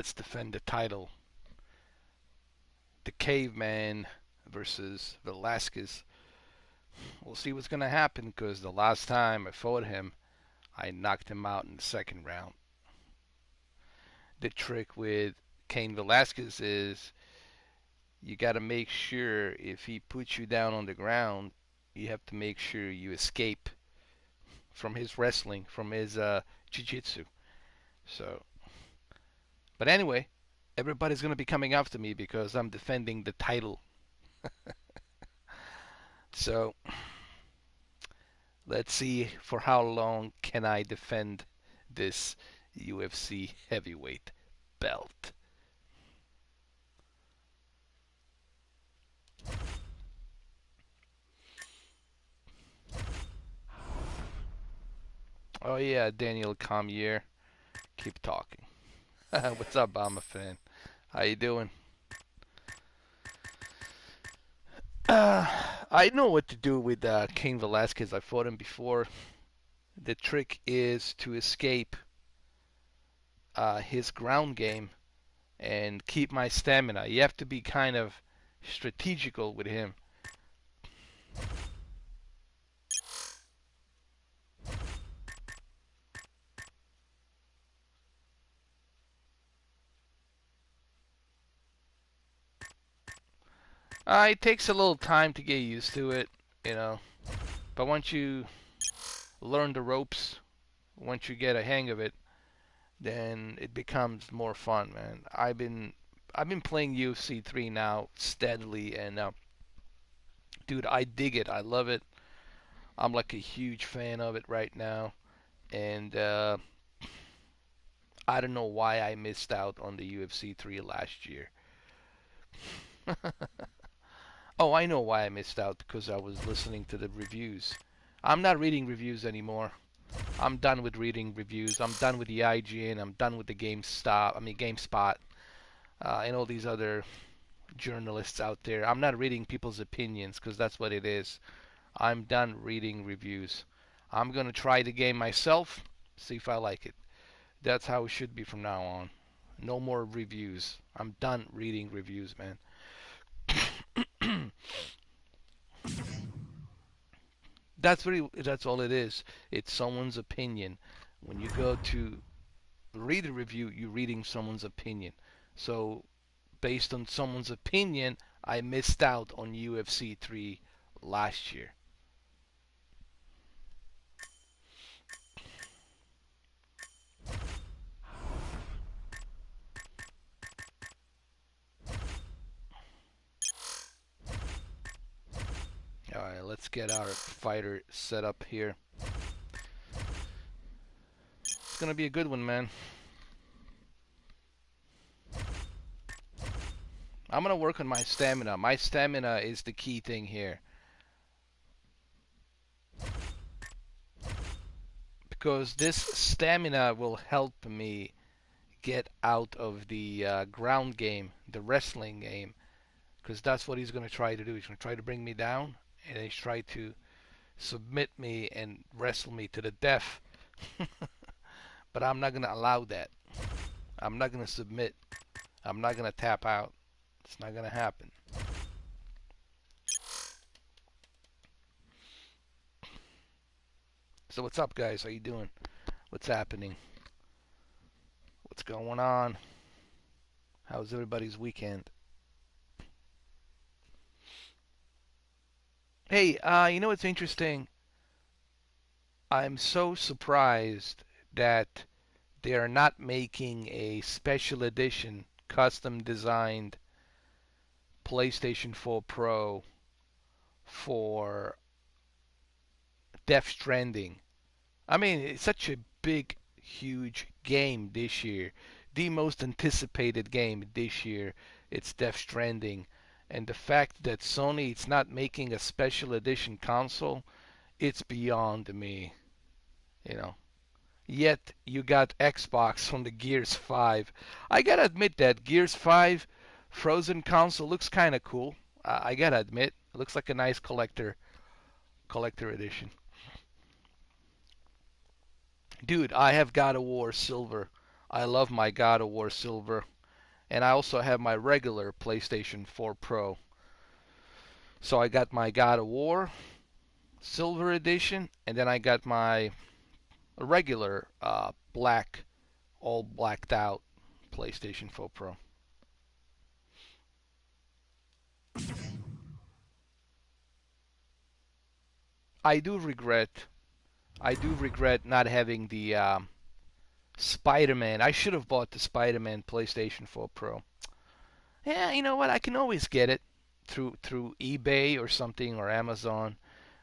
Let's defend the title. The Caveman versus Velasquez. We'll see what's going to happen because the last time I fought him, I knocked him out in the second round. The trick with Cain Velasquez is you got to make sure if he puts you down on the ground, you have to make sure you escape from his wrestling, from his jiu-jitsu. So, but anyway, everybody's going to be coming after me because I'm defending the title. So, let's see for how long can I defend this UFC heavyweight belt. Oh yeah, Daniel Comier, keep talking. What's up, Bama fan? How you doing? Uh, I know what to do with Cain Velasquez. I fought him before. The trick is to escape his ground game and keep my stamina. You have to be kind of strategical with him. It takes a little time to get used to it, you know. But once you learn the ropes, once you get a hang of it, then it becomes more fun, man. I've been playing UFC 3 now steadily, and dude, I dig it. I love it. I'm like a huge fan of it right now, and I don't know why I missed out on the UFC 3 last year. Oh, I know why I missed out because I was listening to the reviews. I'm not reading reviews anymore. I'm done with reading reviews. I'm done with the IGN. I'm done with the GameSpot, and all these other journalists out there. I'm not reading people's opinions because that's what it is. I'm done reading reviews. I'm gonna try the game myself, see if I like it. That's how it should be from now on. No more reviews. I'm done reading reviews, man. That's all it is. It's someone's opinion. When you go to read a review, you're reading someone's opinion. So based on someone's opinion, I missed out on UFC 3 last year. All right, let's get our fighter set up here. It's gonna be a good one, man. I'm gonna work on my stamina. My stamina is the key thing here because this stamina will help me get out of the ground game, the wrestling game, because that's what he's gonna try to do. He's gonna try to bring me down, and he's try to submit me and wrestle me to the death. But I'm not gonna allow that. I'm not gonna submit. I'm not gonna tap out. It's not gonna happen. So what's up, guys? How you doing? What's happening? What's going on? How's everybody's weekend? Hey, you know what's interesting? I'm so surprised that they are not making a special edition, custom designed PlayStation 4 Pro for Death Stranding. I mean, it's such a big, huge game this year. The most anticipated game this year. It's Death Stranding. And the fact that Sony is not making a special edition console, it's beyond me. You know. Yet you got Xbox from the Gears 5. I gotta admit that Gears 5 Frozen console looks kind of cool. I gotta admit, it looks like a nice collector edition. Dude, I have God of War Silver I love my God of War Silver, and I also have my regular PlayStation 4 Pro. So I got my God of War Silver Edition, and then I got my regular black, all blacked out PlayStation 4 Pro. I do regret, I do regret not having the Spider-Man. I should have bought the Spider-Man PlayStation 4 Pro. Yeah, you know what? I can always get it through eBay or something or Amazon,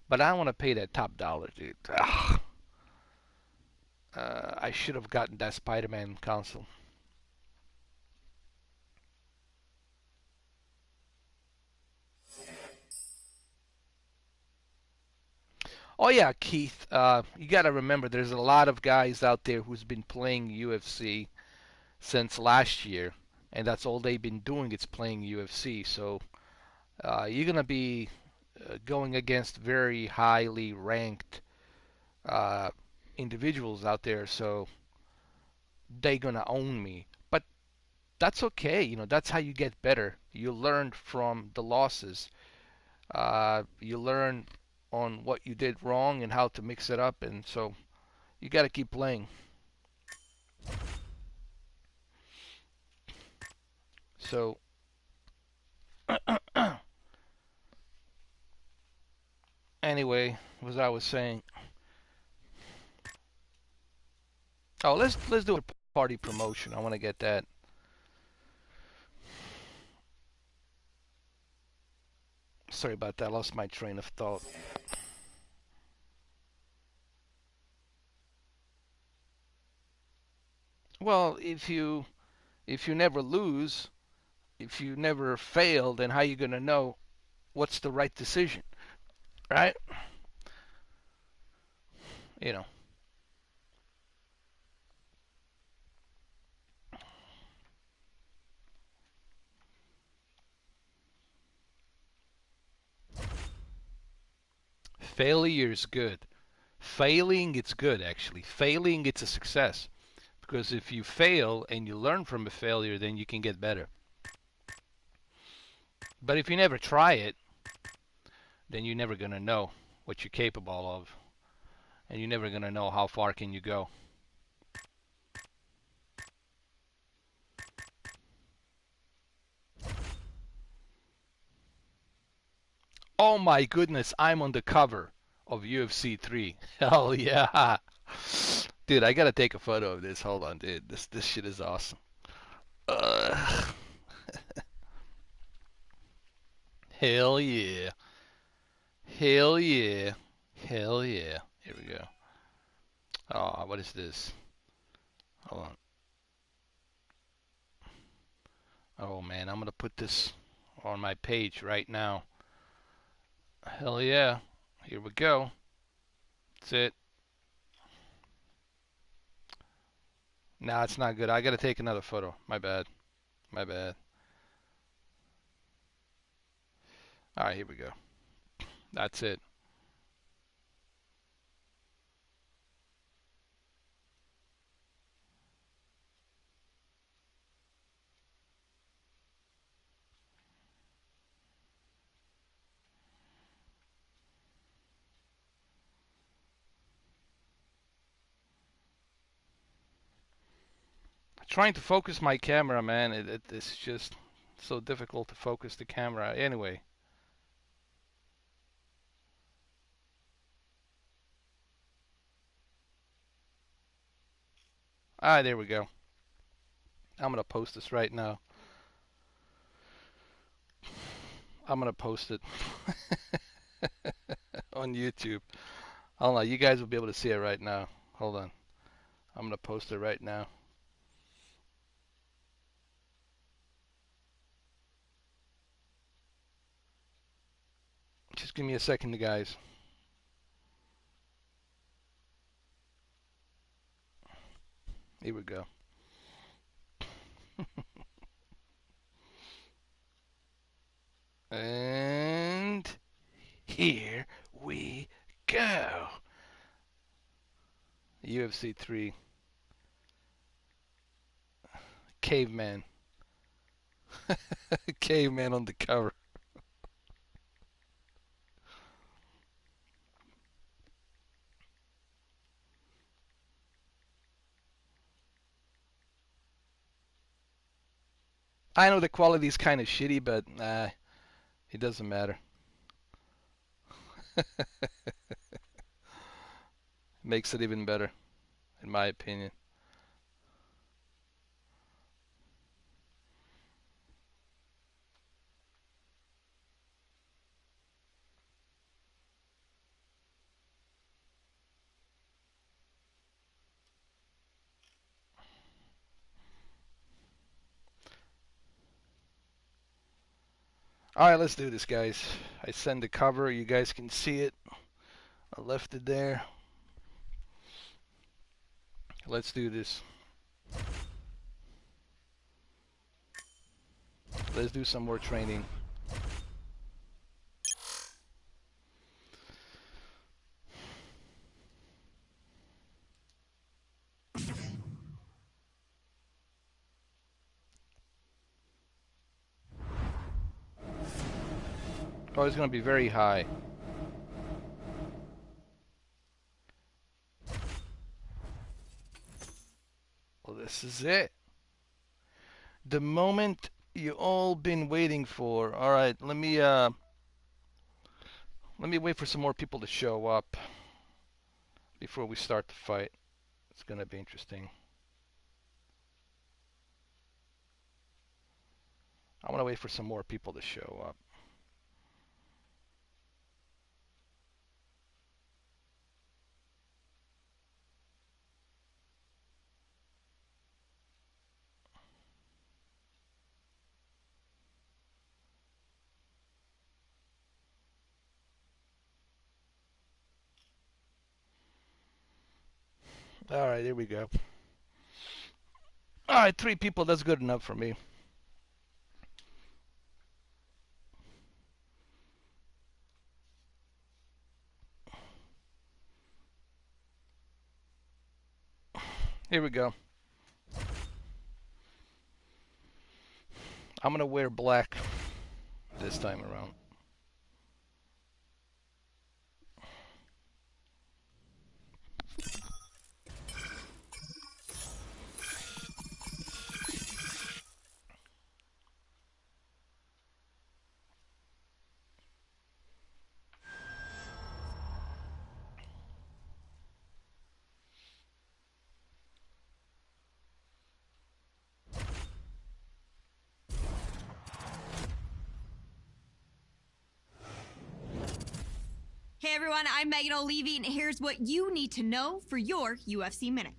but I don't want to pay that top dollar, dude. I should have gotten that Spider-Man console. Oh yeah, Keith. You got to remember, there's a lot of guys out there who's been playing UFC since last year, and that's all they've been doing. It's playing UFC. So you're gonna be going against very highly ranked uh, individuals out there. So they're gonna own me. But that's okay. You know, that's how you get better. You learn from the losses. You learn on what you did wrong and how to mix it up, and so you got to keep playing. So anyway, as I was saying, oh, let's do a party promotion. I want to get that. Sorry about that. I lost my train of thought. Well, if you never lose, if you never fail, then how you gonna know what's the right decision, right? You know, failure's good. Failing, it's good actually. Failing, it's a success because if you fail and you learn from a failure, then you can get better. But if you never try it, then you're never gonna know what you're capable of, and you're never gonna know how far can you go. Oh my goodness, I'm on the cover of UFC 3. Hell yeah. Dude, I gotta take a photo of this. Hold on, dude. This shit is awesome. Uh, hell yeah. Hell yeah. Hell yeah. Here we go. Oh, what is this? Hold on. Oh man, I'm gonna put this on my page right now. Hell yeah. Here we go. That's it. Nah, it's not good. I gotta take another photo. My bad. My bad. Alright, here we go. That's it. Trying to focus my camera, man, it's just so difficult to focus the camera. Anyway, there we go. I'm gonna post this right now. I'm gonna post it on YouTube. Hold on, you guys will be able to see it right now. Hold on, I'm gonna post it right now. Just give me a second, guys. Here we go. And here we go. UFC 3. caveman. Caveman on the cover. I know the quality is kind of shitty, but it doesn't matter. Makes it even better, in my opinion. Alright, let's do this, guys. I send the cover. You guys can see it. I left it there. Let's do this. Let's do some more training. Oh, it's going to be very high. Well, this is it. The moment you all been waiting for. All right, let me wait for some more people to show up before we start the fight. It's going to be interesting. I want to wait for some more people to show up. All right, here we go. All right, 3 people, that's good enough for me. Here we go. I'm going to wear black this time around. Hey everyone, I'm Megan O'Leary, and here's what you need to know for your UFC Minute.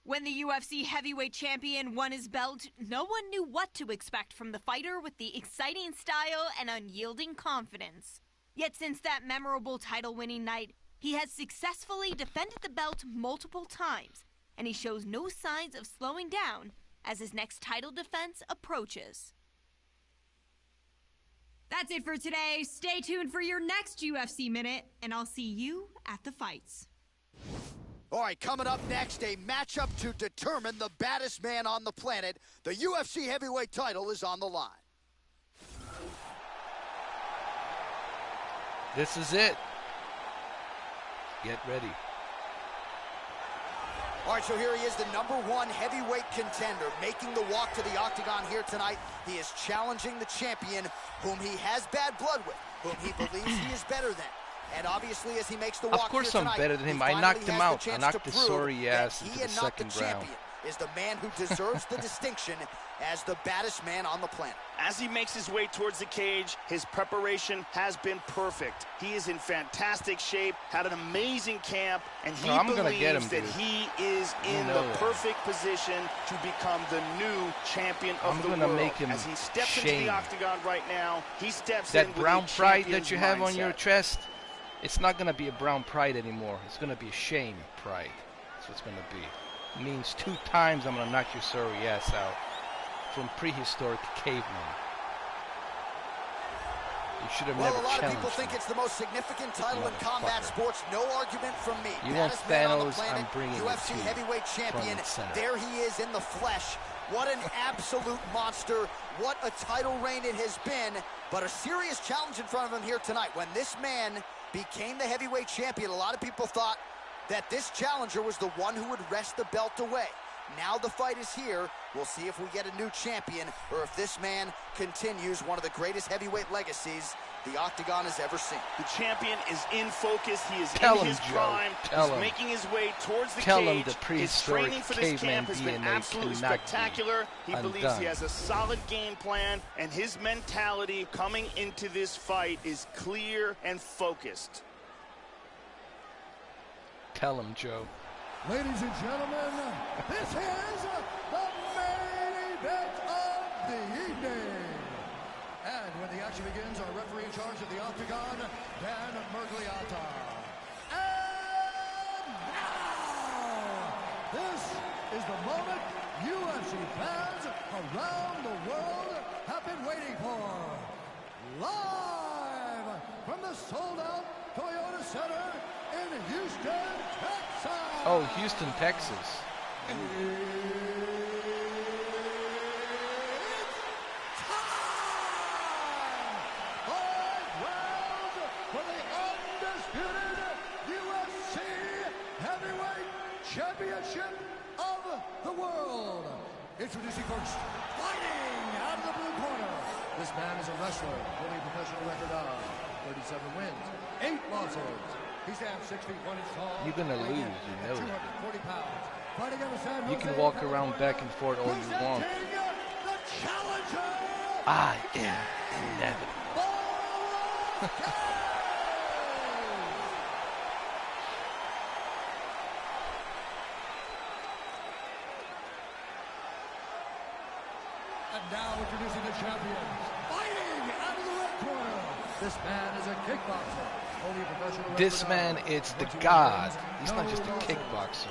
When the UFC heavyweight champion won his belt, no one knew what to expect from the fighter with the exciting style and unyielding confidence. Yet since that memorable title-winning night, he has successfully defended the belt multiple times, and he shows no signs of slowing down as his next title defense approaches. That's it for today. Stay tuned for your next UFC Minute, and I'll see you at the fights. All right, coming up next, a matchup to determine the baddest man on the planet. The UFC heavyweight title is on the line. This is it. Get ready. All right, so here he is, the #1 heavyweight contender, making the walk to the octagon here tonight. He is challenging the champion, whom he has bad blood with, whom he believes he is better than. And obviously, as he makes the walk Of course here I'm tonight, better than him. I knocked him out. I knocked the sorry ass into the second round. Is the man who deserves the distinction as the baddest man on the planet. As he makes his way towards the cage, his preparation has been perfect. He is in fantastic shape, had an amazing camp, and he believes that he is in the perfect position to become the new champion of the world. Make him as he steps into the octagon right now, he steps in with that brown pride that you have mindset. on your chest. It's not going to be a brown pride anymore. It's going to be a shame pride. That's what it's going to be. It means 2 times I'm going to knock your sorry ass out from prehistoric cavemen. You should have never challenged me. Well, a lot of people think it's the most significant title in combat sports. No argument from me. You want Baddest man on the Thanos, planet, I'm bringing UFC it to heavyweight champion. the center. There he is in the flesh. What an absolute monster. What a title reign it has been. But a serious challenge in front of him here tonight. When this man became the heavyweight champion, a lot of people thought that this challenger was the one who would wrest the belt away. Now the fight is here. We'll see if we get a new champion or if this man continues one of the greatest heavyweight legacies the Octagon has ever seen. The champion is in focus. He is Tell in him, his Joe. prime. Tell He's him. making his way towards the Tell cage. him the His prehistoric training for this caveman camp has been DNA absolutely cannot be spectacular. He believes undone. he has a solid game plan, and his mentality coming into this fight is clear and focused. Tell him, Joe. Ladies and gentlemen, this is the main event of the evening. And when the action begins, our referee in charge of the Octagon, Dan Mergliata. And now, this is the moment UFC fans around the world have been waiting for. Live from the sold-out Toyota Center in Houston, Texas. Oh, Houston, Texas. Championship of the world. Introducing first, fighting out of the blue corner. This man is a wrestler, holding a professional record of 37 wins, 8 losses. He stands 6 feet 1 inch tall. You're gonna lose, you know it. 240 pounds. Fighting out of San You Jose, can walk around back and forth all you want. the challenger. I am inevitable. And now introducing the champions, fighting out of the red corner. This man is a kickboxer, only a professional. This man is the god. He's not just a kickboxer.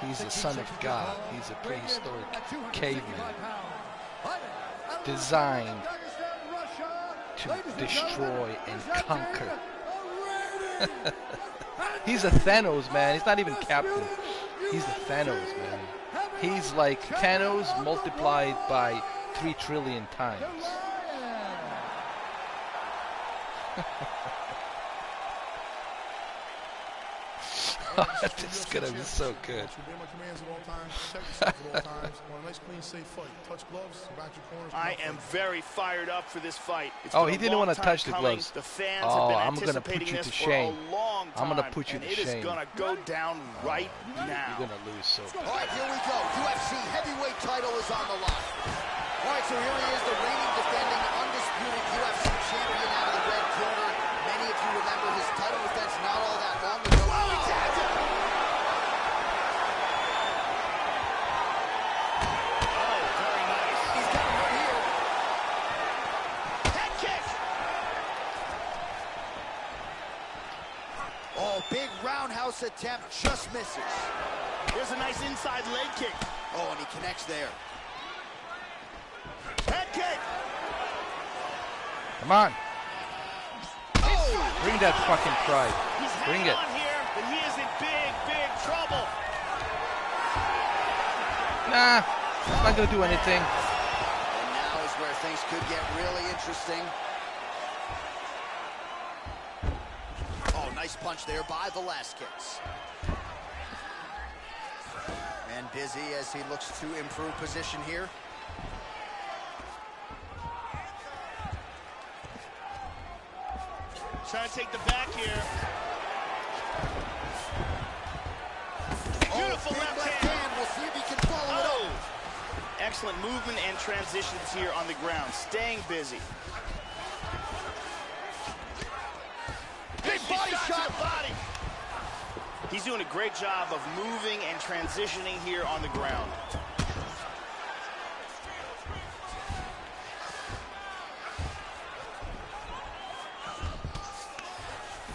He's the son of God. He's a prehistoric caveman designed to destroy and conquer. He's a Thanos, man. He's not even Captain. He's the Thanos, man. He's like Thanos multiplied by 3 trillion times. This is gonna be so good. I am very fired up for this fight. Oh, he didn't want to touch the gloves. The fans Oh, have been I'm gonna put anticipating you to this shame. for a long time, I'm gonna put you to and it shame. is gonna go down right now. You're gonna lose so All bad. right, here we go. UFC heavyweight title is on the line. All right, so here he is, the reigning, defending, undisputed UFC champion out of the red corner. Many of you remember his title defense not all that long ago. Oh, he tagged him! Oh, very nice. He's got him right here. Head kick. Oh, big roundhouse attempt, just misses. Here's a nice inside leg kick. Oh, and he connects there. Head kick. Come on. Oh! Bring that fucking pride. He's Bring hanging it. on here, but he is in big, big trouble. Nah, it's not gonna do anything. And now is where things could get really interesting. Oh, nice punch there by Velasquez. And busy as he looks to improve position here. Trying to take the back here. Beautiful big left left hand. hand. We'll see if he can follow it Oh! up. Excellent movement and transitions here on the ground. Staying busy. Big body to shot. the body. He's doing a great job of moving and transitioning here on the ground.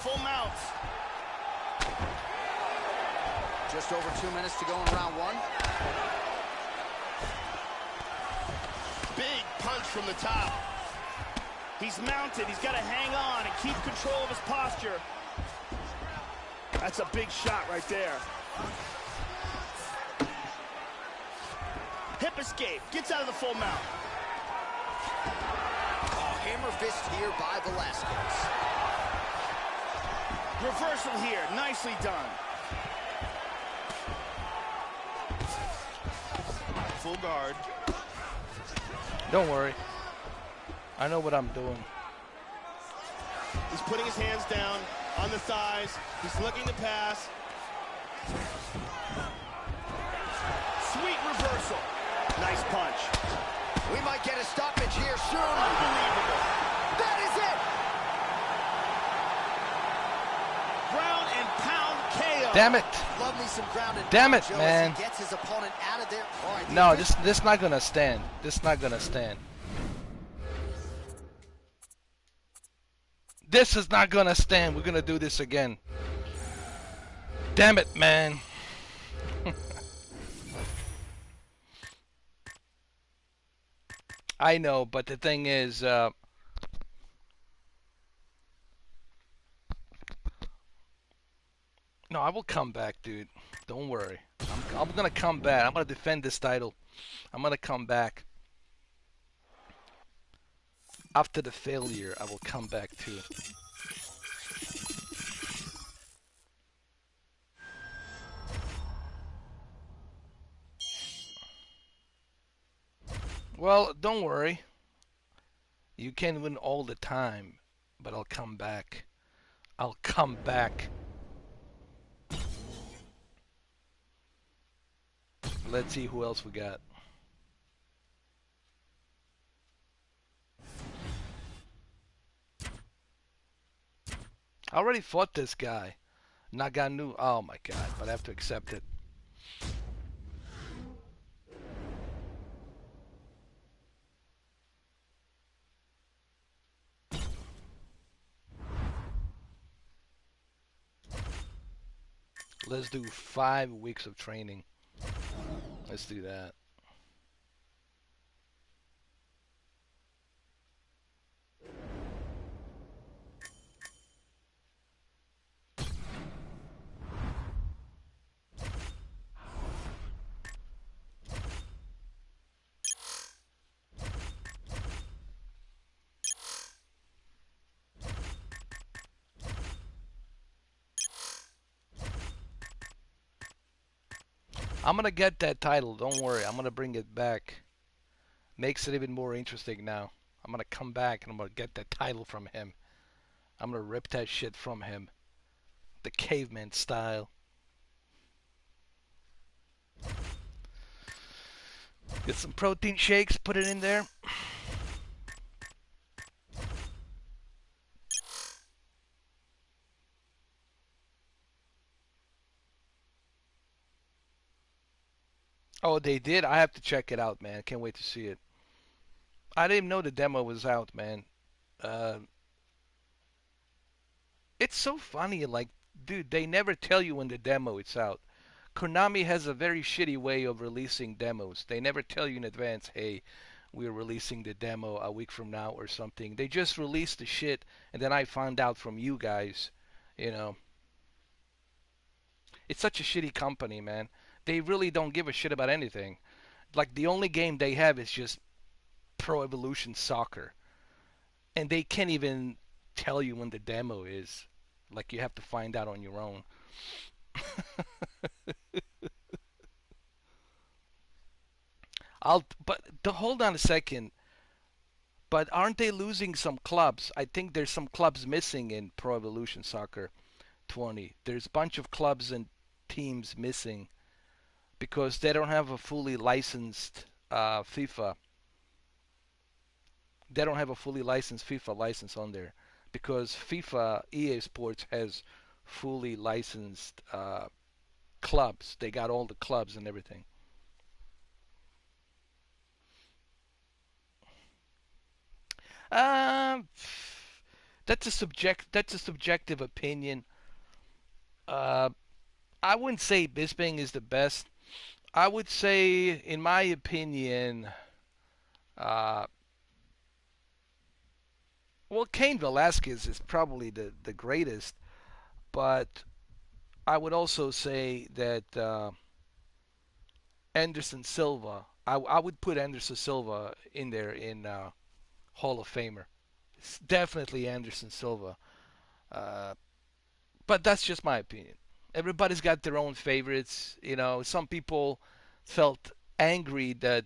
Full mounts. Just over 2 minutes to go in round one. Big punch from the top. He's mounted. He's got to hang on and keep control of his posture. That's a big shot right there. Hip escape. Gets out of the full mount. Oh, hammer fist here by Velasquez. Reversal here. Nicely done. Full guard. Don't worry. I know what I'm doing. He's putting his hands down on the thighs. He's looking to pass. Sweet reversal. Nice punch. We might get a stoppage here soon. Unbelievable. That is it. Ground and pound KO. Damn it. Love me some ground and Damn pound, it, Joe, man. as he gets his opponent out of there. All right, No, this not gonna stand. This not gonna stand. This is not gonna stand. We're gonna do this again. Damn it, man. I know, but the thing is, no, I will come back, dude. Don't worry. I'm gonna come back. I'm gonna defend this title. I'm gonna come back. After the failure, I will come back too. Well, don't worry. You can win all the time, but I'll come back. I'll come back. Let's see who else we got. I already fought this guy. Naganu. Oh my god, but I have to accept it. Let's do 5 weeks of training. Let's do that. I'm gonna get that title, don't worry. I'm gonna bring it back. Makes it even more interesting now. I'm gonna come back and I'm gonna get that title from him. I'm gonna rip that shit from him. The caveman style. Get some protein shakes, put it in there. Oh, they did? I have to check it out, man. Can't wait to see it. I didn't even know the demo was out, man. It's so funny, like, dude, they never tell you when the demo is out. Konami has a very shitty way of releasing demos. They never tell you in advance, hey, we're releasing the demo a week from now or something. They just release the shit, and then I find out from you guys, you know. It's such a shitty company, man. They really don't give a shit about anything. Like, the only game they have is just Pro Evolution Soccer. And they can't even tell you when the demo is. Like, you have to find out on your own. Hold on a second. But aren't they losing some clubs? I think there's some clubs missing in Pro Evolution Soccer 20. There's a bunch of clubs and teams missing because they don't have a fully licensed FIFA. They don't have a fully licensed FIFA license on there because FIFA EA Sports has fully licensed clubs. They got all the clubs and everything. That's a subjective opinion. I wouldn't say Bisping is the best. I would say, in my opinion, well, Cain Velasquez is probably the greatest, but I would also say that Anderson Silva I would put Anderson Silva in there in Hall of Famer. It's definitely Anderson Silva. Uh, but that's just my opinion. Everybody's got their own favorites. You know, some people felt angry that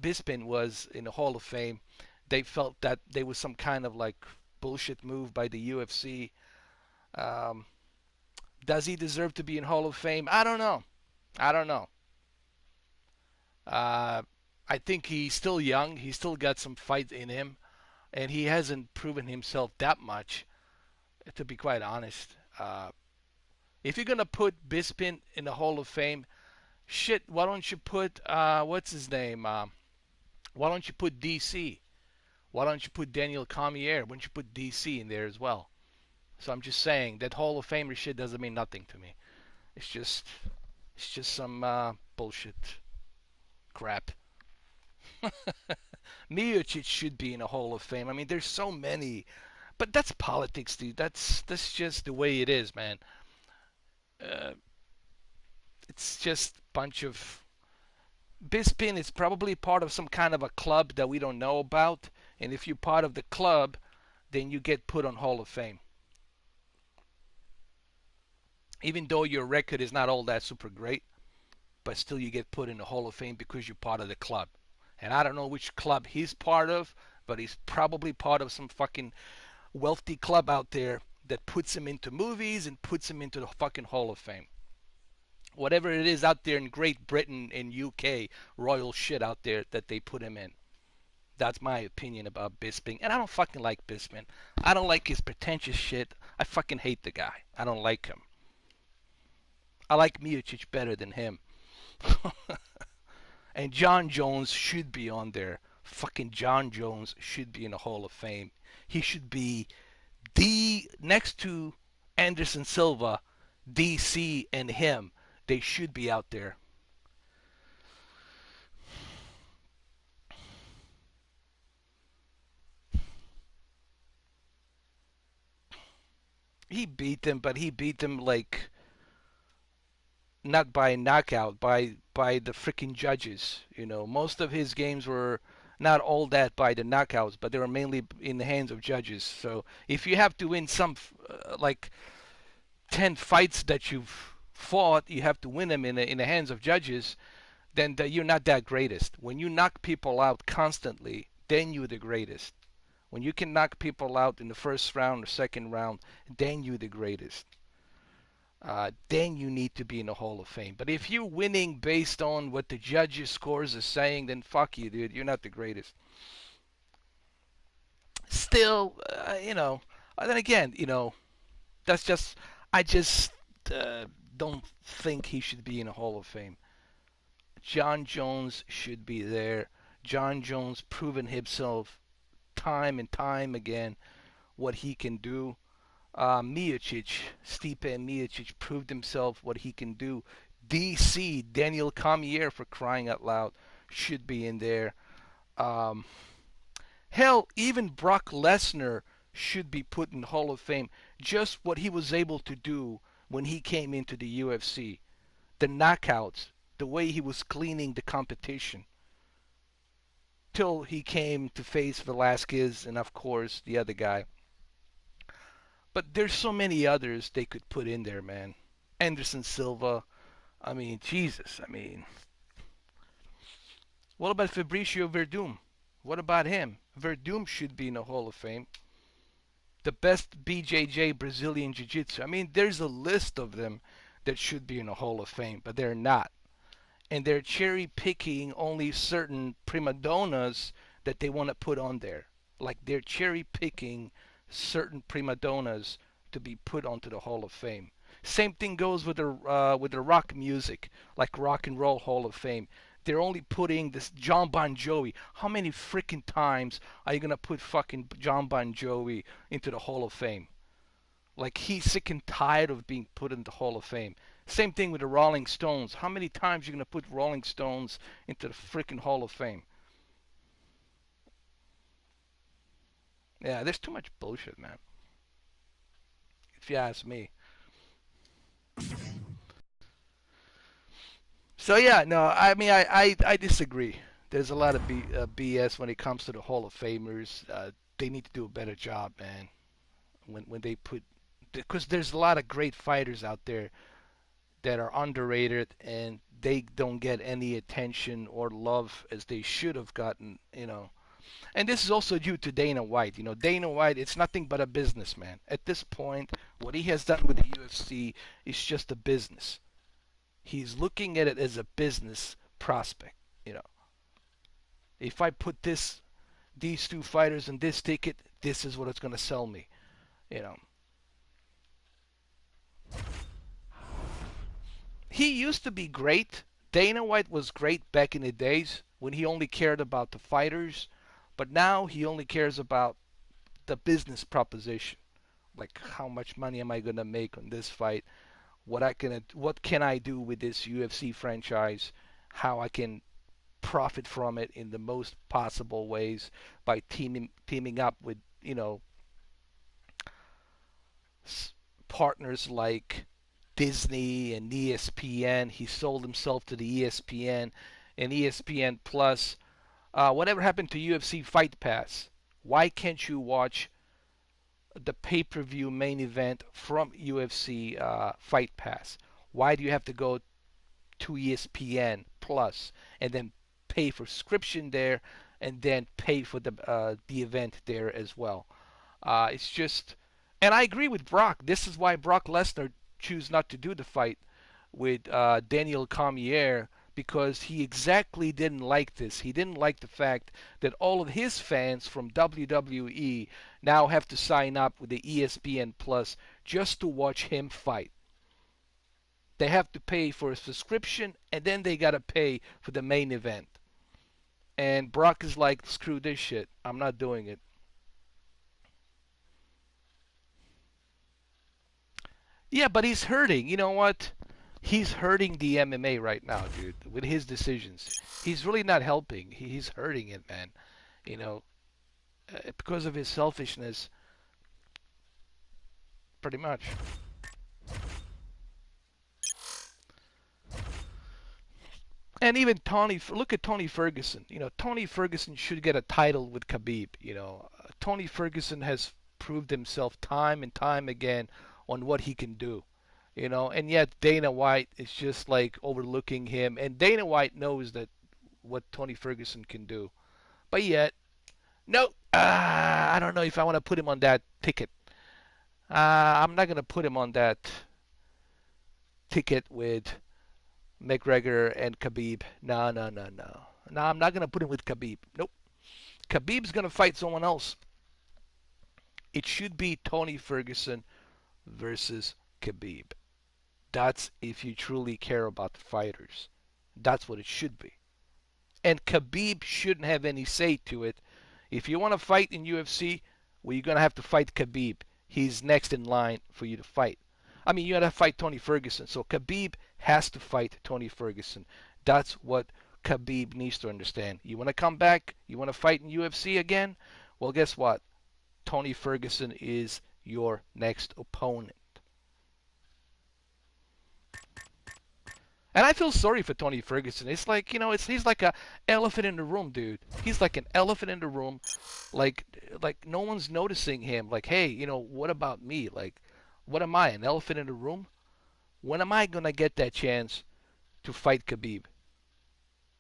Bisping was in the Hall of Fame. They felt that there was some kind of like bullshit move by the UFC. Um, does he deserve to be in Hall of Fame? I don't know. I don't know. Uh, I think he's still young. He's still got some fight in him, and he hasn't proven himself that much, to be quite honest. If you're gonna put Bisping in the Hall of Fame, shit, why don't you put what's his name? Why don't you put DC? Why don't you put Daniel Cormier? Why don't you put DC in there as well? So I'm just saying that Hall of Famer shit doesn't mean nothing to me. It's just some bullshit crap. Miocic should be in a Hall of Fame. I mean, there's so many, but that's politics, dude. That's just the way it is, man. Uh, it's just a bunch of Bisping is probably part of some kind of a club that we don't know about, and if you're part of the club, then you get put on Hall of Fame. Even though your record is not all that super great, but still you get put in the Hall of Fame because you're part of the club. And I don't know which club he's part of, but he's probably part of some fucking wealthy club out there that puts him into movies and puts him into the fucking Hall of Fame. Whatever it is out there in Great Britain and UK, royal shit out there that they put him in. That's my opinion about Bisping. And I don't fucking like Bisping. I don't like his pretentious shit. I fucking hate the guy. I don't like him. I like Miocic better than him. And John Jones should be on there. Fucking John Jones should be in the Hall of Fame. He should be next to Anderson Silva, DC, and him. They should be out there. He beat them, but he beat them like not by knockout, by the freaking judges. You know, most of his games were not all that by the knockouts, but they were mainly in the hands of judges. So if you have to win some like 10 fights that you've fought, you have to win them in the hands of judges, then you're not that greatest. When you knock people out constantly, then you're the greatest. When you can knock people out in the first round or second round, then you're the greatest. Then you need to be in the Hall of Fame. But if you're winning based on what the judges' scores are saying, then fuck you, dude. You're not the greatest. Still, then again, that's just, I just don't think he should be in the Hall of Fame. John Jones should be there. John Jones proven himself time and time again what he can do. Stipe Miocic proved himself what he can do. DC, Daniel Cormier, for crying out loud, should be in there. Hell, even Brock Lesnar should be put in the Hall of Fame. Just what he was able to do when he came into the UFC. The knockouts, the way he was cleaning the competition. Till he came to face Velasquez and, of course, the other guy. But there's so many others they could put in there, man. Anderson Silva. I mean, Jesus. I mean, what about Fabricio Verdum? What about him? Verdum should be in the Hall of Fame. The best BJJ Brazilian Jiu-Jitsu. I mean, there's a list of them that should be in the Hall of Fame, but they're not. And they're cherry-picking only certain prima donnas that they want to put on there. Like they're cherry-picking certain prima donnas to be put onto the Hall of Fame. Same thing goes with the rock music, like Rock and Roll Hall of Fame. They're only putting this John Bon Jovi. How many freaking times are you gonna put fucking John Bon Jovi into the Hall of Fame? Like he's sick and tired of being put in the Hall of Fame. Same thing with the Rolling Stones. How many times are you gonna put Rolling Stones into the freaking Hall of Fame? Yeah, there's too much bullshit, man. If you ask me. So yeah, no, I mean I disagree. There's a lot of BS when it comes to the Hall of Famers. They need to do a better job, man. When they put, because there's a lot of great fighters out there that are underrated and they don't get any attention or love as they should have gotten, you know. And this is also due to Dana White. You know, Dana White, it's nothing but a businessman. At this point, what he has done with the UFC is just a business. He's looking at it as a business prospect, you know. If I put these two fighters in this ticket, this is what it's going to sell me, you know. He used to be great. Dana White was great back in the days when he only cared about the fighters, but now he only cares about the business proposition. Like, how much money am I going to make on this fight? What can I do with this UFC franchise? How I can profit from it in the most possible ways by teaming up with, you know, partners like Disney and ESPN. He sold himself to the ESPN and ESPN Plus. Whatever happened to UFC Fight Pass? Why can't you watch the pay-per-view main event from UFC Fight Pass? Why do you have to go to ESPN Plus and then pay for subscription there and then pay for the event there as well? It's just, and I agree with Brock. This is why Brock Lesnar choose not to do the fight with Daniel Cormier, because he exactly didn't like this. He didn't like the fact that all of his fans from WWE now have to sign up with the ESPN Plus just to watch him fight. They have to pay for a subscription and then they got to pay for the main event. And Brock is like, screw this shit. I'm not doing it. Yeah, but he's hurting. You know what? He's hurting the MMA right now, dude, with his decisions. He's really not helping. He's hurting it, man. You know, because of his selfishness, pretty much. And even look at Tony Ferguson. You know, Tony Ferguson should get a title with Khabib. You know, Tony Ferguson has proved himself time and time again on what he can do. You know, and yet Dana White is just like overlooking him, and Dana White knows that what Tony Ferguson can do, but yet, no, I don't know if I want to put him on that ticket. I'm not gonna put him on that ticket with McGregor and Khabib. No, no, no, no. No, I'm not gonna put him with Khabib. Nope. Khabib's gonna fight someone else. It should be Tony Ferguson versus Khabib. That's if you truly care about the fighters. That's what it should be. And Khabib shouldn't have any say to it. If you want to fight in UFC, well, you're going to have to fight Khabib. He's next in line for you to fight. I mean, you got to fight Tony Ferguson. So Khabib has to fight Tony Ferguson. That's what Khabib needs to understand. You want to come back? You want to fight in UFC again? Well, guess what? Tony Ferguson is your next opponent. And I feel sorry for Tony Ferguson. It's like, you know, he's like a elephant in the room, dude. He's like an elephant in the room. Like no one's noticing him. Like, hey, you know, what about me? Like, what am I, an elephant in the room? When am I gonna get that chance to fight Khabib?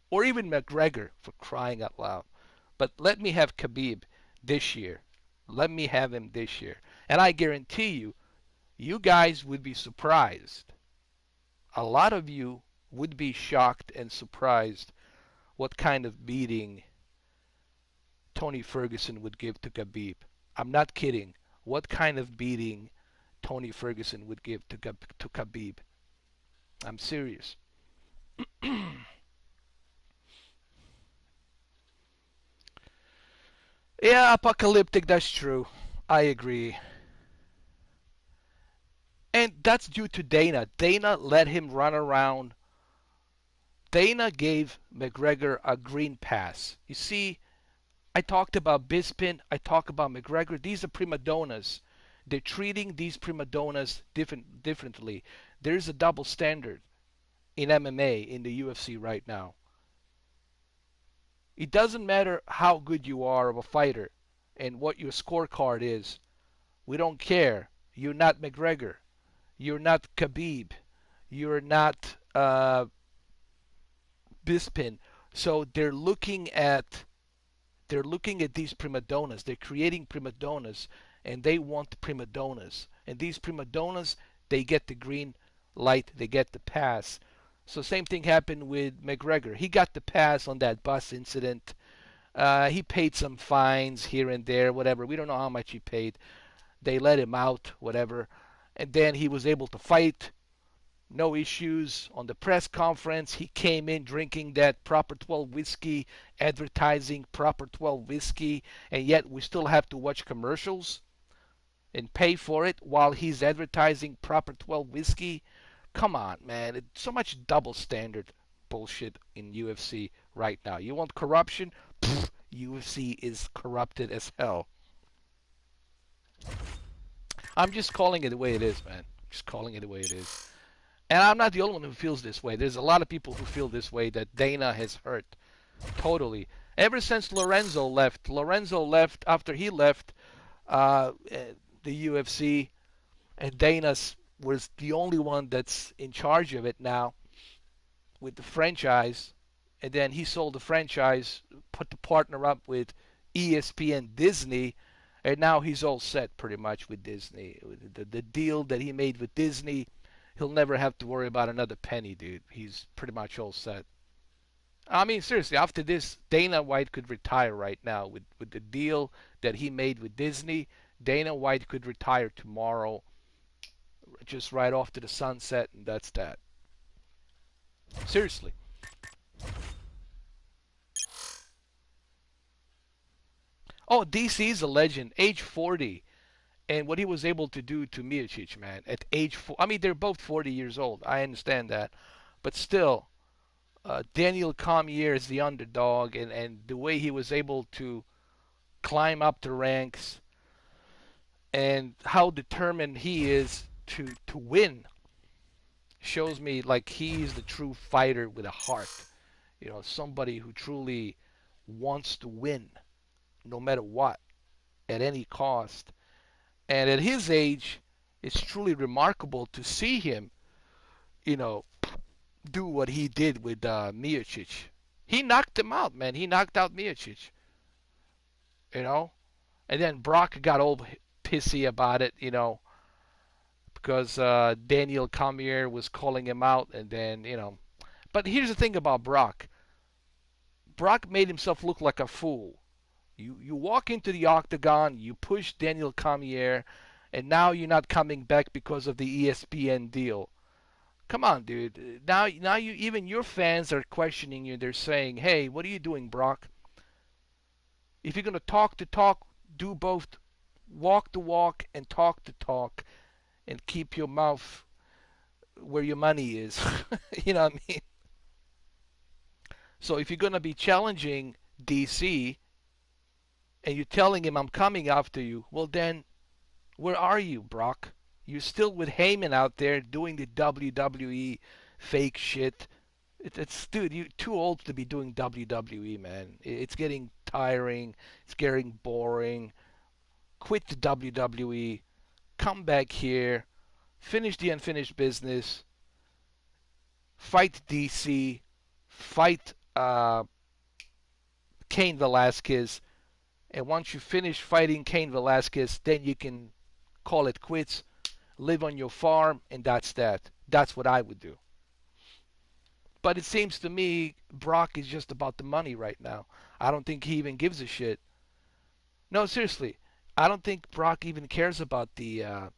Or even McGregor, for crying out loud. But let me have Khabib this year. Let me have him this year. And I guarantee you, you guys would be surprised. A lot of you would be shocked and surprised what kind of beating Tony Ferguson would give to Khabib. I'm not kidding. What kind of beating Tony Ferguson would give to Khabib. I'm serious. Yeah, apocalyptic, that's true. I agree. And that's due to Dana. Dana let him run around. Dana gave McGregor a green pass. You see, I talked about Bisping, I talked about McGregor. These are prima donnas. They're treating these prima donnas differently. There's a double standard. in MMA in the UFC right now. It doesn't matter how good you are of a fighter and what your scorecard is. We don't care. You're not McGregor. You're not Khabib. You're not Bisping. So they're looking at these prima donnas. They're creating prima donnas, and they want prima donnas. And these prima donnas, they get the green light. They get the pass. So same thing happened with McGregor. He got the pass on that bus incident. He paid some fines here and there, whatever. We don't know how much he paid. They let him out, whatever. And then he was able to fight. No issues. On the press conference, he came in drinking that Proper 12 whiskey, advertising Proper 12 whiskey, and yet we still have to watch commercials and pay for it while he's advertising Proper 12 whiskey. Come on, man. It's so much double standard bullshit in UFC right now. You want corruption? Pfft, UFC is corrupted as hell. I'm just calling it the way it is, man. Just calling it the way it is. And I'm not the only one who feels this way. There's a lot of people who feel this way, that Dana has hurt. Totally. Ever since Lorenzo left after he left the UFC, and Dana was the only one that's in charge of it now with the franchise. And then he sold the franchise, put the partner up with ESPN Disney, and now he's all set pretty much with Disney. The deal that he made with Disney, he'll never have to worry about another penny, dude. He's pretty much all set. I mean, seriously, after this, Dana White could retire right now. With the deal that he made with Disney, Dana White could retire tomorrow, just right off to the sunset, and that's that. Seriously. Oh, DC's a legend, age 40. And what he was able to do to Miocic, man, at age 4. I mean, they're both 40 years old. I understand that. But still, Daniel Cormier is the underdog, and the way he was able to climb up the ranks and how determined he is to win shows me like he's the true fighter with a heart. You know, somebody who truly wants to win no matter what, at any cost. And at his age, it's truly remarkable to see him, you know, do what he did with Miocic. He knocked him out, man. He knocked out Miocic. You know? And then Brock got all pissy about it, you know, because Daniel Cormier was calling him out, and then, you know. But here's the thing about Brock. Brock made himself look like a fool. You walk into the octagon, you push Daniel Cormier, and now you're not coming back because of the ESPN deal. Come on, dude. Now you, even your fans are questioning you. They're saying, "Hey, what are you doing, Brock? If you're gonna talk the talk, do both. Walk the walk and talk the talk, and keep your mouth where your money is." You know what I mean? So if you're gonna be challenging DC, and you're telling him I'm coming after you, well then, where are you, Brock? You're still with Heyman out there doing the WWE fake shit. It's dude, you're too old to be doing WWE, man. It's getting tiring. It's getting boring. Quit the WWE. Come back here. Finish the unfinished business. Fight DC. Fight Cain Velasquez. And once you finish fighting Cain Velasquez, then you can call it quits, live on your farm, and that's that. That's what I would do. But it seems to me Brock is just about the money right now. I don't think he even gives a shit. No, seriously, I don't think Brock even cares about the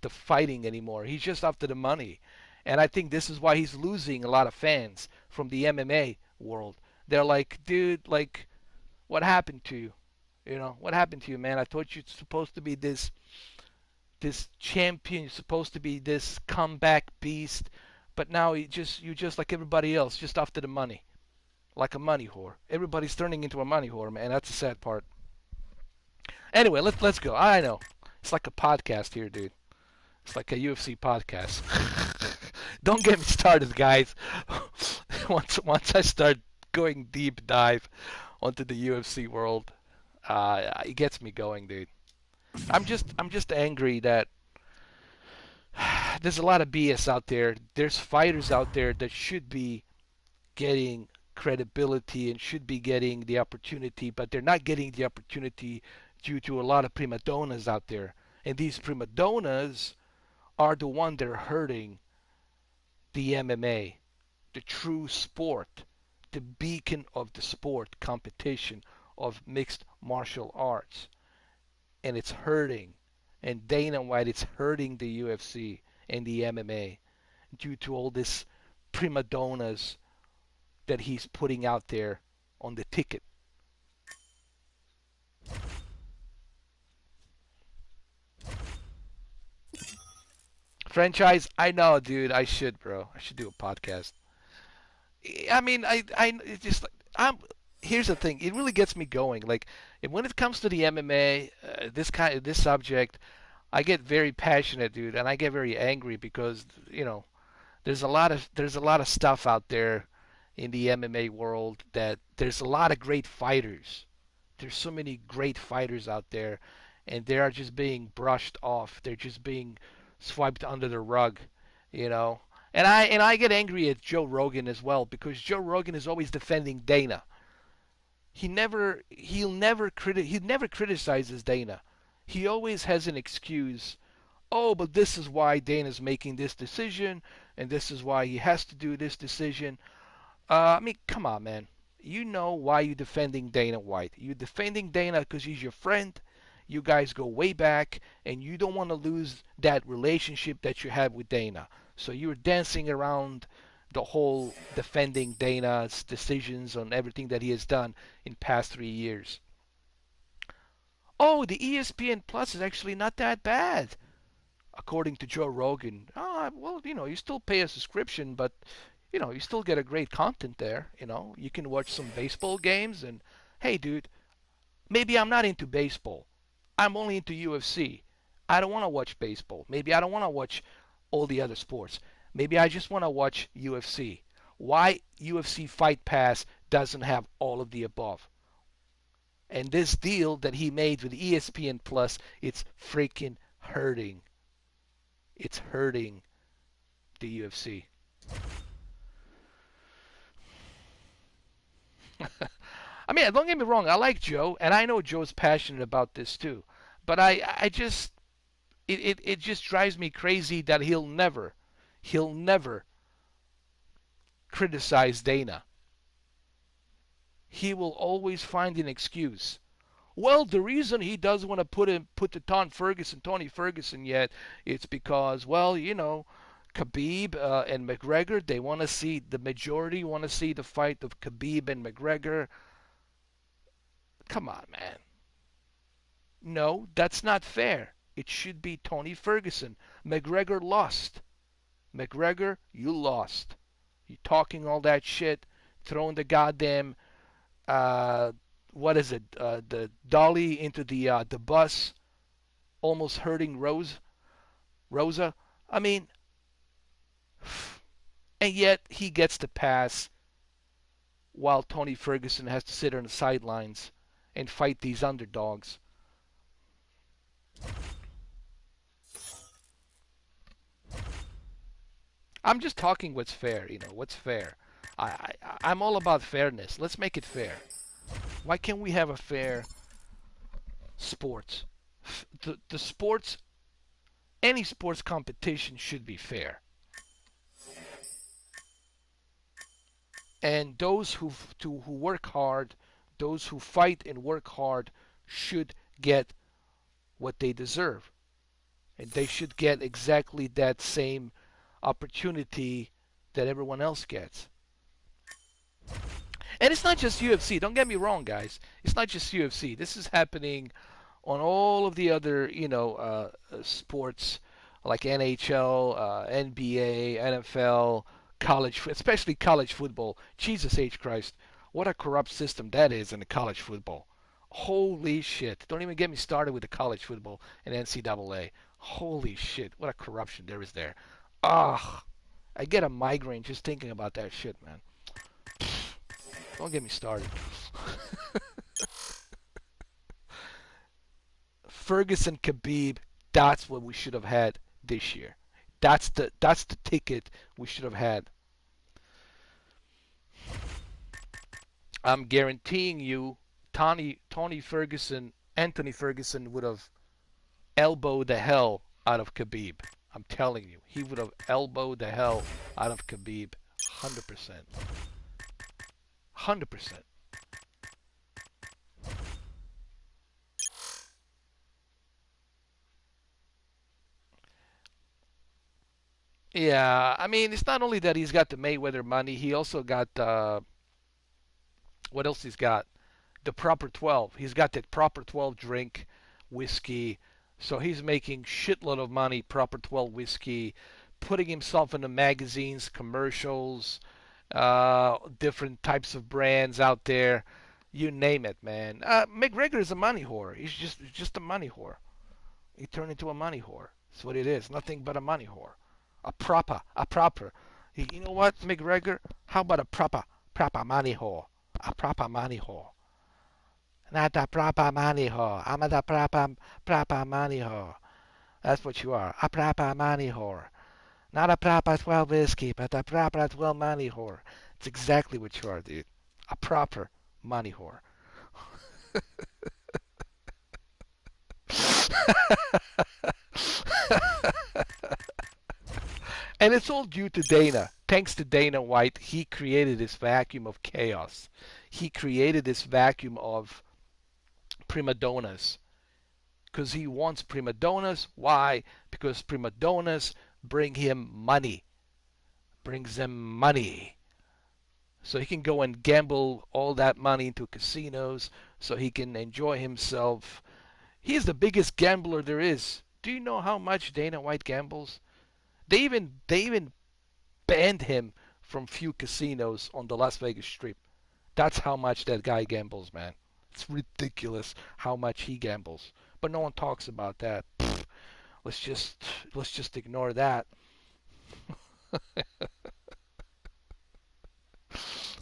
fighting anymore. He's just after the money. And I think this is why he's losing a lot of fans from the MMA world. They're like, dude, like, what happened to you? You know, what happened to you, man? I thought you're supposed to be this champion. You're supposed to be this comeback beast, but now you're just like everybody else, just after the money, like a money whore. Everybody's turning into a money whore, man. That's the sad part. Anyway, let's go. I know it's like a podcast here, dude. It's like a UFC podcast. Don't get me started, guys. once I start going deep dive onto the UFC world, it gets me going, dude. I'm just angry that there's a lot of BS out there. There's fighters out there that should be getting credibility and should be getting the opportunity, but they're not getting the opportunity due to a lot of prima donnas out there. And these prima donnas are the ones that are hurting the MMA, the true sport, the beacon of the sport competition of mixed martial arts. And it's hurting. And Dana White, it's hurting the UFC and the MMA due to all this prima donnas that he's putting out there on the ticket. Franchise, I know, dude. I should, bro. I should do a podcast. I mean, it's just like Here's the thing. It really gets me going. Like, when it comes to the MMA, this subject, I get very passionate, dude, and I get very angry because there's a lot of stuff out there in the MMA world that there's a lot of great fighters. There's so many great fighters out there, and they are just being brushed off. They're just being swiped under the rug, you know. And I get angry at Joe Rogan as well because Joe Rogan is always defending Dana. He never criticizes Dana. He always has an excuse. Oh, but this is why Dana's making this decision, and this is why he has to do this decision. I mean, come on, man. You know why you're defending Dana White. You're defending Dana because he's your friend. You guys go way back, and you don't want to lose that relationship that you have with Dana. So you're dancing around the whole defending Dana's decisions on everything that he has done in past 3 years. Oh, the ESPN Plus is actually not that bad, according to Joe Rogan. Oh, well, you still pay a subscription, but you still get a great content there. You can watch some baseball games, and hey, dude, maybe I'm not into baseball. I'm only into UFC. I don't want to watch baseball. Maybe I don't want to watch all the other sports. Maybe I just want to watch UFC. Why UFC Fight Pass doesn't have all of the above? And this deal that he made with ESPN Plus, it's freaking hurting. It's hurting the UFC. I mean, don't get me wrong. I like Joe, and I know Joe's passionate about this too. But I just, it just drives me crazy that he'll never criticize Dana. He will always find an excuse. Well, the reason he doesn't want to put the Tony Ferguson yet, it's because, well, Khabib and McGregor, the majority want to see the fight of Khabib and McGregor. Come on, man. No, that's not fair. It should be Tony Ferguson. McGregor lost. McGregor, you lost. You talking all that shit, throwing the goddamn what is it? The dolly into the bus, almost hurting Rosa. I mean, and yet he gets the pass, while Tony Ferguson has to sit on the sidelines and fight these underdogs. I'm just talking what's fair, what's fair. I'm all about fairness. Let's make it fair. Why can't we have a fair sports? The sports, any sports competition should be fair. And those who work hard, those who fight and work hard, should get what they deserve. And they should get exactly that same opportunity that everyone else gets. And it's not just UFC. Don't get me wrong, guys. It's not just UFC. This is happening on all of the other, sports like NHL, NBA, NFL, especially college football. Jesus H. Christ, what a corrupt system that is in the college football. Holy shit. Don't even get me started with the college football and NCAA. Holy shit, what a corruption there is there. Ah, I get a migraine just thinking about that shit, man. Don't get me started. Ferguson Khabib, that's what we should have had this year. That's the ticket we should have had. I'm guaranteeing you, Anthony Ferguson would have elbowed the hell out of Khabib. I'm telling you, he would have elbowed the hell out of Khabib, 100%. 100%. Yeah, I mean, it's not only that he's got the Mayweather money, he also got, what else he's got? The Proper 12. He's got that Proper 12 drink, whiskey. So he's making shitload of money, Proper 12 whiskey, putting himself in the magazines, commercials, different types of brands out there. You name it, man. McGregor is a money whore. He's just a money whore. He turned into a money whore. That's what it is. Nothing but a money whore. A proper. You know what, McGregor? How about a proper money whore? A proper money whore. Not a proper money whore. I'm not a proper money whore. That's what you are. A proper money whore. Not a proper 12 whiskey, but a proper 12 money whore. It's exactly what you are, dude. A proper money whore. And it's all due to Dana. Thanks to Dana White, he created this vacuum of chaos. He created this vacuum of prima donnas. Because he wants prima donnas. Why? Because prima donnas bring him money. Brings him money. So he can go and gamble all that money into casinos so he can enjoy himself. He's the biggest gambler there is. Do you know how much Dana White gambles? They even banned him from few casinos on the Las Vegas Strip. That's how much that guy gambles, man. It's ridiculous how much he gambles. But no one talks about that. Pfft, let's just ignore that.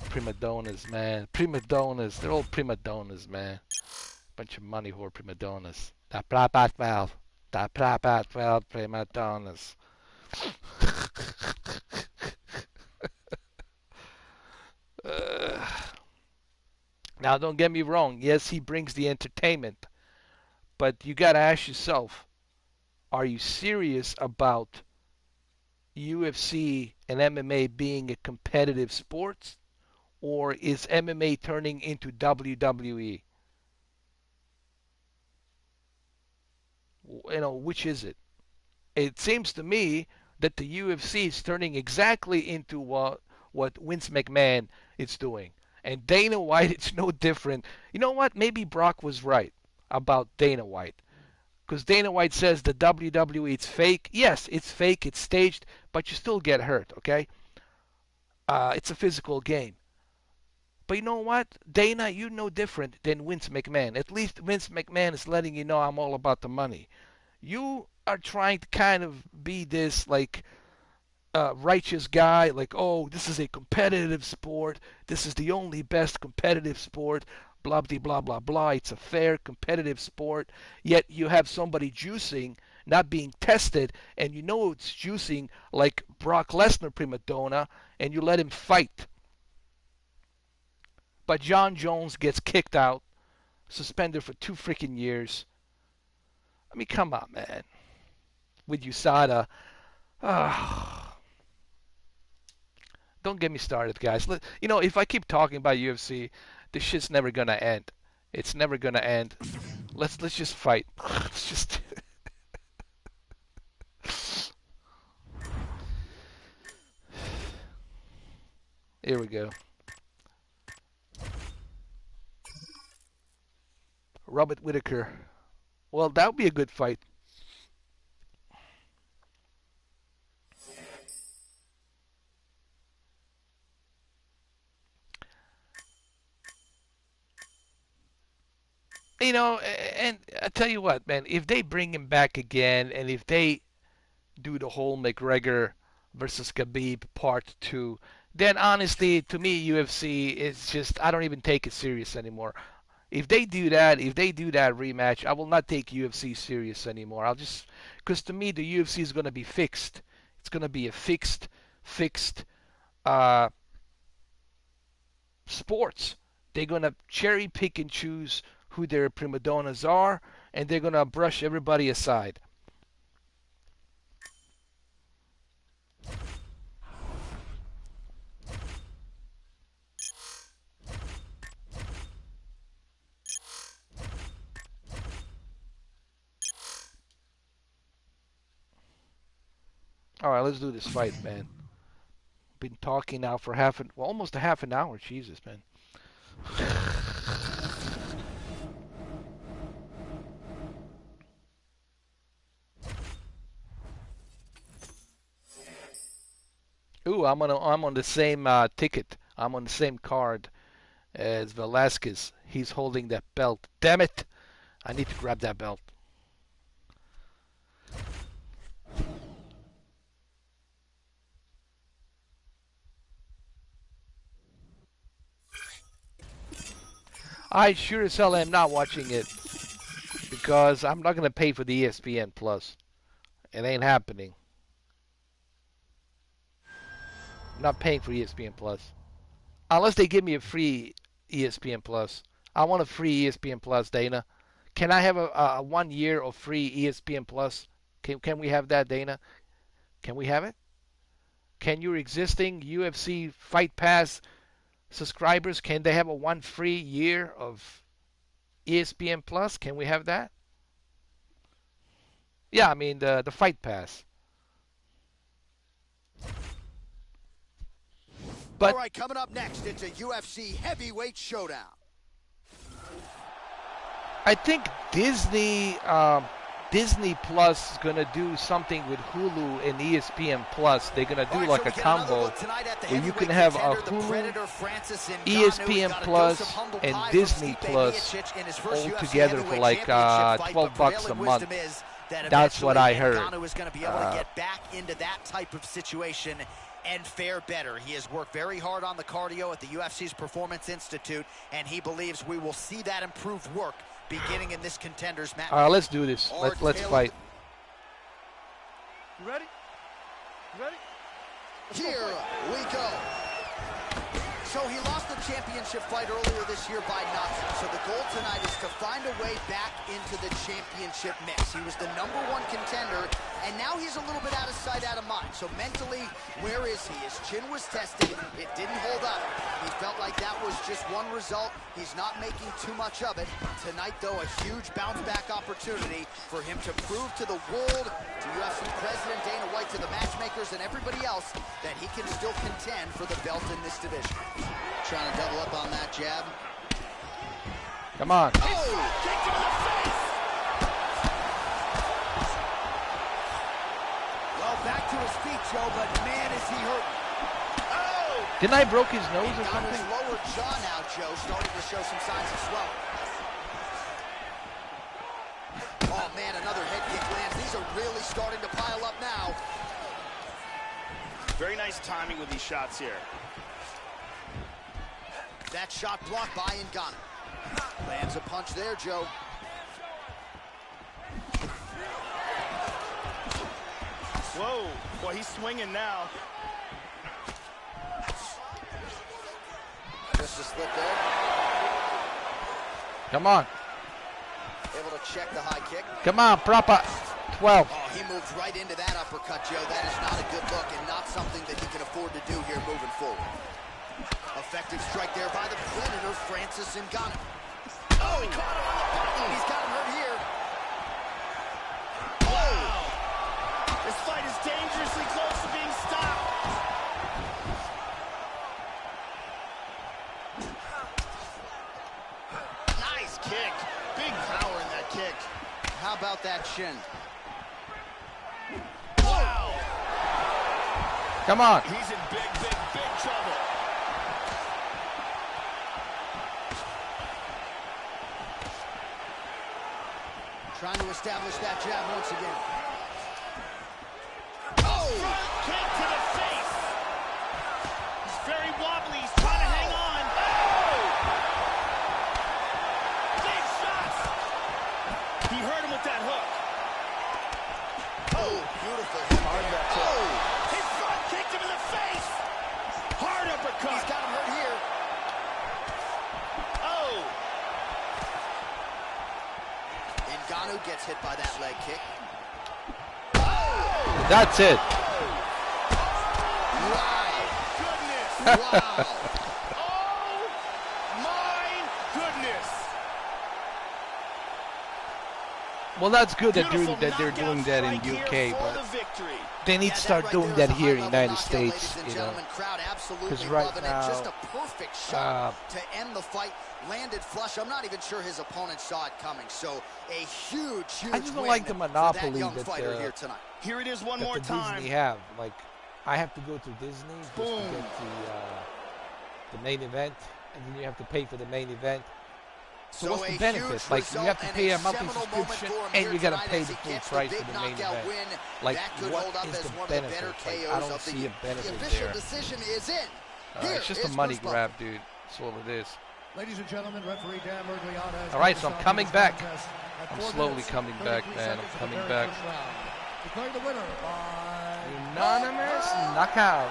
Prima donnas, man. Prima donnas. They're all prima donnas, man. Bunch of money whore prima donnas. The proper 12. The proper 12 prima donnas. Now, don't get me wrong. Yes, he brings the entertainment. But you got to ask yourself, are you serious about UFC and MMA being a competitive sport? Or is MMA turning into WWE? You know, which is it? It seems to me that the UFC is turning exactly into what Vince McMahon is doing. And Dana White, it's no different. You know what? Maybe Brock was right about Dana White. Because Dana White says the WWE, it's fake. Yes, it's fake, it's staged, but you still get hurt, okay? It's a physical game. But you know what? Dana, you're no different than Vince McMahon. At least Vince McMahon is letting you know I'm all about the money. You are trying to kind of be this, like, righteous guy, like, oh, this is a competitive sport. This is the only best competitive sport. Blah, blah, blah, blah, blah. It's a fair, competitive sport. Yet you have somebody juicing, not being tested, and you know it's juicing like Brock Lesnar prima donna, and you let him fight. But John Jones gets kicked out, suspended for 2 freaking years. I mean, come on, man. With USADA. Don't get me started, guys. You know, if I keep talking about UFC, this shit's never gonna end. It's never gonna end. Let's just fight. Let's just. Here we go. Robert Whittaker. Well, that would be a good fight. You know, and I tell you what, man, if they bring him back again, and if they do the whole McGregor versus Khabib part 2, then honestly, to me, UFC is just, I don't even take it serious anymore. If they do that, rematch, I will not take UFC serious anymore. I'll just, because to me, the UFC is going to be fixed. It's going to be a fixed uh, sports. They're going to cherry pick and choose who their prima donnas are, and they're going to brush everybody aside. All right, let's do this fight, man. Been talking now for almost a half an hour. Jesus, man. Ooh, I'm on the same ticket. I'm on the same card as Velasquez. He's holding that belt. Damn it! I need to grab that belt. I sure as hell am not watching it because I'm not gonna pay for the ESPN Plus. It ain't happening. I'm not paying for ESPN Plus unless they give me a free ESPN Plus. I want a free ESPN Plus, Dana. Can I have a 1 year of free ESPN Plus? Can we have that, Dana? Can we have it? Can your existing UFC Fight Pass subscribers, can they have a 1 free year of ESPN Plus? Can we have that? Yeah, I mean the Fight Pass. But, all right, coming up next, it's a UFC heavyweight showdown. I think Disney Plus is gonna do something with Hulu and ESPN Plus. They're gonna do like a combo where you can have a Hulu, ESPN Plus, and Disney Plus all together for like $12 a month. That's what I heard. Ngannou is going to be able to get back into that type of situation and fare better. He has worked very hard on the cardio at the UFC's Performance Institute, and he believes we will see that improved work beginning in this contenders match. All right, let's do this. Let's fight. You ready? You ready? Here we go. So he lost the championship fight earlier this year by knockout. So the goal tonight is to find a way back into the championship mix. He was the #1 contender, and now he's a little bit out of sight, out of mind. So mentally, where is he? His chin was tested. It didn't hold up. He felt like that was just one result. He's not making too much of it. Tonight, though, a huge bounce-back opportunity for him to prove to the world, to UFC President Dana White, to the matchmakers, and everybody else that he can still contend for the belt in this division. Trying to double up on that jab. Come on. Oh! Kicked him in the face! Well, back to his feet, Joe, but man, is he hurt. Oh! Didn't I broke his nose or something? His lower jaw now, Joe, starting to show some signs of swelling. Oh, man, another head kick lands. These are really starting to pile up now. Very nice timing with these shots here. That shot blocked by Ngannou. Lands a punch there, Joe. Whoa, boy, he's swinging now. Just a slip there. Come on. Able to check the high kick. Come on, proper 12. Oh, he moves right into that uppercut, Joe. That is not a good look and not something that he can afford to do here moving forward. Effective strike there by the Predator, Francis Ngannou. Oh, he caught him on the button. He's got him hurt here. Wow. This fight is dangerously close to being stopped. Nice kick. Big power in that kick. How about that shin? Wow. Come on. He's in big trouble. Trying to establish that jab once again. Oh! Front kick to the face. He's very wobbly. He's trying to hang on. Oh! Big shots. He hurt him with that hook. Oh, beautiful. Hard that kick. Oh! His front kicked him in the face. Hard uppercut. He's got him hurt here. Oh! Ngannou gets hit by that leg kick. That's it. Wow. Goodness. Wow. Oh my goodness. Well, that's good that Beautiful they're doing that in knockout UK, strike but here for the victory. they need Yeah, to start right doing there is that a here in the high-level United knockout, States, ladies and you know. gentlemen. Crowd absolutely 'Cause right loving now, it. Just a perfect shot to end the fight. Landed flush. I'm not even sure his opponent saw it coming. So a huge I just don't win like the for monopoly that young that, fighter here tonight. Here it is one that more the time. Disney have. Like, I have to go to Disney just to Boom. get the main event, and then you have to pay for the main event. So what's the benefit? Like, you have to pay a monthly subscription, and you got to pay the full price for the main event. Like, what is the benefit? Like, I don't see a benefit there. Decision is in. It's just a money grab, dude. That's all it is. Ladies and gentlemen, referee Dan Mergliata has All right, so I'm called coming this back. contest at I'm 4 slowly minutes, coming 33 back, man. seconds I'm of the coming very back. first round. Declaring the winner by Unanimous knockout.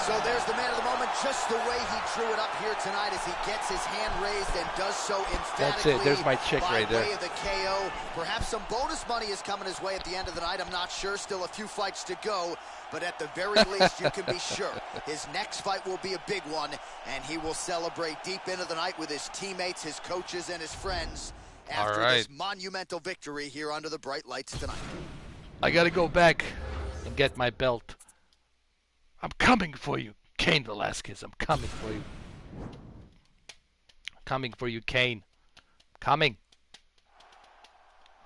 So there's the man of the moment, just the way he drew it up here tonight as he gets his hand raised and does so emphatically. That's it. There's my chick right there. By way of the KO. Perhaps some bonus money is coming his way at the end of the night. I'm not sure. Still a few fights to go. But at the very least, you can be sure his next fight will be a big one, and he will celebrate deep into the night with his teammates, his coaches, and his friends after this monumental victory here under the bright lights tonight. I got to go back and get my belt. I'm coming for you, Cain Velasquez. I'm coming for you. Coming for you, Cain. Coming.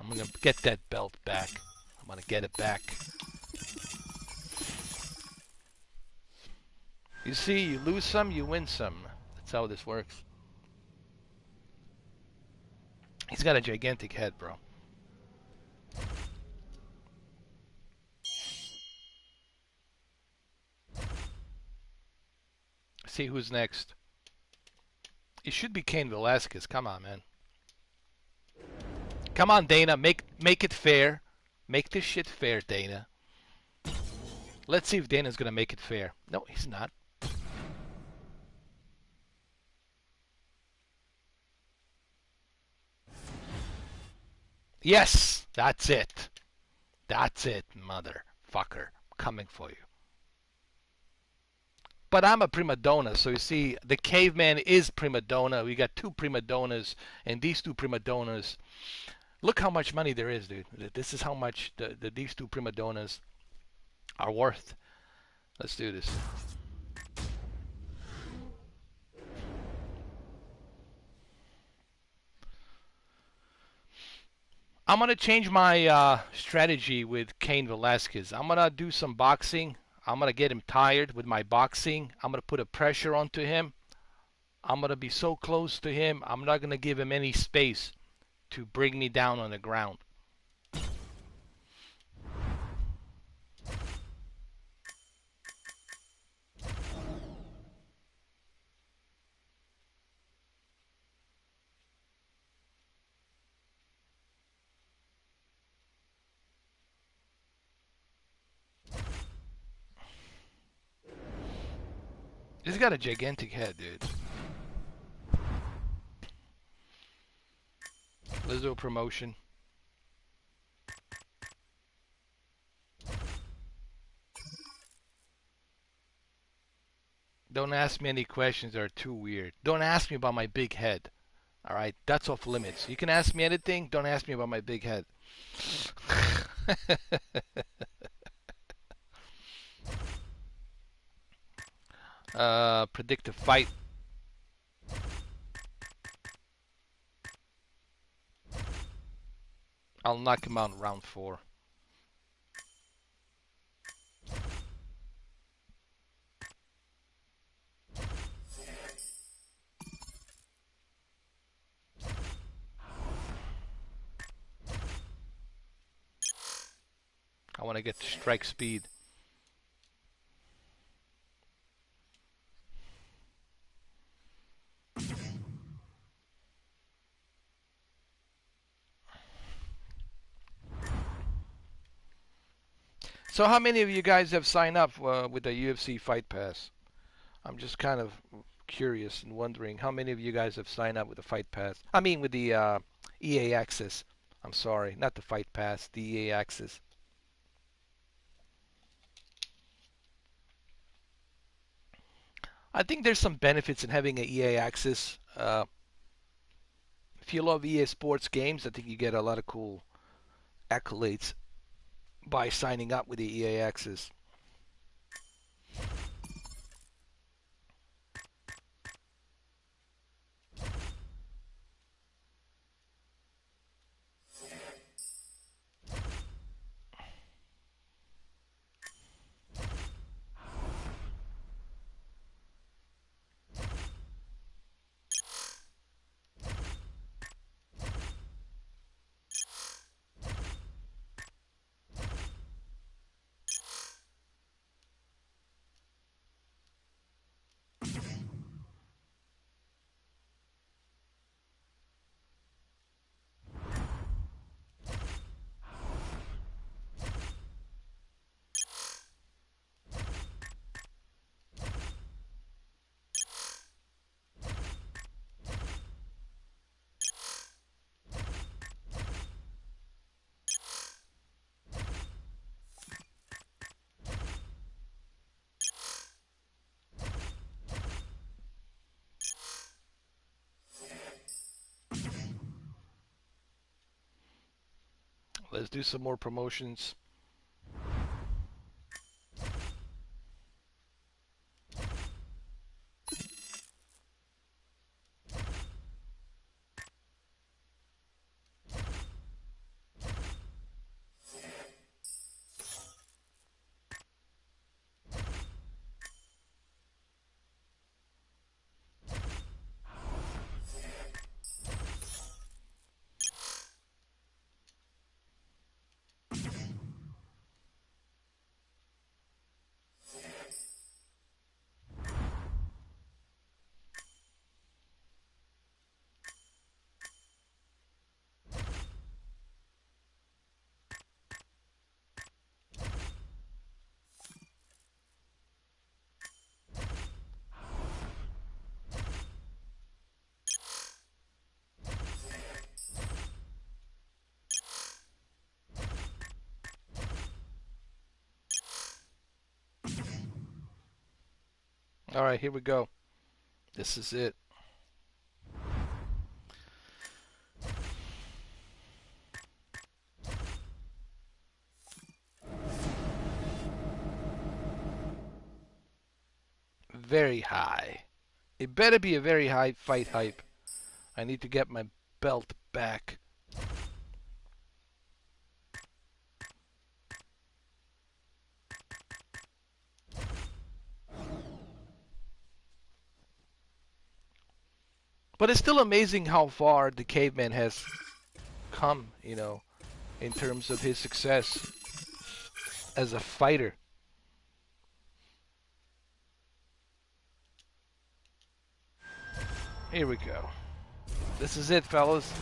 I'm going to get that belt back. I'm going to get it back. You see, you lose some, you win some. That's how this works. He's got a gigantic head, bro. See who's next. It should be Cain Velasquez. Come on, man. Come on, Dana. Make it fair. Make this shit fair, Dana. Let's see if Dana's gonna make it fair. No, he's not. Yes, that's it. That's it, motherfucker. I'm coming for you. But I'm a prima donna, so you see, the caveman is prima donna. We got two prima donnas, and these two prima donnas. Look how much money there is, dude. This is how much these two prima donnas are worth. Let's do this. I'm going to change my strategy with Cain Velasquez. I'm going to do some boxing. I'm going to get him tired with my boxing. I'm going to put a pressure onto him. I'm going to be so close to him. I'm not going to give him any space to bring me down on the ground. He's got a gigantic head, dude. Let's do a promotion. Don't ask me any questions that are too weird. Don't ask me about my big head. Alright, that's off limits. You can ask me anything, don't ask me about my big head. Predict a fight. I'll knock him out in round 4. want to get to strike speed. So how many of you guys have signed up with the UFC Fight Pass? I'm just kind of curious and wondering how many of you guys have signed up with the Fight Pass. I mean with the EA Access. I'm sorry, not the Fight Pass, the EA Access. I think there's some benefits in having an EA Access. If you love EA Sports games, I think you get a lot of cool accolades by signing up with the EA Access. Let's do some more promotions. All right, here we go. This is it. Very high. It better be a very high fight hype. I need to get my belt back. But it's still amazing how far the caveman has come, you know, in terms of his success as a fighter. Here we go. This is it, fellas.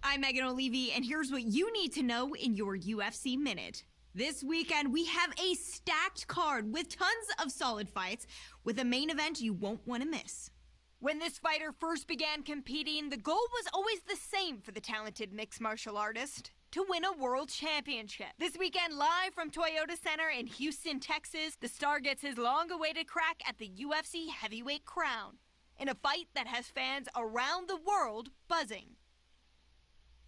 I'm Megan O'Leary, and here's what you need to know in your UFC Minute. This weekend, we have a stacked card with tons of solid fights, with a main event you won't want to miss. When this fighter first began competing, the goal was always the same for the talented mixed martial artist: to win a world championship. This weekend, live from Toyota Center in Houston, Texas, the star gets his long-awaited crack at the UFC heavyweight crown, in a fight that has fans around the world buzzing.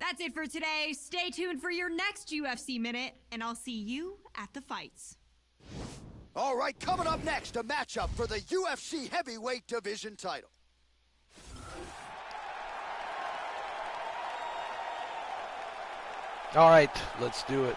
That's it for today. Stay tuned for your next UFC Minute, and I'll see you at the fights. All right, coming up next, a matchup for the UFC heavyweight division title. All right, let's do it.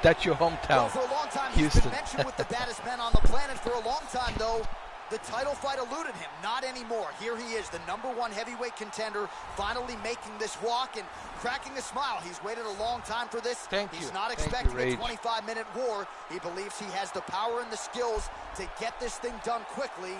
That's your hometown, well, for a long time, Houston. He's been mentioned with the baddest men on the planet. For a long time, though, The title fight eluded him. Not anymore. Here he is, the #1 heavyweight contender, finally making this walk and cracking a smile. He's waited a long time for this. He's not expecting a 25-minute war. He believes he has the power and the skills to get this thing done quickly.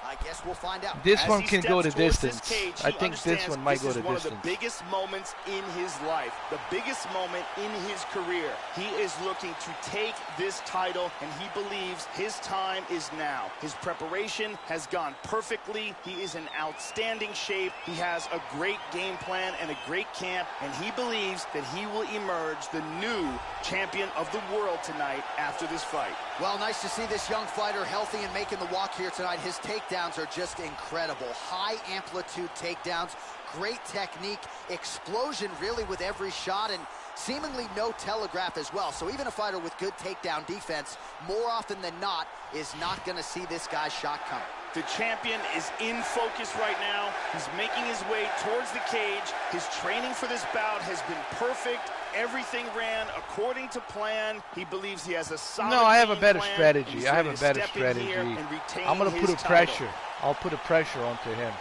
I guess we'll find out. This one can go the distance. I think this one might go the distance. This is one of the biggest moments in his life, the biggest moment in his career. He is looking to take this title, and he believes his time is now. His preparation has gone perfectly. He is in outstanding shape. He has a great game plan and a great camp, and he believes that he will emerge the new champion of the world tonight after this fight. Well, nice to see this young fighter healthy and making the walk here tonight. His takedowns are just incredible. High amplitude takedowns, great technique, explosion really with every shot, and seemingly no telegraph as well. So even a fighter with good takedown defense, more often than not, is not going to see this guy's shot coming. The champion is in focus right now. He's making his way towards the cage. His training for this bout has been perfect. Everything ran according to plan. He believes he has a solid No, I have a better plan. strategy. I have a better strategy. I'm going to put a pressure. I'll put a pressure onto him.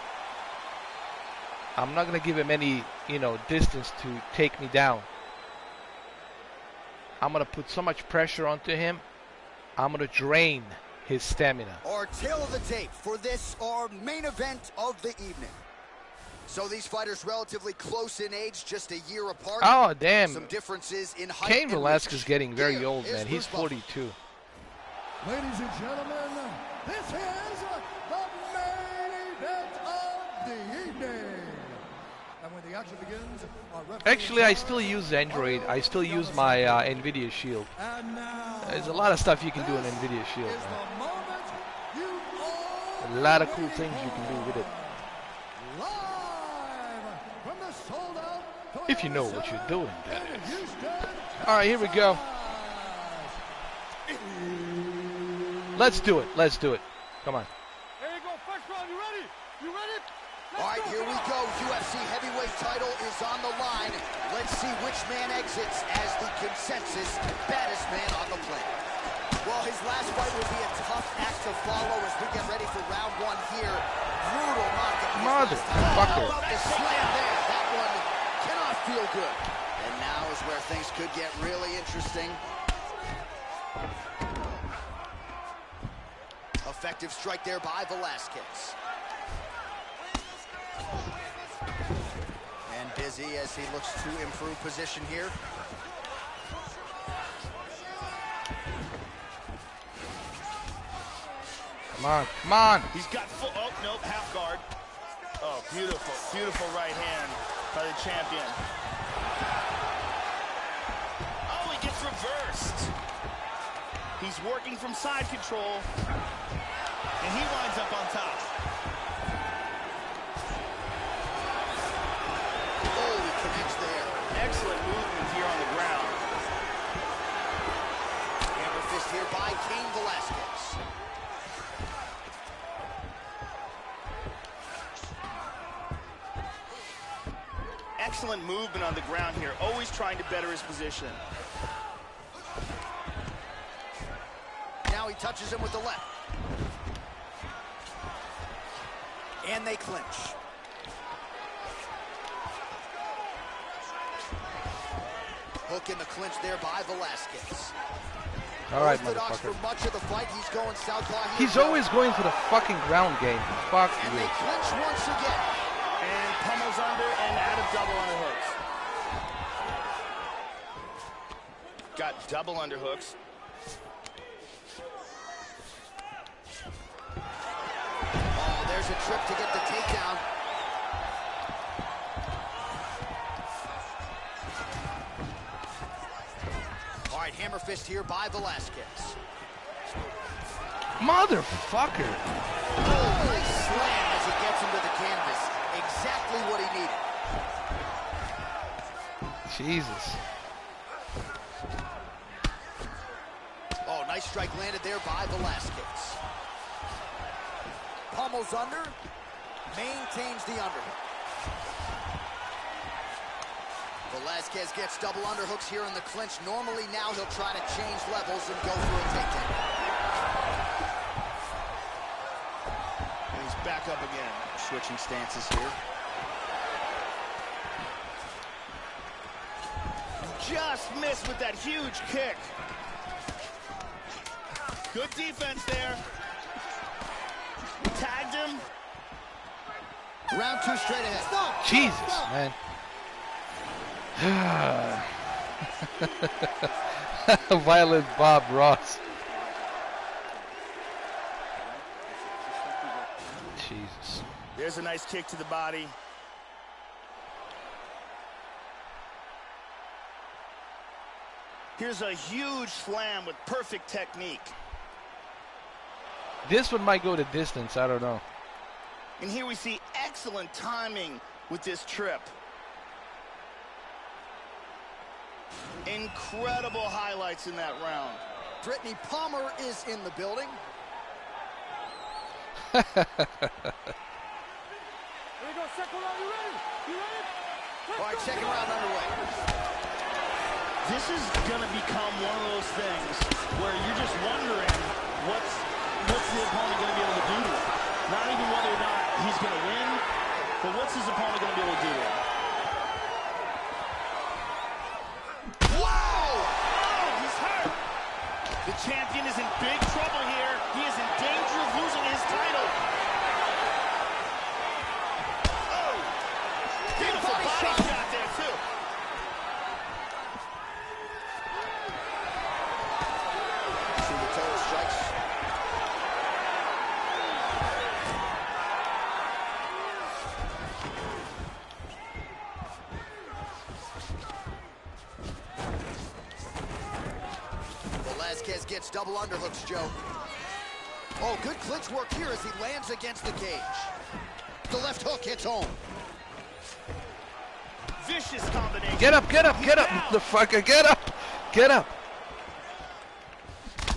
I'm not going to give him any, distance to take me down. I'm going to put so much pressure onto him, I'm going to drain his stamina. Our tail of the tape for this, our main event of the evening. So these fighters relatively close in age, just a year apart. Oh, damn. Some differences in height. Cain Velasquez is getting very old, man. He's 42. Ladies and gentlemen, this is the main event of the evening. And when the action begins, actually, I still use Android. I still use my NVIDIA Shield. There's a lot of stuff you can do on NVIDIA Shield, man. A lot of cool things you can do with it. If you know what you're doing, that is. All right, here we go. Let's do it. Let's do it. Come on. There you go. First round. You ready? You ready? All right, here we go. UFC heavyweight title is on the line. Let's see which man exits as the consensus baddest man on the planet. Well, his last fight will be a tough act to follow as we get ready for round one here. Brutal knockout. Motherfucker. How about the slam there? That one cannot feel good. And now is where things could get really interesting. Effective strike there by Velasquez. And busy as he looks to improve position here. Come on, come on. He's got full, oh, nope, half guard. Oh, beautiful, beautiful right hand by the champion. Oh, he gets reversed. He's working from side control. And he winds up on top. Oh, he connects there. Excellent movement here on the ground. Hammer fist here by Cain Velasquez. Excellent movement on the ground here, always trying to better his position. Now he touches him with the left. And they clinch. Hook in the clinch there by Velasquez. All right, Orthodox motherfucker. for much of the fight. He's going southpaw. He's always going for the fucking ground game. Fuck And you. they clinch once again. And pummels under and out of double underhooks. Got double underhooks. Oh, there's a trip to get the takedown. All right, hammer fist here by Velasquez. Motherfucker. Oh, nice slam as he gets him to the canvas. Exactly what he needed. Jesus. Oh, nice strike landed there by Velasquez. Pummels under, maintains the underhook. Velasquez gets double underhooks here in the clinch. Normally now he'll try to change levels and go for a takedown. back up again. Switching stances here. Just missed with that huge kick. Good defense there. Tagged him. Round 2 straight ahead. Stop. Jesus, man. Violent Bob Ross. Jesus. There's a nice kick to the body. Here's a huge slam with perfect technique. This one might go the distance, I don't know. And here we see excellent timing with this trip. Incredible highlights in that round. Brittany Palmer is in the building. Here we go, second round, you ready? You ready? All right, second round underway. This is going to become one of those things where you're just wondering what's the opponent going to be able to do to him. Not even whether or not he's going to win, but what's his opponent going to be able to do to him? Whoa! Oh, he's hurt. The champion is in big trouble here. He is in danger of losing his title. Oh! Beautiful body shot there, too. See the total strikes. Velasquez gets double underhooks, Joe. Oh, good clinch work here as he lands against the cage. The left hook hits home. Vicious combination. Get up, motherfucker, get up, get up.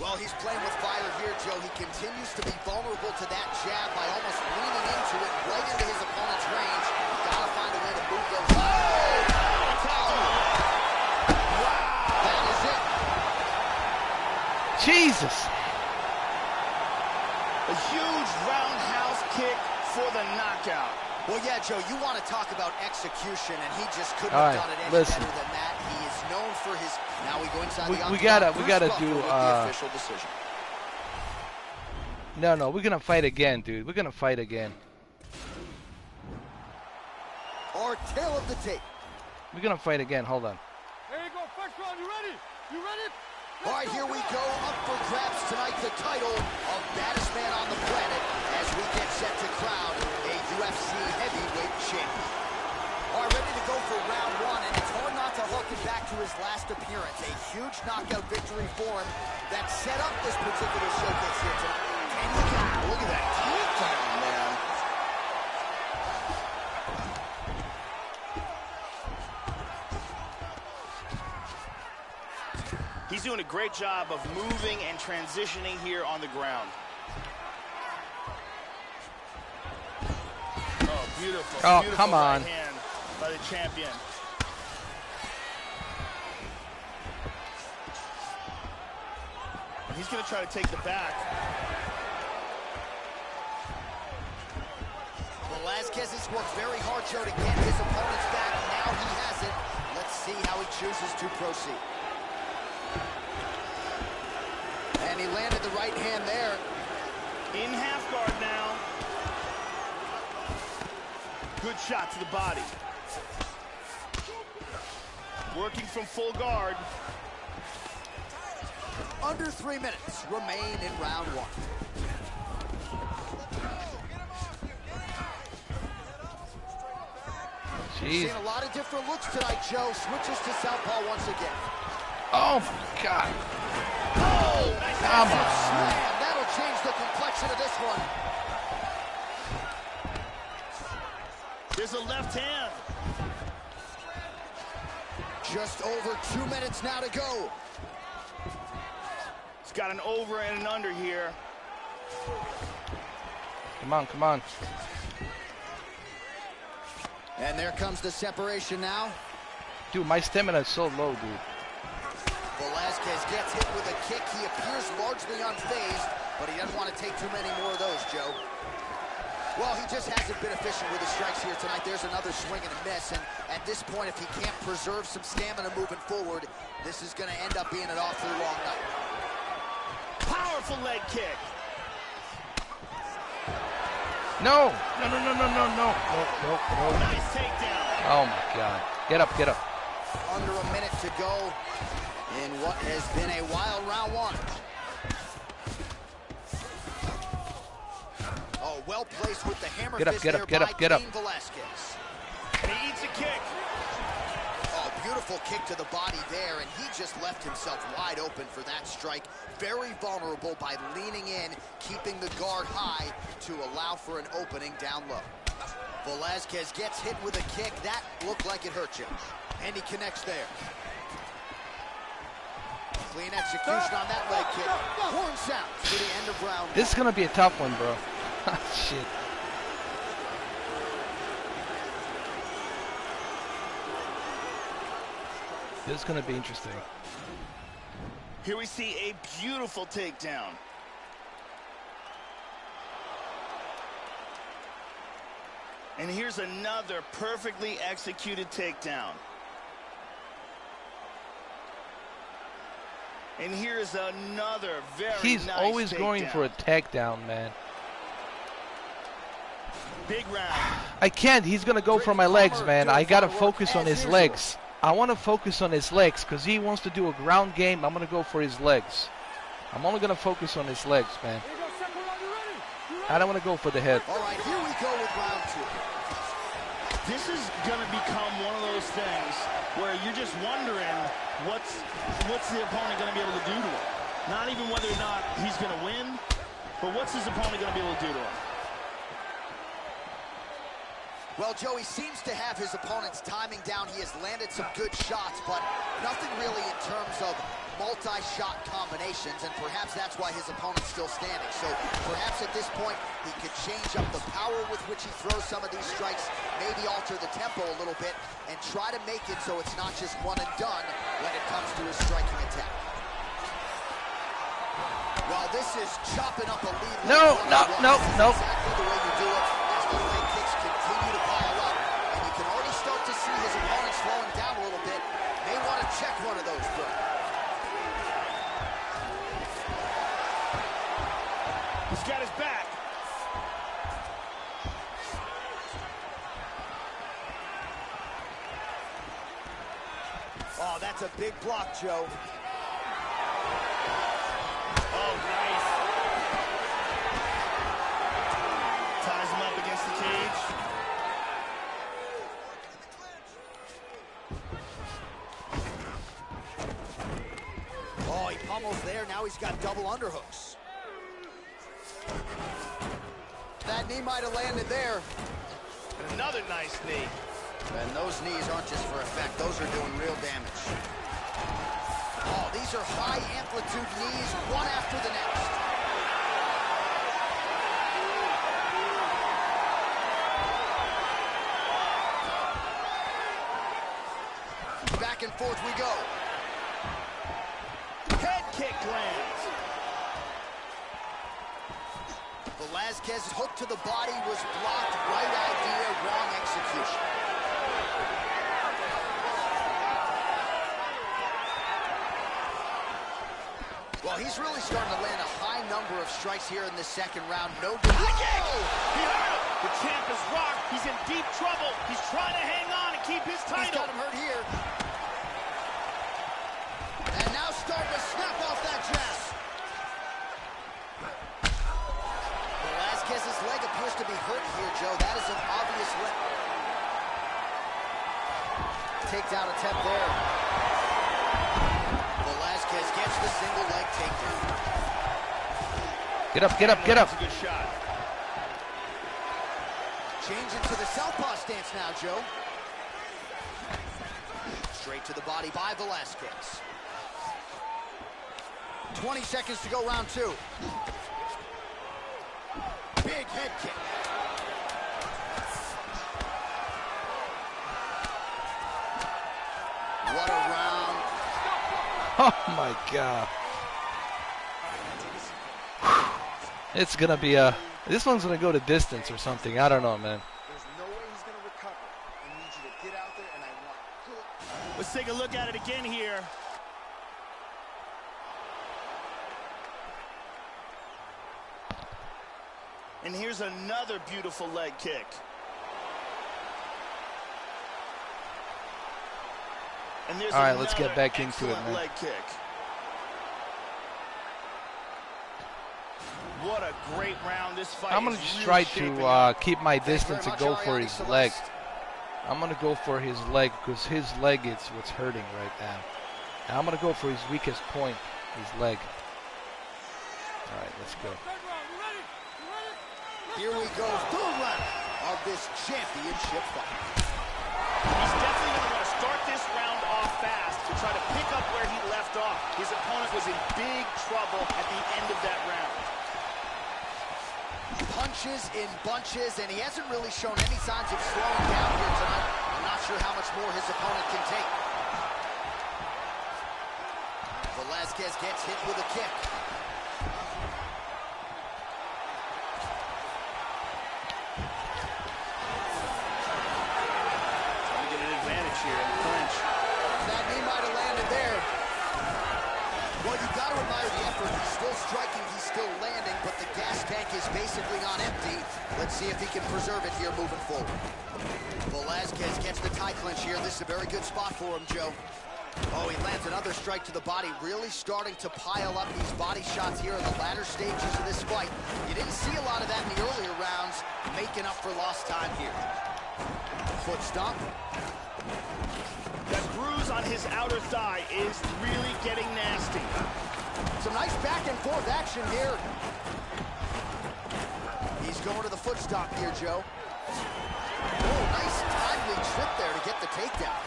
Well, he's playing with fire here, Joe. He continues to be vulnerable to that jab by almost leaning into it right into his opponent's range. Gotta find a way to move those. Oh! That is it. Jesus. A huge roundhouse kick for the knockout. Well, yeah, Joe, you want to talk about execution, and he just couldn't have done it any better than that. He is known for his. Now we go inside the octagon. We gotta do the official decision. No, we're gonna fight again, dude. We're gonna fight again. Our tail of the tape. We're gonna fight again. Hold on. Here you go, first round, you ready? You ready? All right, here we go. Up for grabs tonight, the title of baddest man on the planet as we get set to crown a UFC heavyweight champion. All right, ready to go for round 1, and it's hard not to harken back to his last appearance. A huge knockout victory for him that set up this particular showcase here tonight. And look at that takedown, man. He's doing a great job of moving and transitioning here on the ground. Oh, beautiful. Oh, beautiful come on. Right hand by the champion. He's going to try to take the back. Velasquez has worked very hard, Joe, to get his opponent's back. Now he has it. Let's see how he chooses to proceed. And he landed the right hand there. In half guard now. Good shot to the body. Working from full guard. Under 3 minutes remain in round 1. Jeez. Seen a lot of different looks tonight, Joe. Switches to southpaw once again. Oh my God. Oh, come on. Slam. That'll change the complexion of this one. There's a left hand. Just over 2 minutes now to go. He's got an over and an under here. Come on, come on. And there comes the separation now. Dude, my stamina is so low, dude. Velasquez gets hit with a kick. He appears largely unfazed, but he doesn't want to take too many more of those, Joe. Well, he just hasn't been efficient with his strikes here tonight. There's another swing and a miss, and at this point, if he can't preserve some stamina moving forward, this is going to end up being an awfully long night. Powerful leg kick. No. No. Nice takedown. Oh, my God. Get up. Under a minute to go in what has been a wild round one. Oh, well placed with the hammer fist there by Cain Velasquez. And he eats a kick. Oh, beautiful kick to the body there, and he just left himself wide open for that strike. Very vulnerable by leaning in, keeping the guard high to allow for an opening down low. Velasquez gets hit with a kick. That looked like it hurt you. And he connects there. Clean execution on that leg kick. Horn sounds for the end of round one. This is going to be a tough one, bro. Shit. This is going to be interesting. Here we see a beautiful takedown. And here's another perfectly executed takedown. And here's another very He's nice always takedown. going for a takedown, man. Big round. I can't. He's going to go for my legs, man. I got to focus on his legs. I want to focus on his legs because he wants to do a ground game. I'm going to go for his legs. I'm only going to focus on his legs, man. I don't want to go for the head. All right, here we go with round two. This is going to become one of those things where you're just wondering what's the opponent going to be able to do to him. Not even whether or not he's going to win, but what's his opponent going to be able to do to him? Well, Joe, he seems to have his opponent's timing down. He has landed some good shots, but nothing really in terms of multi-shot combinations, and perhaps that's why his opponent's still standing. So perhaps at this point, he could change up the power with which he throws some of these strikes, maybe alter the tempo a little bit, and try to make it so it's not just one and done when it comes to his striking attack. Well, this is chopping up a lead. No. Exactly the way you do it as the leg kicks continue to pile up, and you can already start to see his opponent slowing down a little bit. May want to check one of those, bro. He's got his back. Oh, that's a big block, Joe. Oh, nice. Ties him up against the cage. Oh, he pummels there. Now he's got double underhooks. That knee might have landed there. And another nice knee. And those knees aren't just for effect. Those are doing real damage. Oh, these are high amplitude knees, one after the next. Back and forth we go. Head kick lands. Velasquez's hook to the body was blocked. Right idea, wrong execution. Well, he's really starting to land a high number of strikes here in this second round. No doubt. He hurt him. The champ is rocked. He's in deep trouble. He's trying to hang on and keep his title. He's got him hurt here. And now starting to snap off that dress. Velasquez's leg appears to be hurt here, Joe. That is an obvious leg. Takedown attempt there. Velasquez gets the single leg takedown. Get up. That's a good shot. Changing to the southpaw stance now, Joe. Straight to the body by Velasquez. 20 seconds to go, round two. Big head kick. What a round. Oh, my God. It's going to be a This one's going to go to distance or something. I don't know, man. There's no way he's going to recover. I need you to get out there, and I want good. Let's take a look at it again here. And here's another beautiful leg kick. And there's all right, let's get back into it, man. Leg kick. What a great round this fight. I'm going to just try to keep my distance and go for his leg. I'm going to go for his leg because his leg is what's hurting right now. And I'm going to go for his weakest point, his leg. All right, let's go. Here we go, third round of this championship fight. He's definitely going to want to start this round off fast to try to pick up where he left off. His opponent was in big trouble at the end of that round. Punches in bunches, and he hasn't really shown any signs of slowing down here tonight. I'm not sure how much more his opponent can take. Velasquez gets hit with a kick. Trying to get an advantage here in the clinch. That knee might have landed there. Well, you got to admire the effort. He's still striking, he's still landing, but the gas tank is basically on empty. Let's see if he can preserve it here moving forward. Velasquez gets the tie clinch here. This is a very good spot for him, Joe. Oh, he lands another strike to the body, really starting to pile up these body shots here in the latter stages of this fight. You didn't see a lot of that in the earlier rounds, making up for lost time here. Foot stomp. That bruise on his outer thigh is really getting nasty. Some nice back and forth action here. He's going to the foot stomp here, Joe. Oh, nice timely trip there to get the takedown.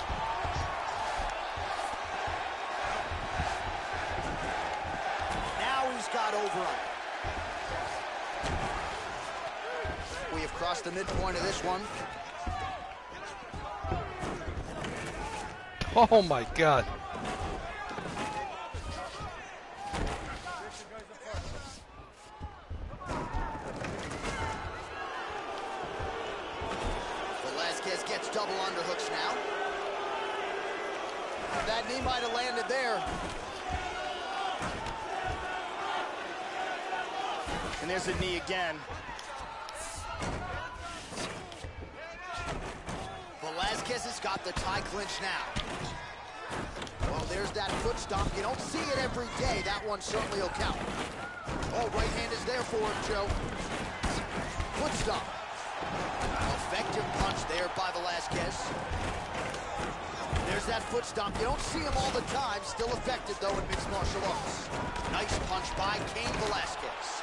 Now he's got over on it. We have crossed the midpoint of this one. Oh, my God. Velasquez gets double underhooks now. That knee might have landed there. And there's a knee again. Velasquez has got the tie clinch now. Well, there's that foot stomp. You don't see it every day. That one certainly will count. Oh, right hand is there for him, Joe. Foot stomp. Effective punch there by Velasquez. There's that foot stomp. You don't see him all the time. Still effective, though, in mixed martial arts. Nice punch by Cain Velasquez.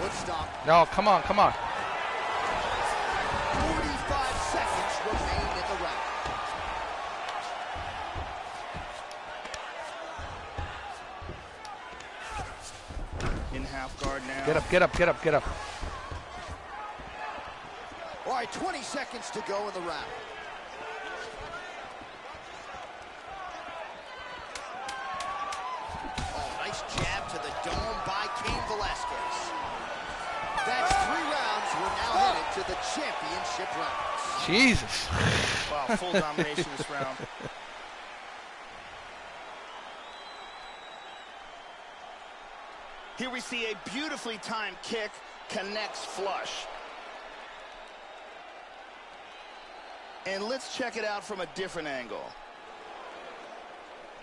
Foot stomp. No, come on, come on. 45 seconds remain in the round. In half guard now. Get up, get up, get up, get up. All right, 20 seconds to go in the round. Oh, nice jab to the dome by Cain Velasquez. That's 3 rounds. We're now headed to the championship rounds. Jesus. Wow, full domination this round. Here we see a beautifully timed kick, connects flush. And let's check it out from a different angle.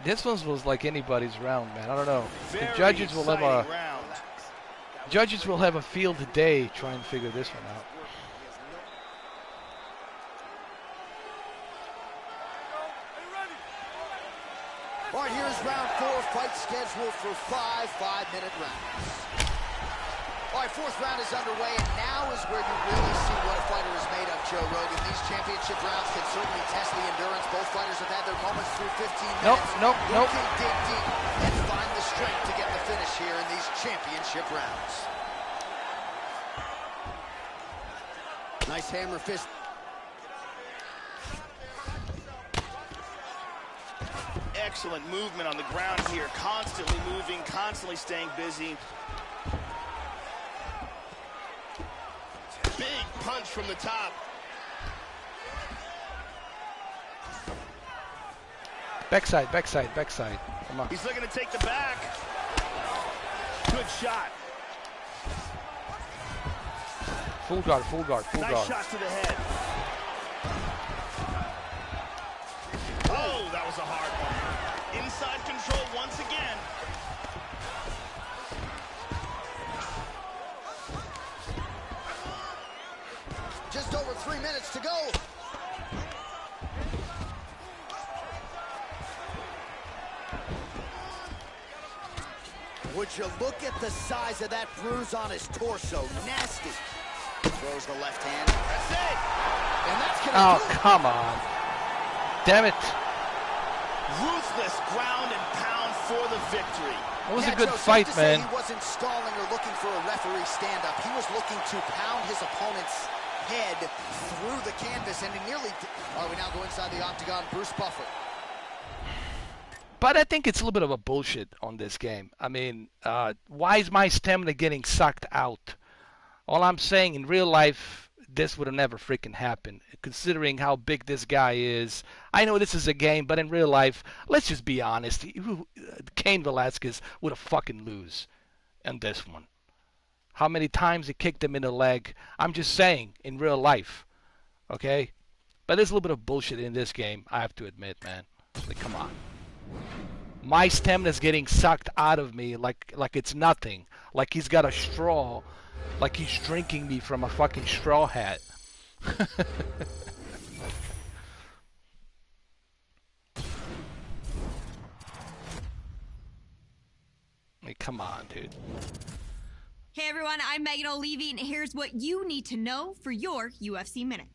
This one was like anybody's round, man. I don't know. Very The judges will have a round. judges will have a field day trying to figure this one out. All right, here's round 4, fight scheduled for 5 5-minute rounds. All right, 4th round is underway, and now is where you really see what a fighter is made of, Joe Rogan. These championship rounds can certainly test the endurance. Both fighters have had their moments through 15 minutes. Nope. Who can dig deep and find the strength to get the finish here in these championship rounds? Nice hammer fist. Excellent movement on the ground here. Constantly moving, constantly staying busy. punch from the top. Backside, backside, backside. Come on. He's looking to take the back. Good shot. Full guard, full guard, full guard. Nice shot to the head. Oh, that was a hard one. Inside control once again. Just over 3 minutes to go. Would you look at the size of that bruise on his torso? Nasty. Throws the left hand. That's it. And that's gonna do it. Come on. Damn it. Ruthless ground and pound for the victory. That was a good Joe, fight, safe to say man. He wasn't stalling or looking for a referee stand-up. He was looking to pound his opponent's head through the canvas, and he nearly... Oh, we now go inside the octagon. Bruce Buffer. But I think it's a little bit of a bullshit on this game. I mean, why is my stamina getting sucked out? All I'm saying, in real life, this would have never freaking happened. Considering how big this guy is. I know this is a game, but in real life, let's just be honest. Cain Velasquez would have fucking lose in this one. How many times he kicked him in the leg. I'm just saying, in real life. Okay? But there's a little bit of bullshit in this game, I have to admit, man. Like, come on. My stamina's getting sucked out of me like it's nothing. Like he's got a straw. Like he's drinking me from a fucking straw hat. Like, come on, dude. Hey everyone, I'm Megan O'Leary, and here's what you need to know for your UFC Minute.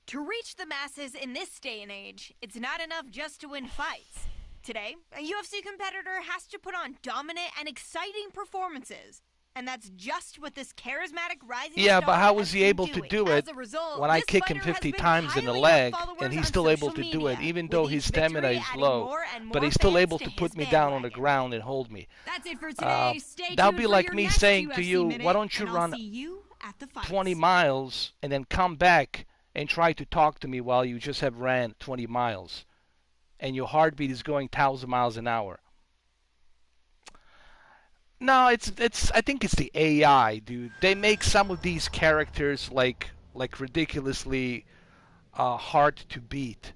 To reach the masses in this day and age, it's not enough just to win fights. Today, a UFC competitor has to put on dominant and exciting performances. And that's just what this charismatic rising Yeah, star but how has was he been able to doing. do it As a result, when I this kick him fighter has 50 been times in the piling up leg followers and he's on still able to social do it, media, even with though each his stamina victory is adding low, more and but more he's still fans able to to his put me down on the bandwagon. ground and hold me. That's it for today. Stay That'll tuned be for like your me next saying to UFC you, Minute, why don't you and I'll run see you at the fights. 20 miles and then come back and try to talk to me while you just have ran 20 miles and your heartbeat is going 1,000 miles an hour. No, it's. I think it's the AI, dude. They make some of these characters like ridiculously hard to beat.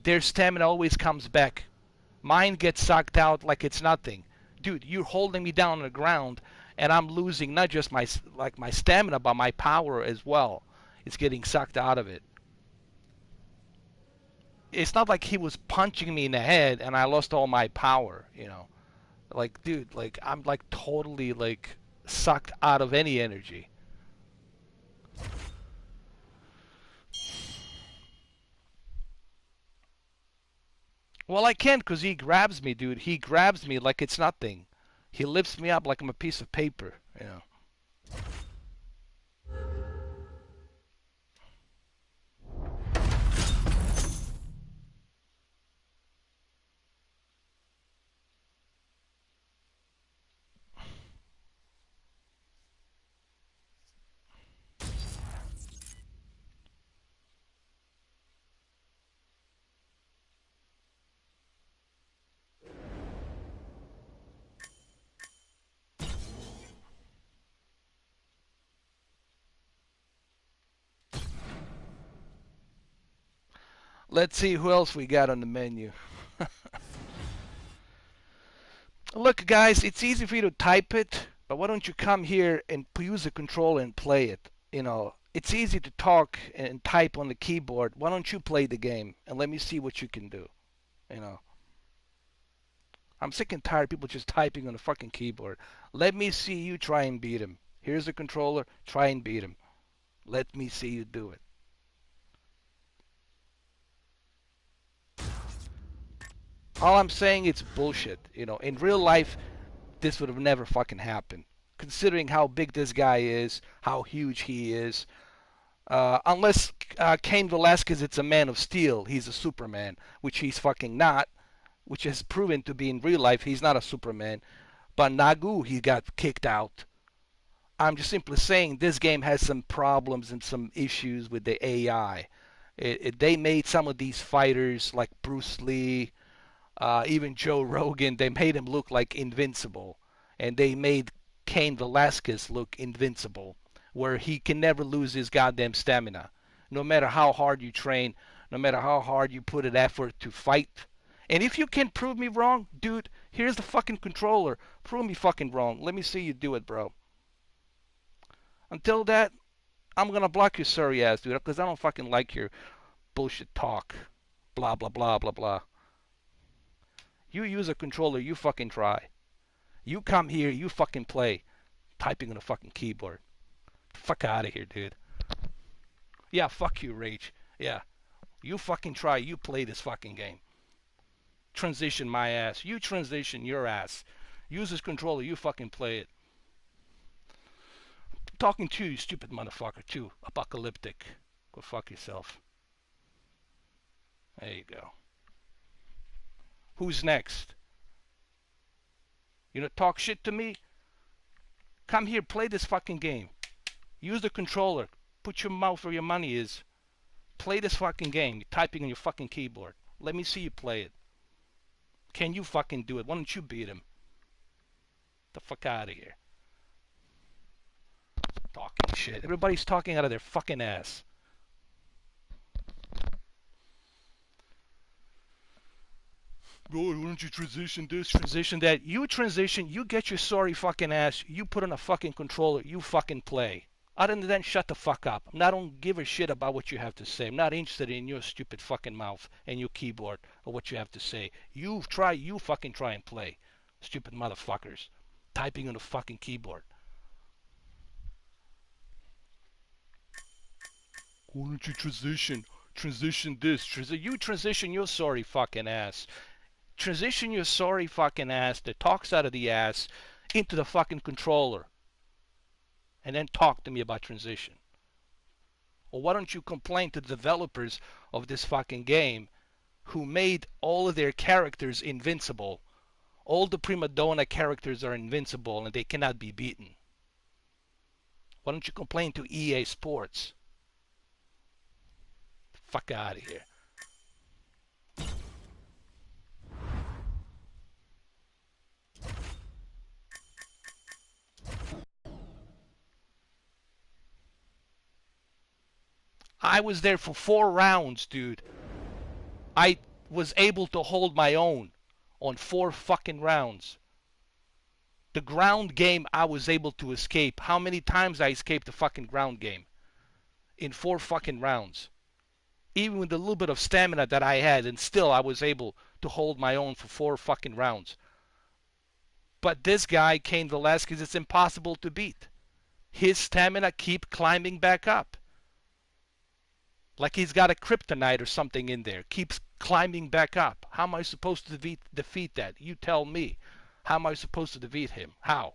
Their stamina always comes back. Mine gets sucked out like it's nothing. Dude, you're holding me down on the ground, and I'm losing not just my stamina, but my power as well. It's getting sucked out of it. It's not like he was punching me in the head and I lost all my power, you know. Like, dude, like, I'm, like, totally, like, sucked out of any energy. Well, I can't because he grabs me, dude. He grabs me like it's nothing. He lifts me up like I'm a piece of paper, you know. Let's see who else we got on the menu. Look, guys, it's easy for you to type it, but why don't you come here and use the controller and play it? You know, it's easy to talk and type on the keyboard. Why don't you play the game and let me see what you can do? You know, I'm sick and tired of people just typing on the fucking keyboard. Let me see you try and beat him. Here's the controller. Try and beat him. Let me see you do it. All I'm saying, it's bullshit. You know, in real life, this would have never fucking happened. Considering how big this guy is, how huge he is. Unless Cain Velasquez, it's a man of steel. He's a Superman, which he's fucking not. Which has proven to be in real life, he's not a Superman. But Nagu, he got kicked out. I'm just simply saying this game has some problems and some issues with the AI. They made some of these fighters like Bruce Lee, even Joe Rogan, they made him look like invincible. And they made Cain Velasquez look invincible, where he can never lose his goddamn stamina. No matter how hard you train, no matter how hard you put an effort to fight. And if you can prove me wrong, dude, here's the fucking controller. Prove me fucking wrong. Let me see you do it, bro. Until that, I'm gonna block your sorry ass, dude, because I don't fucking like your bullshit talk. Blah, blah, blah, blah, blah. You use a controller, you fucking try. You come here, you fucking play. Typing on a fucking keyboard. Fuck out of here, dude. Yeah, fuck you, Rage. Yeah. You fucking try, you play this fucking game. Transition my ass. You transition your ass. Use this controller, you fucking play it. Talking to you, stupid motherfucker, too. Apocalyptic. Go fuck yourself. There you go. Who's next? You know, talk shit to me? Come here, play this fucking game. Use the controller. Put your mouth where your money is. Play this fucking game. You're typing on your fucking keyboard. Let me see you play it. Can you fucking do it? Why don't you beat him? The fuck out of here. Talking shit. Everybody's talking out of their fucking ass. Why don't you transition this, transition that? You transition, you get your sorry fucking ass, you put on a fucking controller, you fucking play. Other than that, shut the fuck up. I don't give a shit about what you have to say. I'm not interested in your stupid fucking mouth and your keyboard or what you have to say. You fucking try and play. Stupid motherfuckers. Typing on the fucking keyboard. Why don't you transition? Transition this. You transition your sorry fucking ass. Transition your sorry fucking ass that talks out of the ass into the fucking controller. And then talk to me about transition. Or why don't you complain to the developers of this fucking game who made all of their characters invincible? All the prima donna characters are invincible and they cannot be beaten. Why don't you complain to EA Sports? Fuck out of here. I was there for 4 rounds, dude. I was able to hold my own on 4 fucking rounds. The ground game I was able to escape. How many times I escaped the fucking ground game? In 4 fucking rounds. Even with the little bit of stamina that I had, and still I was able to hold my own for 4 fucking rounds. But this guy, Cain Velasquez, it's impossible to beat. His stamina keep climbing back up. Like he's got a kryptonite or something in there. Keeps climbing back up. How am I supposed to defeat that? You tell me. How am I supposed to defeat him? How?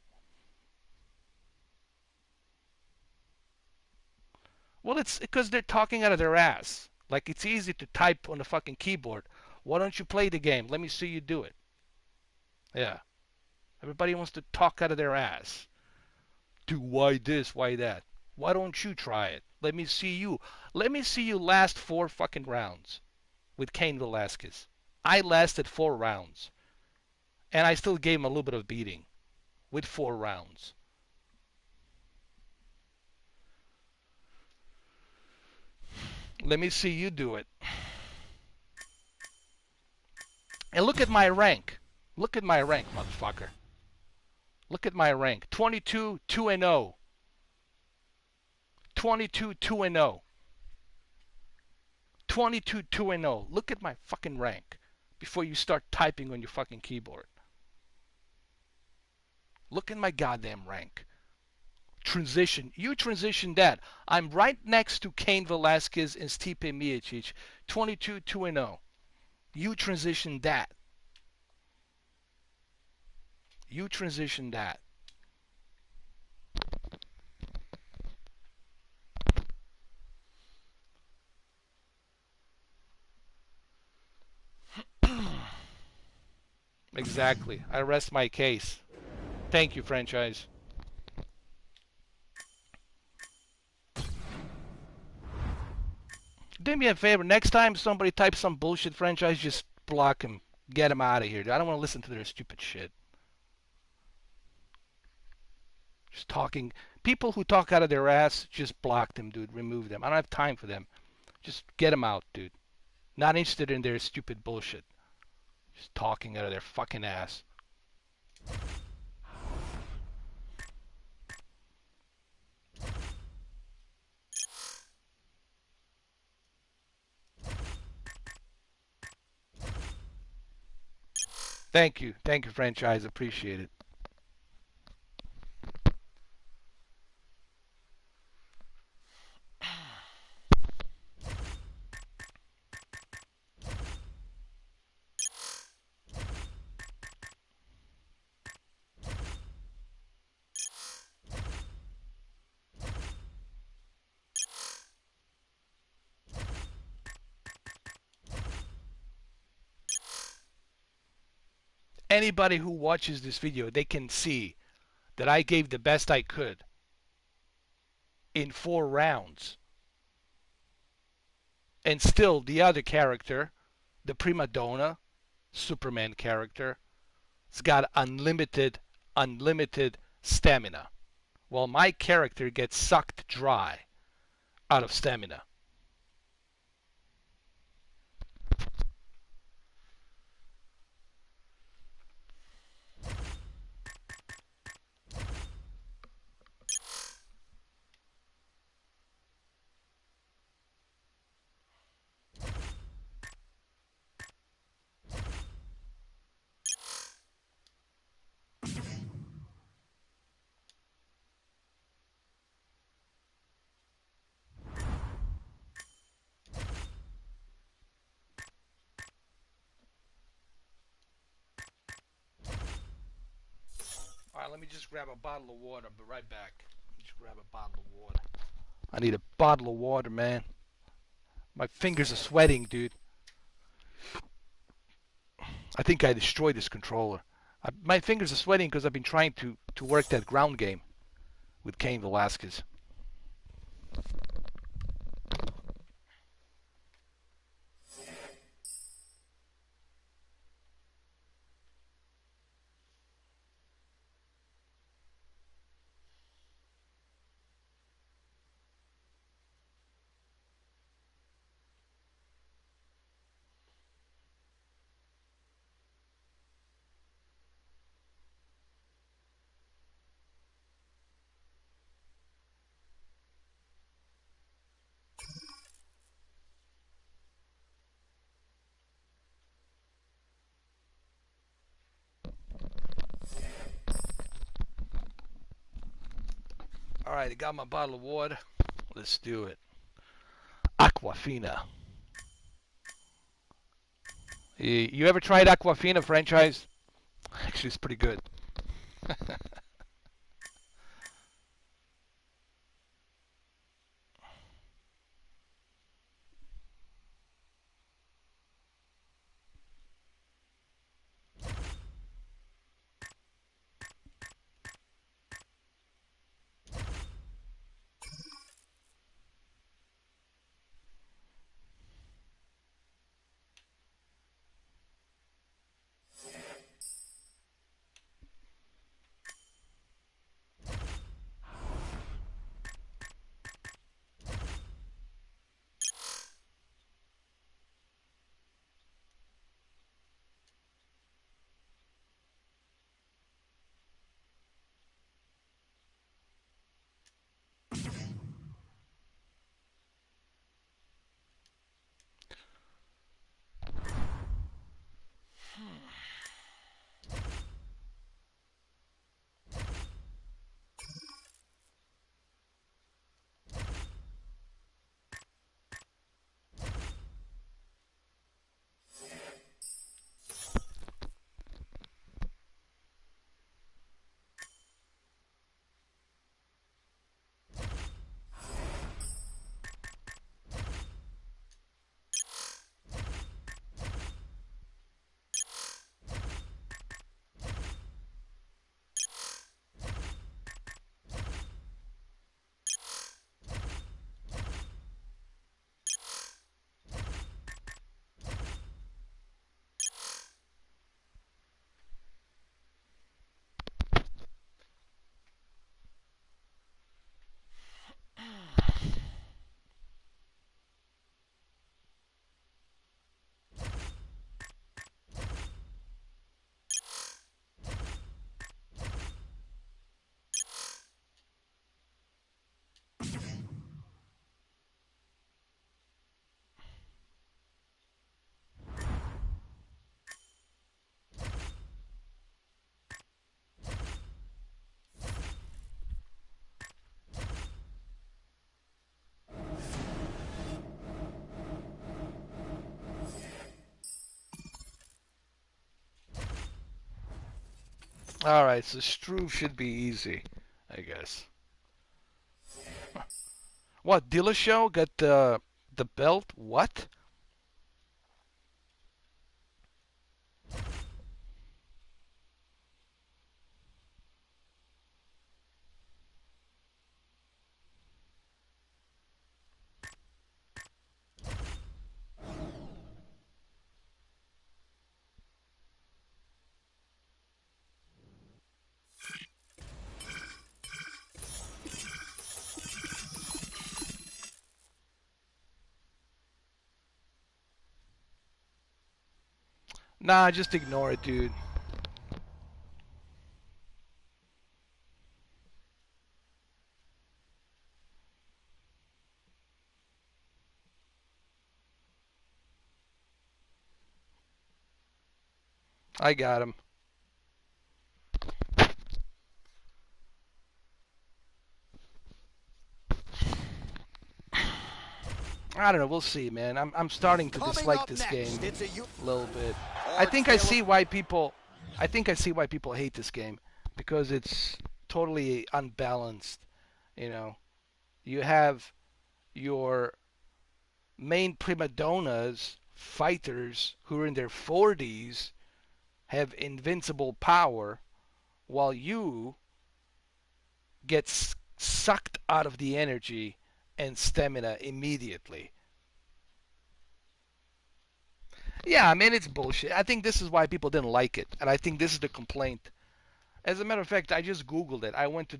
Well, it's because they're talking out of their ass. Like it's easy to type on the fucking keyboard. Why don't you play the game? Let me see you do it. Yeah. Everybody wants to talk out of their ass. Do why this, why that? Why don't you try it? Let me see you. Let me see you last 4 fucking rounds with Cain Velasquez. I lasted 4 rounds. And I still gave him a little bit of beating with 4 rounds. Let me see you do it. And look at my rank. Look at my rank, motherfucker. Look at my rank. 22, 2-0. 22, 2-0. 22, 2-0. Look at my fucking rank before you start typing on your fucking keyboard. Look at my goddamn rank. Transition. You transition that. I'm right next to Cain Velasquez and Stipe Miocic. 22, 2-0. You transition that. You transition that. Exactly. I rest my case. Thank you, franchise. do me a favor. Next time somebody types some bullshit franchise, just block them. Get them out of here. I don't want to listen to their stupid shit. Just talking. People who talk out of their ass, just block them, dude. Remove them. I don't have time for them. Just get them out, dude. Not interested in their stupid bullshit. Just talking out of their fucking ass. Thank you. Thank you, franchise. Appreciate it. Anybody who watches this video, they can see that I gave the best I could in 4 rounds. And still, the other character, the prima donna, Superman character, has got unlimited stamina. While my character gets sucked dry out of stamina. Alright, let me just grab a bottle of water. I'll be right back. Just grab a bottle of water. I need a bottle of water, man. My fingers are sweating, dude. I think I destroyed this controller. My fingers are sweating because I've been trying to work that ground game with Cain Velasquez. Alright, I got my bottle of water. Let's do it. Aquafina. You ever tried Aquafina franchise? Actually, it's pretty good. All right, so Struve should be easy, I guess. What, Dillashaw got the belt? What? Nah, just ignore it, dude. I got him. I don't know. We'll see, man. I'm starting to dislike this game a little bit. I think I see why people hate this game, because it's totally unbalanced. You know, you have your main prima donnas, fighters who are in their 40s, have invincible power, while you get sucked out of the energy and stamina immediately. Yeah, I mean, it's bullshit. I think this is why people didn't like it, and I think this is the complaint. As a matter of fact, I just Googled it. I went to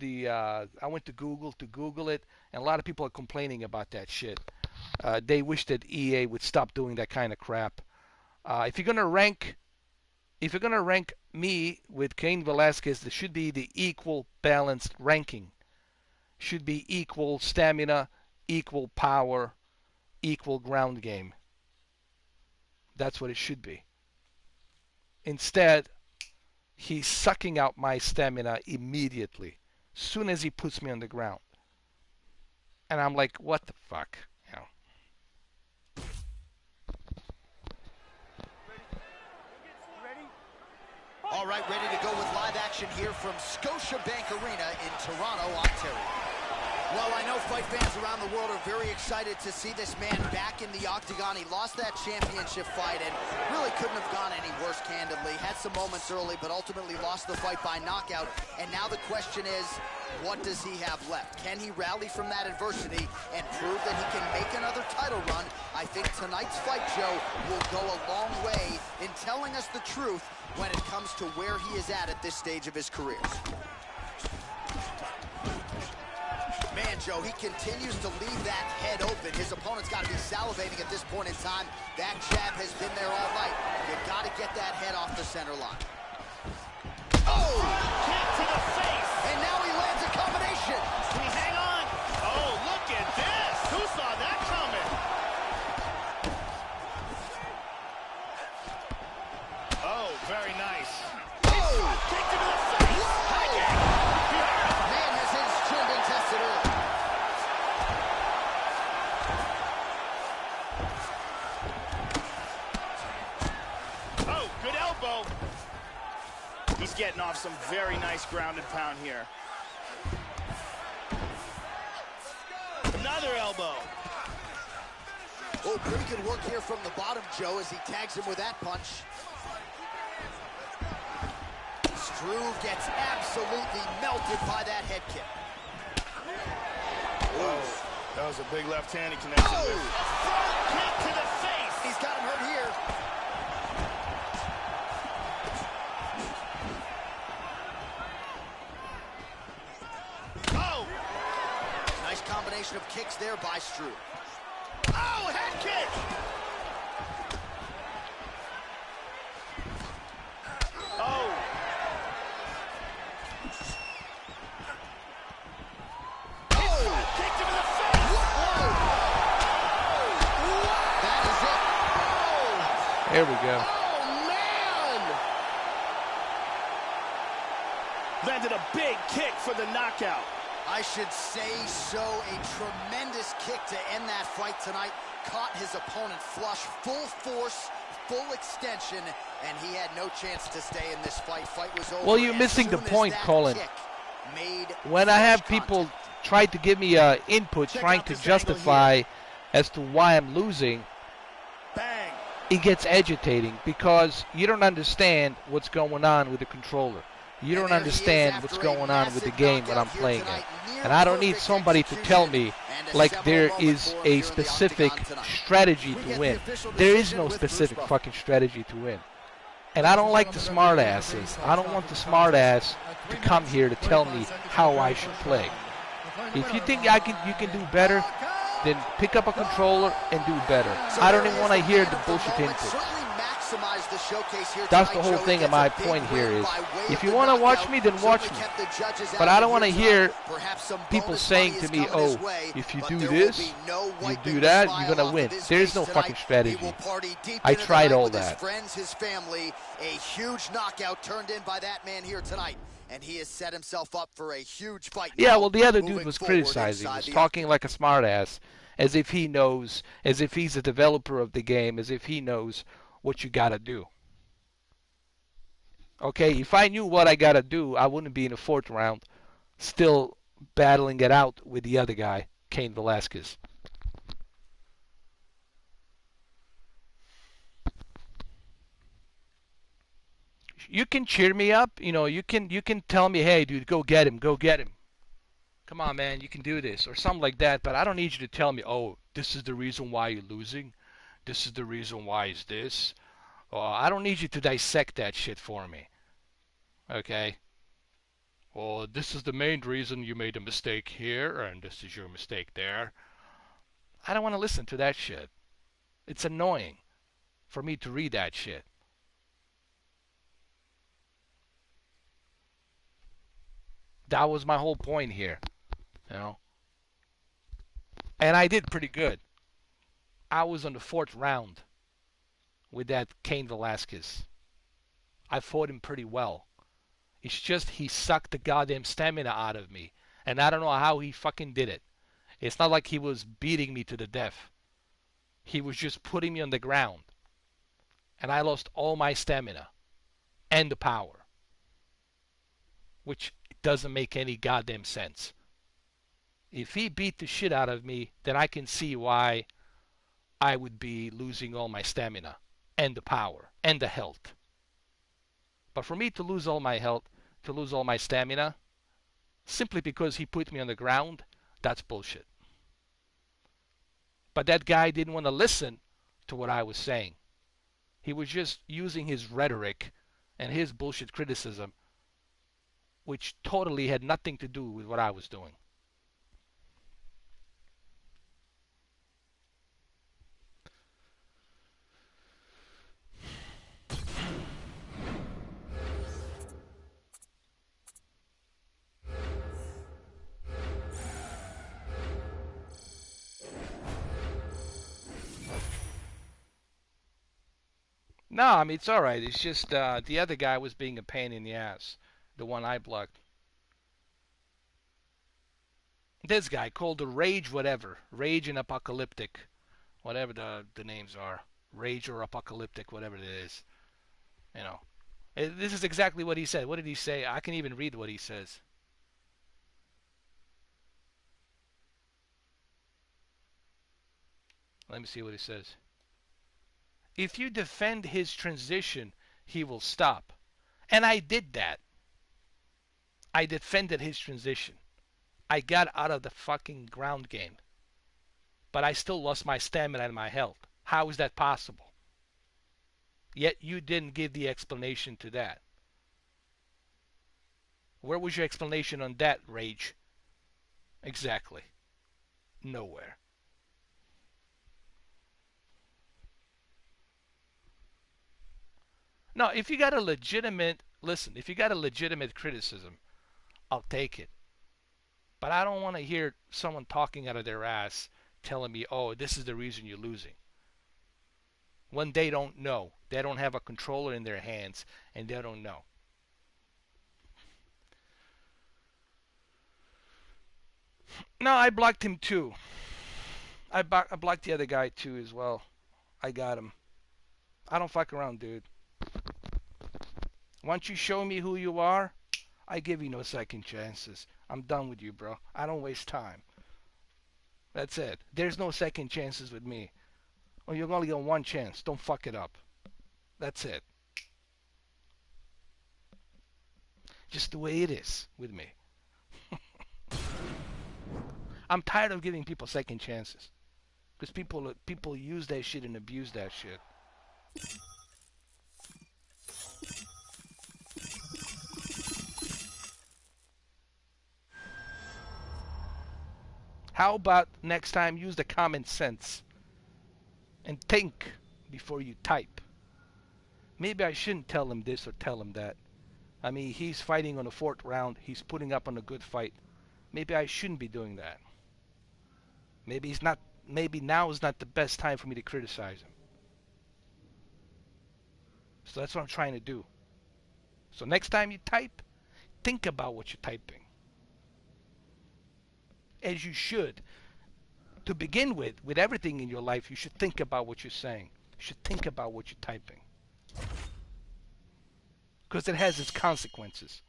Google it, and a lot of people are complaining about that shit. They wish that EA would stop doing that kind of crap. If you're gonna rank me with Cain Velasquez, there should be the equal balanced ranking. Should be equal stamina, equal power, equal ground game. That's what it should be. Instead, he's sucking out my stamina immediately, soon as he puts me on the ground. And I'm like, what the fuck? You know. All right, ready to go with live action here from Scotiabank Arena in Toronto, Ontario. Well, I know fight fans around the world are very excited to see this man back in the octagon. He lost that championship fight and really couldn't have gone any worse, candidly. Had some moments early, but ultimately lost the fight by knockout. And now the question is, what does he have left? Can he rally from that adversity and prove that he can make another title run? I think tonight's fight, Joe, will go a long way in telling us the truth when it comes to where he is at this stage of his career. Man, Joe, he continues to leave that head open. His opponent's got to be salivating at this point in time. That jab has been there all night. You've got to get that head off the center line. Oh! Kick to the face! And now he lands a combination. Can he hang on? Oh, look at this! Who saw that coming? Oh, very nice. Oh! Kick to the face! High kick! Man, has his chin been tested early. Oh, good elbow. He's getting off some very nice ground and pound here. Another elbow. Oh, pretty good work here from the bottom, Joe, as he tags him with that punch. Struve gets absolutely melted by that head kick. Oh, that was a big left-handed connection. Oh! A front kick to the face. He's got him hurt here. Oh! Nice combination of kicks there by Struve. Oh, head kick! Oh! Kicked him in the face! Whoa! That is it. There we go. Oh, man! Landed a big kick for the knockout. I should say so. A tremendous kick to end that fight tonight. Caught his opponent flush, full force, full extension, and he had no chance to stay in this fight. Fight was over. Well, you're missing the point, Colin. When I have people try to give me input, trying to justify as to why I'm losing, it gets agitating because you don't understand what's going on with the controller. You don't understand what's going on with the game when I'm playing it. And I don't need somebody to tell me like there is a specific strategy to win. There is no specific fucking strategy to win. And I don't like the smart asses. I don't want the smart ass to come here to tell me how I should play. If you think you can do better, then pick up a controller and do better. I don't even want to hear the bullshit input. That's the whole thing of my point here is, if you want to watch me, then watch me. But I don't want to hear people saying to me, oh, if you do this, you do that, you're going to win. There is no fucking strategy. I tried all that. His family, a huge knockout turned in by that man here tonight. And he has set himself up for a huge fight. Yeah, well, the other dude was criticizing, was talking like a smartass, as if he knows, as if he's a developer of the game, as if he knows what you gotta do. Okay, if I knew what I gotta do, I wouldn't be in the 4th round, still battling it out with the other guy, Cain Velasquez. You can cheer me up, you know, you can tell me, hey dude, go get him. Come on man, you can do this, or something like that, but I don't need you to tell me, oh, this is the reason why you're losing. This is the reason why is this. I don't need you to dissect that shit for me. Okay? Well, this is the main reason you made a mistake here, and this is your mistake there. I don't want to listen to that shit. It's annoying for me to read that shit. That was my whole point here, you know. And I did pretty good. I was on the 4th round with that Cain Velasquez. I fought him pretty well. It's just he sucked the goddamn stamina out of me. And I don't know how he fucking did it. It's not like he was beating me to the death. He was just putting me on the ground. And I lost all my stamina. And the power. Which doesn't make any goddamn sense. If he beat the shit out of me, then I can see why I would be losing all my stamina. And the power. And the health. But for me to lose all my health, to lose all my stamina, simply because he put me on the ground, that's bullshit. But that guy didn't want to listen to what I was saying. He was just using his rhetoric and his bullshit criticism, which totally had nothing to do with what I was doing. No, I mean, it's alright. It's just the other guy was being a pain in the ass. The one I blocked. This guy called the Rage whatever. Rage and Apocalyptic. Whatever the names are. Rage or Apocalyptic, whatever it is. You know. This is exactly what he said. What did he say? I can even read what he says. Let me see what he says. If you defend his transition, he will stop. And I did that. I defended his transition. I got out of the fucking ground game. But I still lost my stamina and my health. How is that possible? Yet you didn't give the explanation to that. Where was your explanation on that, Rage? Exactly. Nowhere. Now, if you got a legitimate, listen, if you got a legitimate criticism, I'll take it. But I don't want to hear someone talking out of their ass telling me, oh, this is the reason you're losing. When they don't know. They don't have a controller in their hands, and they don't know. No, I blocked him too. I blocked the other guy too as well. I got him. I don't fuck around, dude. Once you show me who you are, I give you no second chances. I'm done with you, bro. I don't waste time. That's it. There's no second chances with me. Or you're only on one chance. Don't fuck it up. That's it. Just the way it is with me. I'm tired of giving people second chances. Because people use that shit and abuse that shit. How about next time use the common sense and think before you type? Maybe I shouldn't tell him this or tell him that. I mean, he's fighting on the 4th round. He's putting up on a good fight. Maybe I shouldn't be doing that. Maybe now is not the best time for me to criticize him. So that's what I'm trying to do. So next time you type, think about what you're typing. As you should. To begin with everything in your life, you should think about what you're saying. You should think about what you're typing. Because it has its consequences.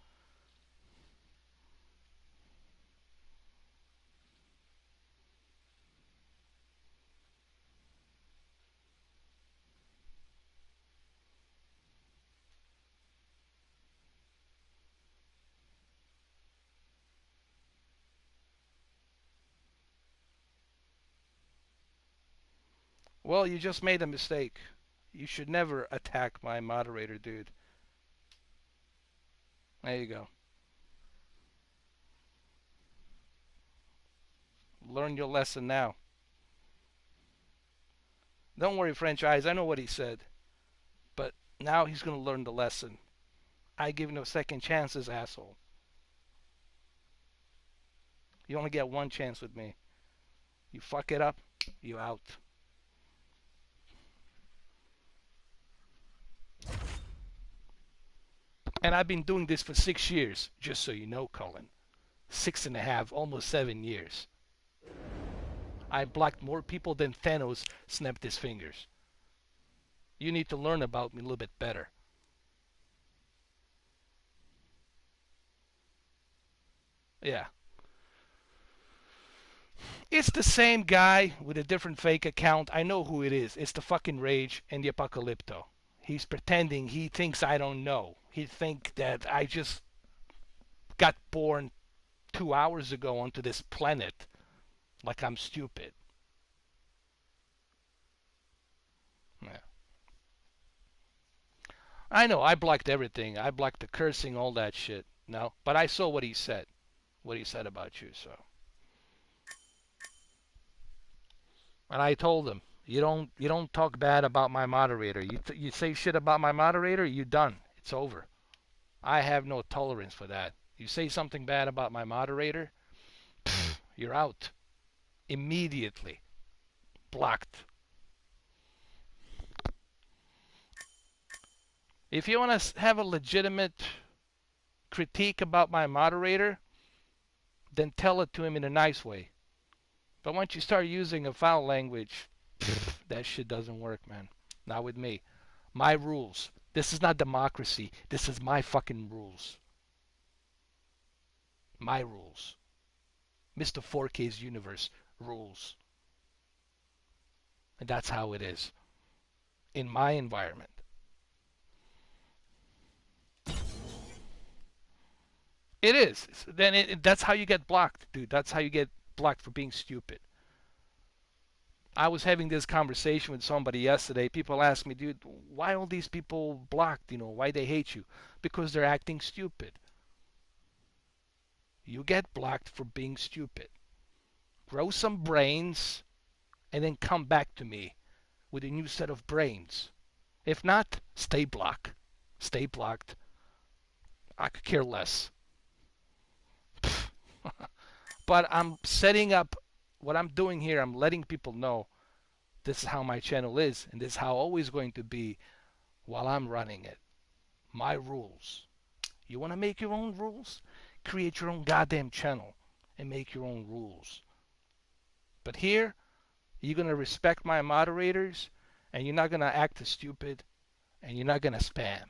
Well, you just made a mistake. You should never attack my moderator, dude. There you go. Learn your lesson now. Don't worry, franchise. I know what he said. But now he's going to learn the lesson. I give no second chances, asshole. You only get one chance with me. You fuck it up, you out. And I've been doing this for 6 years, just so you know, Colin. 6.5, almost 7 years. I blocked more people than Thanos snapped his fingers. You need to learn about me a little bit better. Yeah. It's the same guy with a different fake account. I know who it is. It's the fucking Rage and the Apocalypto. He's pretending he thinks I don't know. He thinks that I just got born 2 hours ago onto this planet. Like I'm stupid. Yeah. I know, I blocked everything. I blocked the cursing, all that shit. No, but I saw what he said. What he said about you, so. And I told him, you don't talk bad about my moderator. You say shit about my moderator, you done. It's over. I have no tolerance for that. You say something bad about my moderator, you're out. Immediately. Blocked. If you want to have a legitimate critique about my moderator, then tell it to him in a nice way. But once you start using a foul language, that shit doesn't work, man. Not with me. My rules. This is not democracy. This is my fucking rules. My rules. Mr. 4K's universe rules. And that's how it is. In my environment. It is. Then that's how you get blocked, dude. That's how you get blocked for being stupid. I was having this conversation with somebody yesterday. People ask me, dude, why all these people blocked? You know, why they hate you? Because they're acting stupid. You get blocked for being stupid. Grow some brains and then come back to me with a new set of brains. If not, stay blocked. Stay blocked. I could care less. But I'm setting up what I'm doing here. I'm letting people know this is how my channel is, and this is how always going to be while I'm running it. My rules. You want to make your own rules? Create your own goddamn channel and make your own rules. But here, you're going to respect my moderators, and you're not going to act as stupid And you're not going to spam.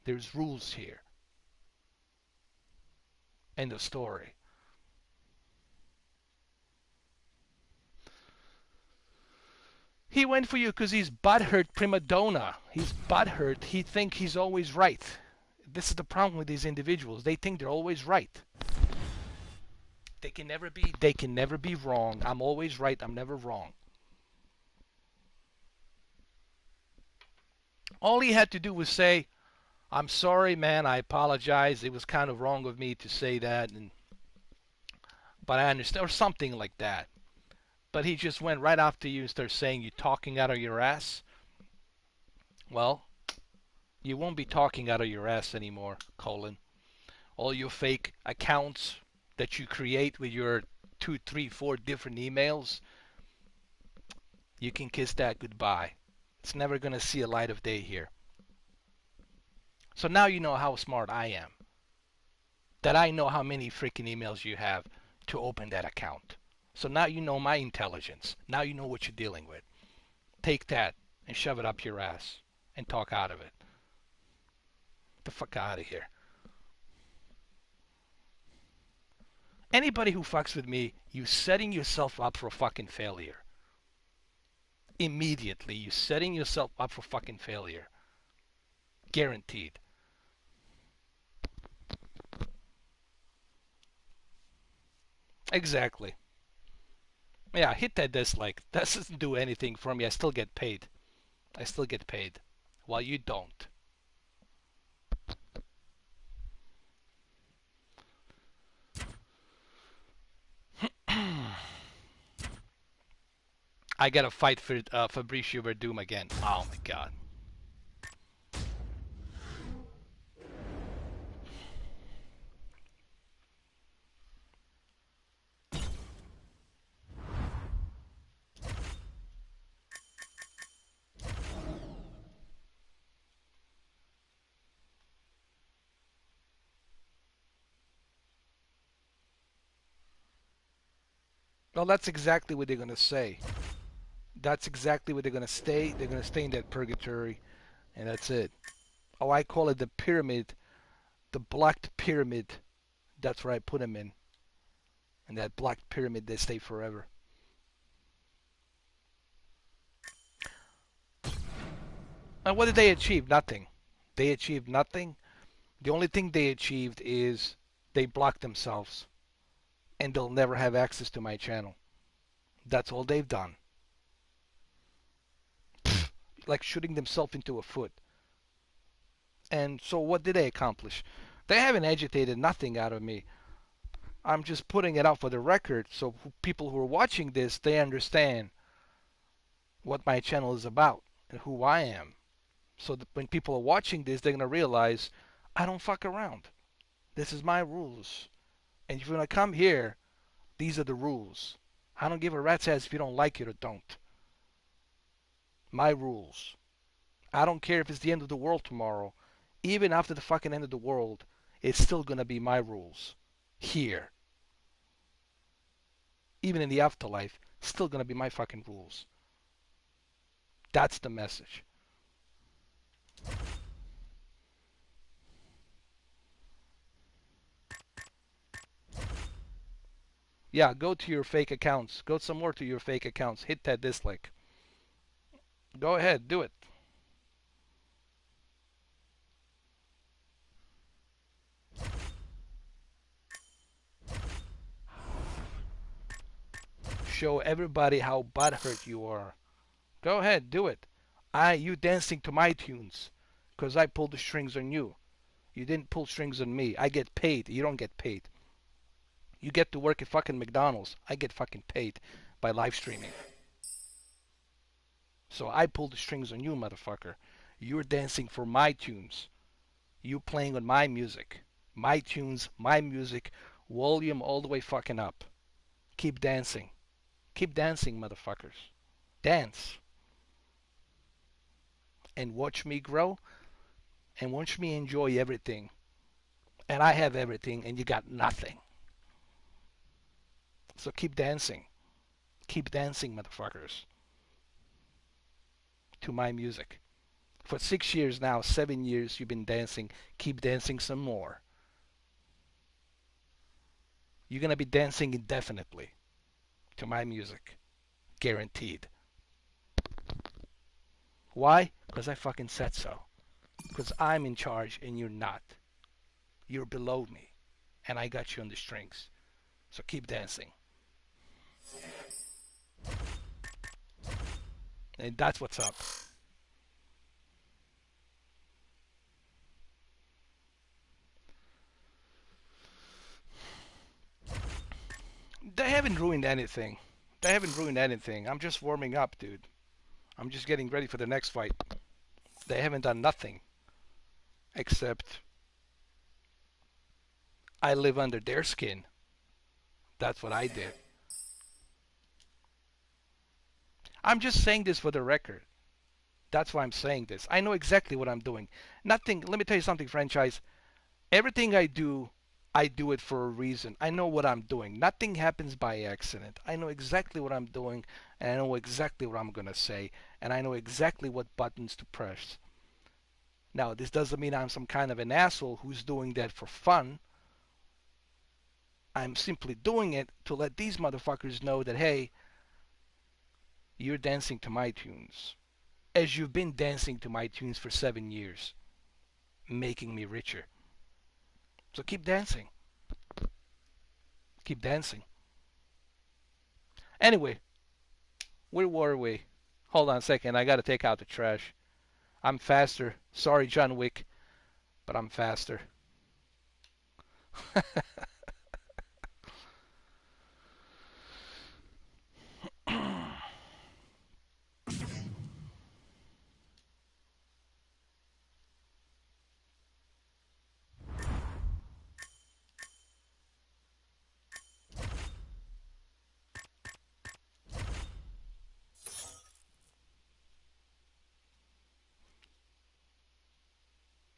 There's rules here. End of story. He went for you because he's butthurt prima donna. He's butthurt. He thinks he's always right. This is the problem with these individuals. They think they're always right. They can never be wrong. I'm always right. I'm never wrong. All he had to do was say, I'm sorry, man. I apologize. It was kind of wrong of me to say that. But I understand. Or something like that. But he just went right after you and started saying you're talking out of your ass. Well, you won't be talking out of your ass anymore, Colin. All your fake accounts that you create with your 2, 3, 4 different emails, you can kiss that goodbye. It's never going to see a light of day here. So now you know how smart I am. That I know how many freaking emails you have to open that account. So now you know my intelligence. Now you know what you're dealing with. Take that and shove it up your ass and talk out of it. Get the fuck out of here. Anybody who fucks with me, you're setting yourself up for fucking failure. Immediately, you're setting yourself up for fucking failure. Guaranteed. Exactly. Yeah, hit that dislike. That doesn't do anything for me. I still get paid. I still get paid. While you don't. I gotta fight for Fabricio Verdum again. Oh my god. Well, that's exactly what they're gonna say. That's exactly what they're gonna stay. They're gonna stay in that purgatory, and that's it. Oh, I call it the pyramid, the blocked pyramid. That's where I put them in. And that blocked pyramid, they stay forever. And what did they achieve? Nothing. They achieved nothing. The only thing they achieved is they blocked themselves. And they'll never have access to my channel. That's all they've done. Like shooting themselves into a foot. And so what did they accomplish? They haven't agitated nothing out of me. I'm just putting it out for the record so people who are watching this, they understand what my channel is about and who I am. So that when people are watching this, they're going to realize I don't fuck around. This is my rules. And if you're going to come here, these are the rules. I don't give a rat's ass if you don't like it or don't. My rules. I don't care if it's the end of the world tomorrow. Even after the fucking end of the world, it's still going to be my rules. Here. Even in the afterlife, still going to be my fucking rules. That's the message. Yeah, go to your fake accounts. Go some more to your fake accounts. Hit that dislike. Go ahead, do it. Show everybody how butthurt you are. Go ahead, do it. You dancing to my tunes. Because I pulled the strings on you. You didn't pull strings on me. I get paid. You don't get paid. You get to work at fucking McDonald's. I get fucking paid by live streaming. So I pulled the strings on you, motherfucker. You're dancing for my tunes. You playing on my music. My tunes, my music, volume all the way fucking up. Keep dancing. Keep dancing, motherfuckers. Dance. And watch me grow. And watch me enjoy everything. And I have everything and you got nothing. So keep dancing. Keep dancing, motherfuckers. To my music. For 6 years now, 7 years, you've been dancing. Keep dancing some more. You're going to be dancing indefinitely to my music. Guaranteed. Why? Because I fucking said so. Because I'm in charge and you're not. You're below me. And I got you on the strings. So keep dancing. And that's what's up. They haven't ruined anything. They haven't ruined anything. I'm just warming up, dude. I'm just getting ready for the next fight. They haven't done nothing. Except I live under their skin. That's what I did. I'm just saying this for the record. That's why I'm saying this. I know exactly what I'm doing. Nothing, let me tell you something, franchise. Everything I do it for a reason. I know what I'm doing. Nothing happens by accident. I know exactly what I'm doing, and I know exactly what I'm going to say, and I know exactly what buttons to press. Now, this doesn't mean I'm some kind of an asshole who's doing that for fun. I'm simply doing it to let these motherfuckers know that, hey, you're dancing to my tunes. As you've been dancing to my tunes for 7 years, making me richer. So keep dancing. Keep dancing. Anyway, where were we? Hold on a second, I gotta take out the trash. I'm faster. Sorry, John Wick, but I'm faster.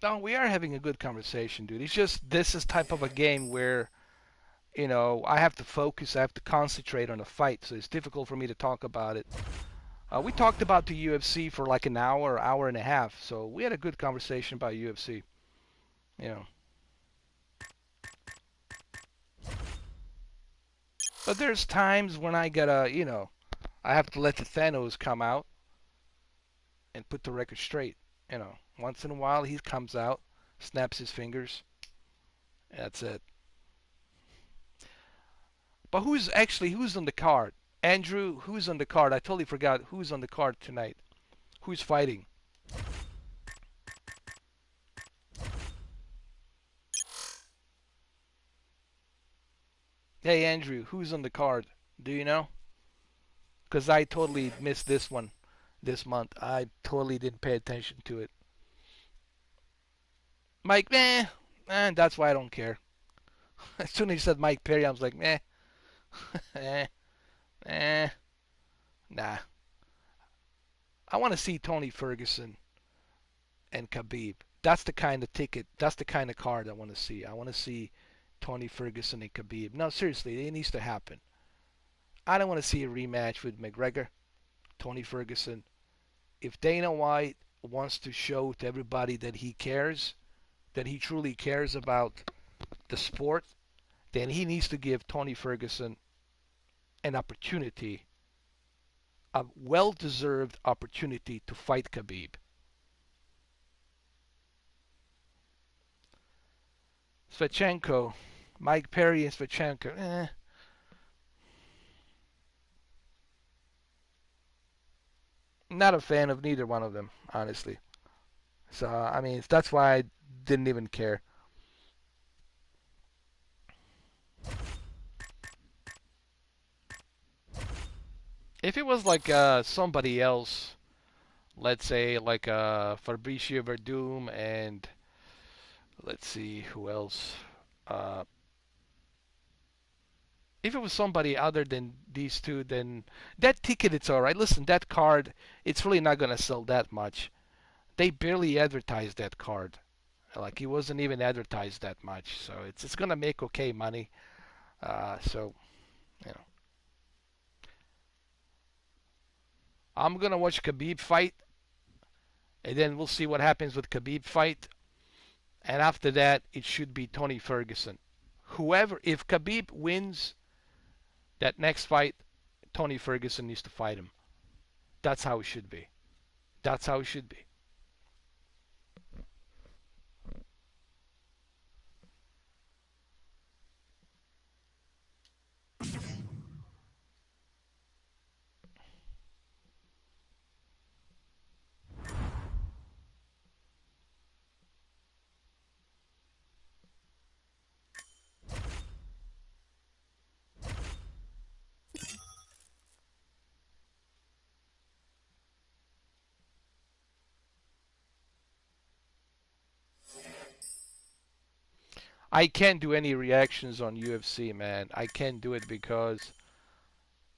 No, we are having a good conversation, dude. It's just this is type of a game where, I have to focus, I have to concentrate on a fight, so it's difficult for me to talk about it. We talked about the UFC for like an hour and a half, so we had a good conversation about UFC. You know. But there's times when I gotta, I have to let the Thanos come out and put the record straight. Once in a while he comes out, snaps his fingers. That's it. But who's on the card? Andrew, who's on the card? I totally forgot who's on the card tonight. Who's fighting? Hey Andrew, who's on the card? Do you know? Because I totally missed this one this month. I totally didn't pay attention to it. Mike, that's why I don't care. As soon as he said Mike Perry, I was like, nah. I want to see Tony Ferguson and Khabib. That's the kind of ticket, that's the kind of card I want to see. I want to see Tony Ferguson and Khabib. No, seriously, it needs to happen. I don't want to see a rematch with McGregor, Tony Ferguson. If Dana White wants to show to everybody that he cares, that he truly cares about the sport, then he needs to give Tony Ferguson an opportunity, a well-deserved opportunity to fight Khabib. Shevchenko, Mike Perry and Shevchenko, Not a fan of neither one of them, honestly. So, I mean, that's why I didn't even care. If it was like somebody else, let's say like Fabricio Verdum and let's see who else. Uh, if it was somebody other than these two, then that ticket it's alright. Listen, that card, it's really not gonna sell that much. They barely advertised that card. Like it wasn't even advertised that much, so it's gonna make okay money. So you know, I'm gonna watch Khabib fight, And then we'll see what happens with Khabib fight. And after that, it should be Tony Ferguson. If Khabib wins that next fight, Tony Ferguson needs to fight him. That's how it should be. That's how it should be. I can't do any reactions on UFC, man. I can't do it because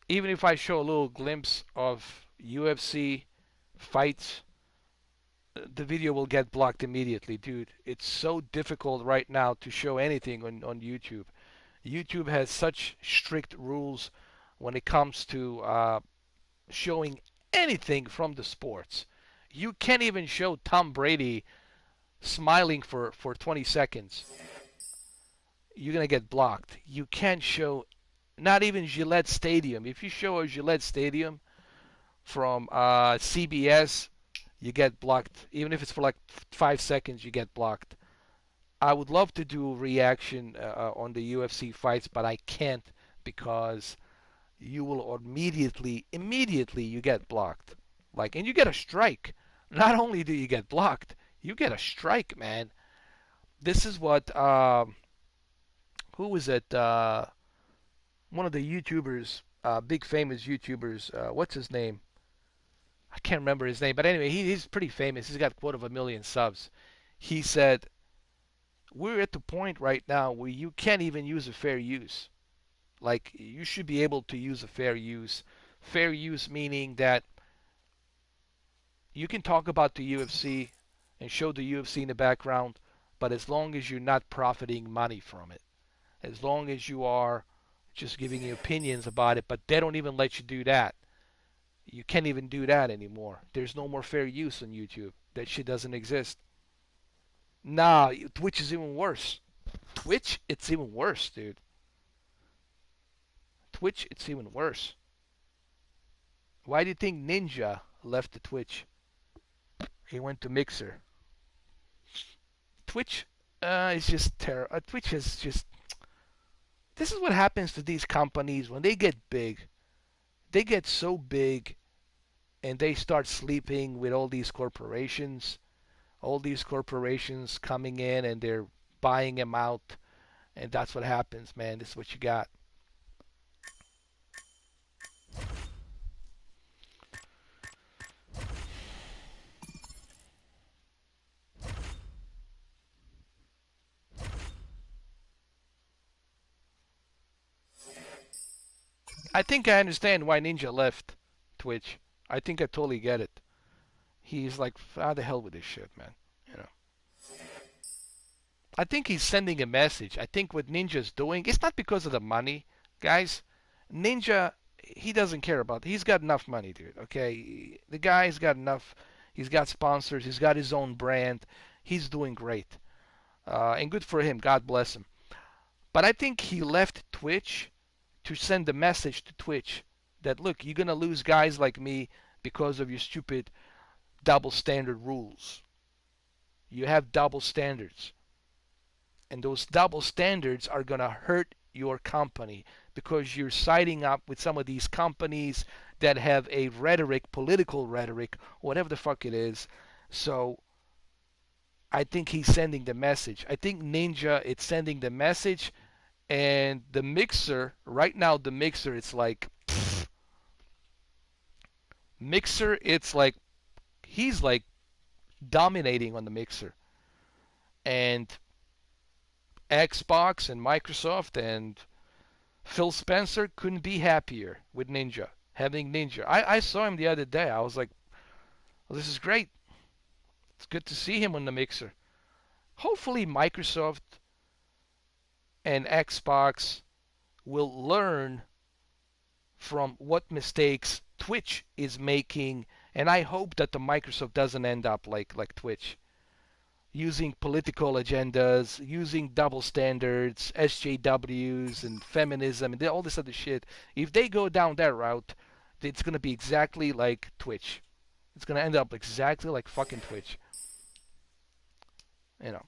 even if I show a little glimpse of UFC fights, the video will get blocked immediately, dude. It's so difficult right now to show anything on YouTube. YouTube has such strict rules when it comes to showing anything from the sports. You can't even show Tom Brady smiling for 20 seconds. You're going to get blocked. You can't show, not even Gillette Stadium. If you show a Gillette Stadium from CBS, you get blocked. Even if it's for like 5 seconds, you get blocked. I would love to do reaction on the UFC fights, but I can't because you will immediately you get blocked. And you get a strike. Not only do you get blocked, you get a strike, man. This is what who was it? One of the YouTubers, big famous YouTubers. What's his name? I can't remember his name, but anyway, he's pretty famous. He's got quote of 1 million subs. He said, "We're at the point right now where you can't even use a fair use. You should be able to use a fair use. Fair use meaning that you can talk about the UFC and show the UFC in the background, but as long as you're not profiting money from it, as long as you are just giving your opinions about it, but they don't even let you do that. You can't even do that anymore. There's no more fair use on YouTube. That shit doesn't exist." Nah, Twitch is even worse. Twitch, it's even worse, dude. Twitch, it's even worse. Why do you think Ninja left the Twitch? He went to Mixer. Twitch is just terrible. Twitch is just... This is what happens to these companies when they get big. They get so big and they start sleeping with all these corporations. All these corporations coming in and they're buying them out. And that's what happens, man. This is what you got. I think I understand why Ninja left Twitch. I think I totally get it. He's like, how the hell with this shit, man? You know. I think he's sending a message. I think what Ninja's doing, it's not because of the money, guys. Ninja, he doesn't care about it. He's got enough money, dude. Okay, the guy's got enough. He's got sponsors. He's got his own brand. He's doing great, and good for him. God bless him. But I think he left Twitch to send a message to Twitch that, look, you're gonna lose guys like me because of your stupid double standard rules. You have double standards. And those double standards are going to hurt your company because you're siding up with some of these companies that have a rhetoric, political rhetoric, whatever the fuck it is. So I think he's sending the message. I think Ninja is sending the message, and the Mixer, right now the Mixer, it's like, pfft. Mixer, it's like, he's like dominating on the Mixer. And Xbox and Microsoft and Phil Spencer couldn't be happier with Ninja, having Ninja. I saw him the other day. I was like, well, this is great. It's good to see him on the Mixer. Hopefully Microsoft and Xbox will learn from what mistakes Twitch is making And I hope that the Microsoft doesn't end up like Twitch, using political agendas, using double standards, SJWs, and feminism, and all this other shit. If they go down that route, it's going to be exactly like Twitch. It's going to end up exactly like fucking Twitch. You know.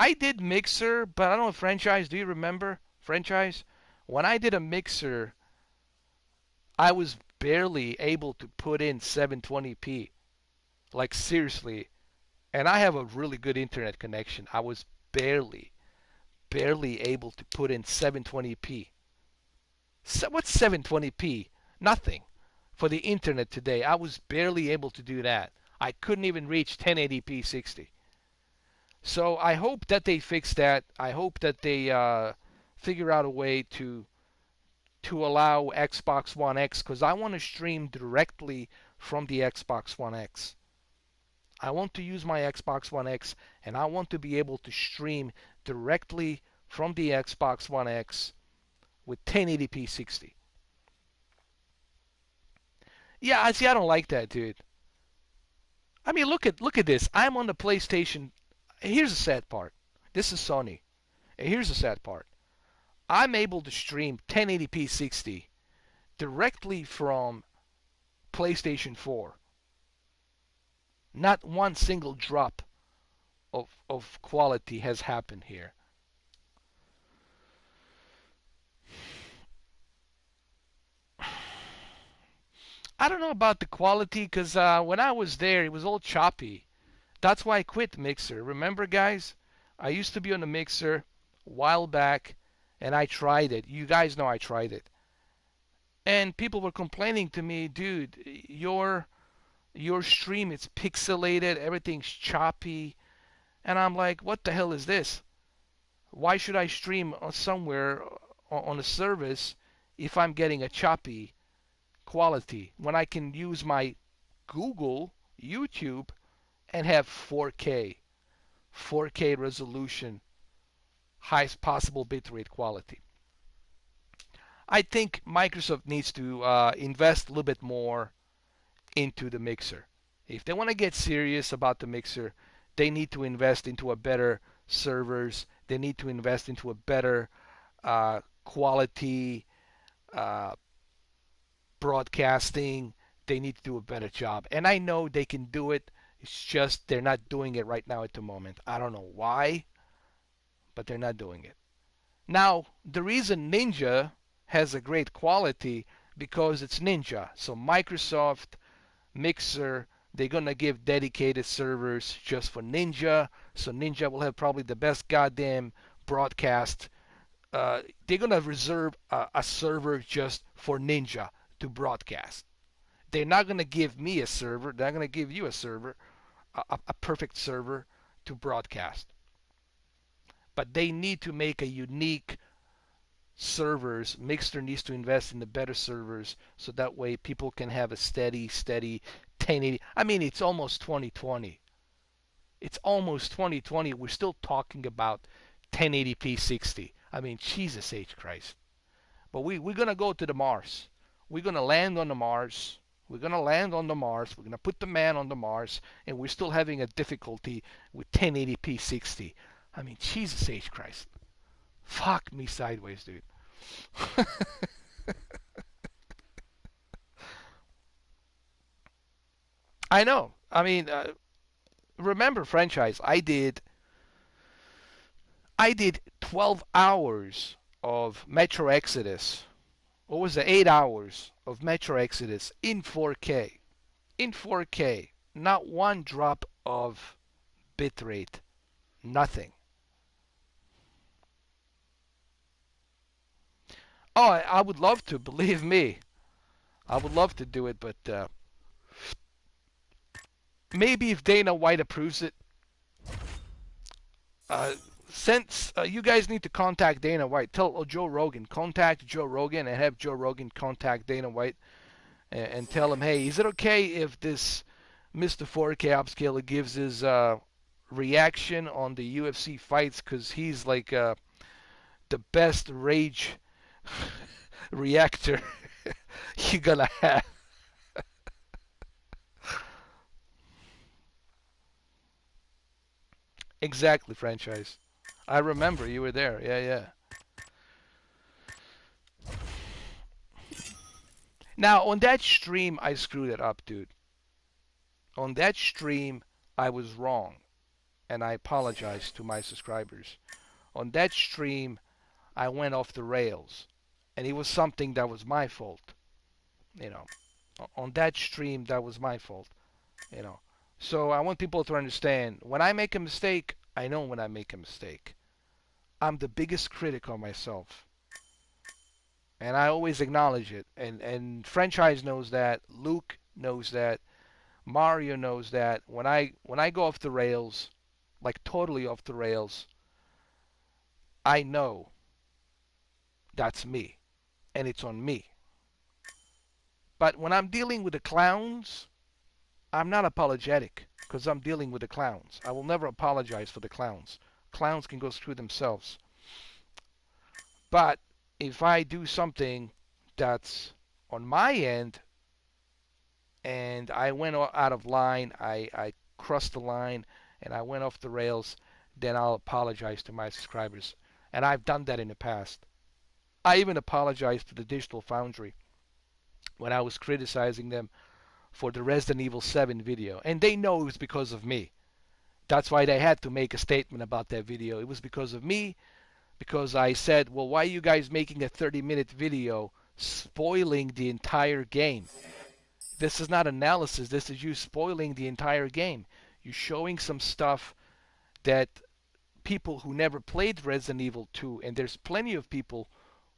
I did Mixer, but I don't know, Franchise, do you remember? Franchise? When I did a Mixer, I was barely able to put in 720p. Like, seriously. And I have a really good internet connection. I was barely able to put in 720p. So what's 720p? Nothing. For the internet today, I was barely able to do that. I couldn't even reach 1080p 60. So I hope that they fix that. I hope that they figure out a way to allow Xbox One X, because I want to stream directly from the Xbox One X. I want to use my Xbox One X, and I want to be able to stream directly from the Xbox One X with 1080p 60. Yeah, I see. I don't like that, dude. I mean, look at this. I'm on the PlayStation. Here's the sad part. This is Sony. And here's the sad part. I'm able to stream 1080p 60 directly from PlayStation 4. Not one single drop of quality has happened here. I don't know about the quality, because when I was there, it was all choppy. That's why I quit Mixer. Remember, guys? I used to be on the Mixer a while back, and I tried it. You guys know I tried it. And people were complaining to me, dude, your stream, it's pixelated, everything's choppy. And I'm like, what the hell is this? Why should I stream somewhere on a service if I'm getting a choppy quality when I can use my Google, YouTube, and have 4K resolution, highest possible bitrate quality? I think Microsoft needs to invest a little bit more into the Mixer. If they want to get serious about the Mixer, they need to invest into a better servers. They need to invest into a better quality broadcasting. They need to do a better job. And I know they can do it. It's just they're not doing it right now at the moment. I don't know why, but they're not doing it. Now, the reason Ninja has a great quality, because it's Ninja. So Microsoft, Mixer, they're going to give dedicated servers just for Ninja. So Ninja will have probably the best goddamn broadcast. They're going to reserve a server just for Ninja to broadcast. They're not going to give me a server. They're going to give you a server, a perfect server to broadcast. But they need to make a unique servers. Mixer needs to invest in the better servers, so that way people can have a steady 1080. I mean, it's almost 2020. It's almost 2020. We're still talking about 1080p 60. I mean, Jesus H. Christ. But we're going to go to the Mars. We're going to land on the Mars. We're going to land on the Mars. We're going to put the man on the Mars. And we're still having a difficulty with 1080p 60. I mean, Jesus H. Christ. Fuck me sideways, dude. I know. I mean, remember, Franchise, I did 12 hours of Metro Exodus. What was it? 8 hours of Metro Exodus in 4K. In 4K. Not one drop of bitrate. Nothing. Oh, I would love to, believe me. I would love to do it, but maybe if Dana White approves it. Since you guys need to contact Dana White, tell Joe Rogan, contact Joe Rogan, and have Joe Rogan contact Dana White and tell him, hey, is it okay if this Mr. 4K Upscaler gives his reaction on the UFC fights, because he's like the best rage reactor you're gonna have. Exactly, franchise. I remember you were there. Yeah, yeah. Now, on that stream, I screwed it up, dude. On that stream, I was wrong, and I apologize to my subscribers. On that stream, I went off the rails, and it was something that was my fault. You know, on that stream, that was my fault. You know, so I want people to understand when I make a mistake, I know when I make a mistake. I'm the biggest critic of myself, and I always acknowledge it. And franchise knows that. Luke knows that. Mario knows that. When I go off the rails, like totally off the rails, I know that's me, and it's on me. But when I'm dealing with the clowns, I'm not apologetic because I'm dealing with the clowns. I will never apologize for the clowns. Clowns can go screw themselves. But if I do something that's on my end and I went out of line, I crossed the line and I went off the rails, then I'll apologize to my subscribers. And I've done that in the past. I even apologized to the Digital Foundry when I was criticizing them for the Resident Evil 7 video. And they know it was because of me. That's why they had to make a statement about that video. It was because of me, because I said, well, why are you guys making a 30-minute video spoiling the entire game? This is not analysis. This is you spoiling the entire game. You're showing some stuff that people who never played Resident Evil 2, and there's plenty of people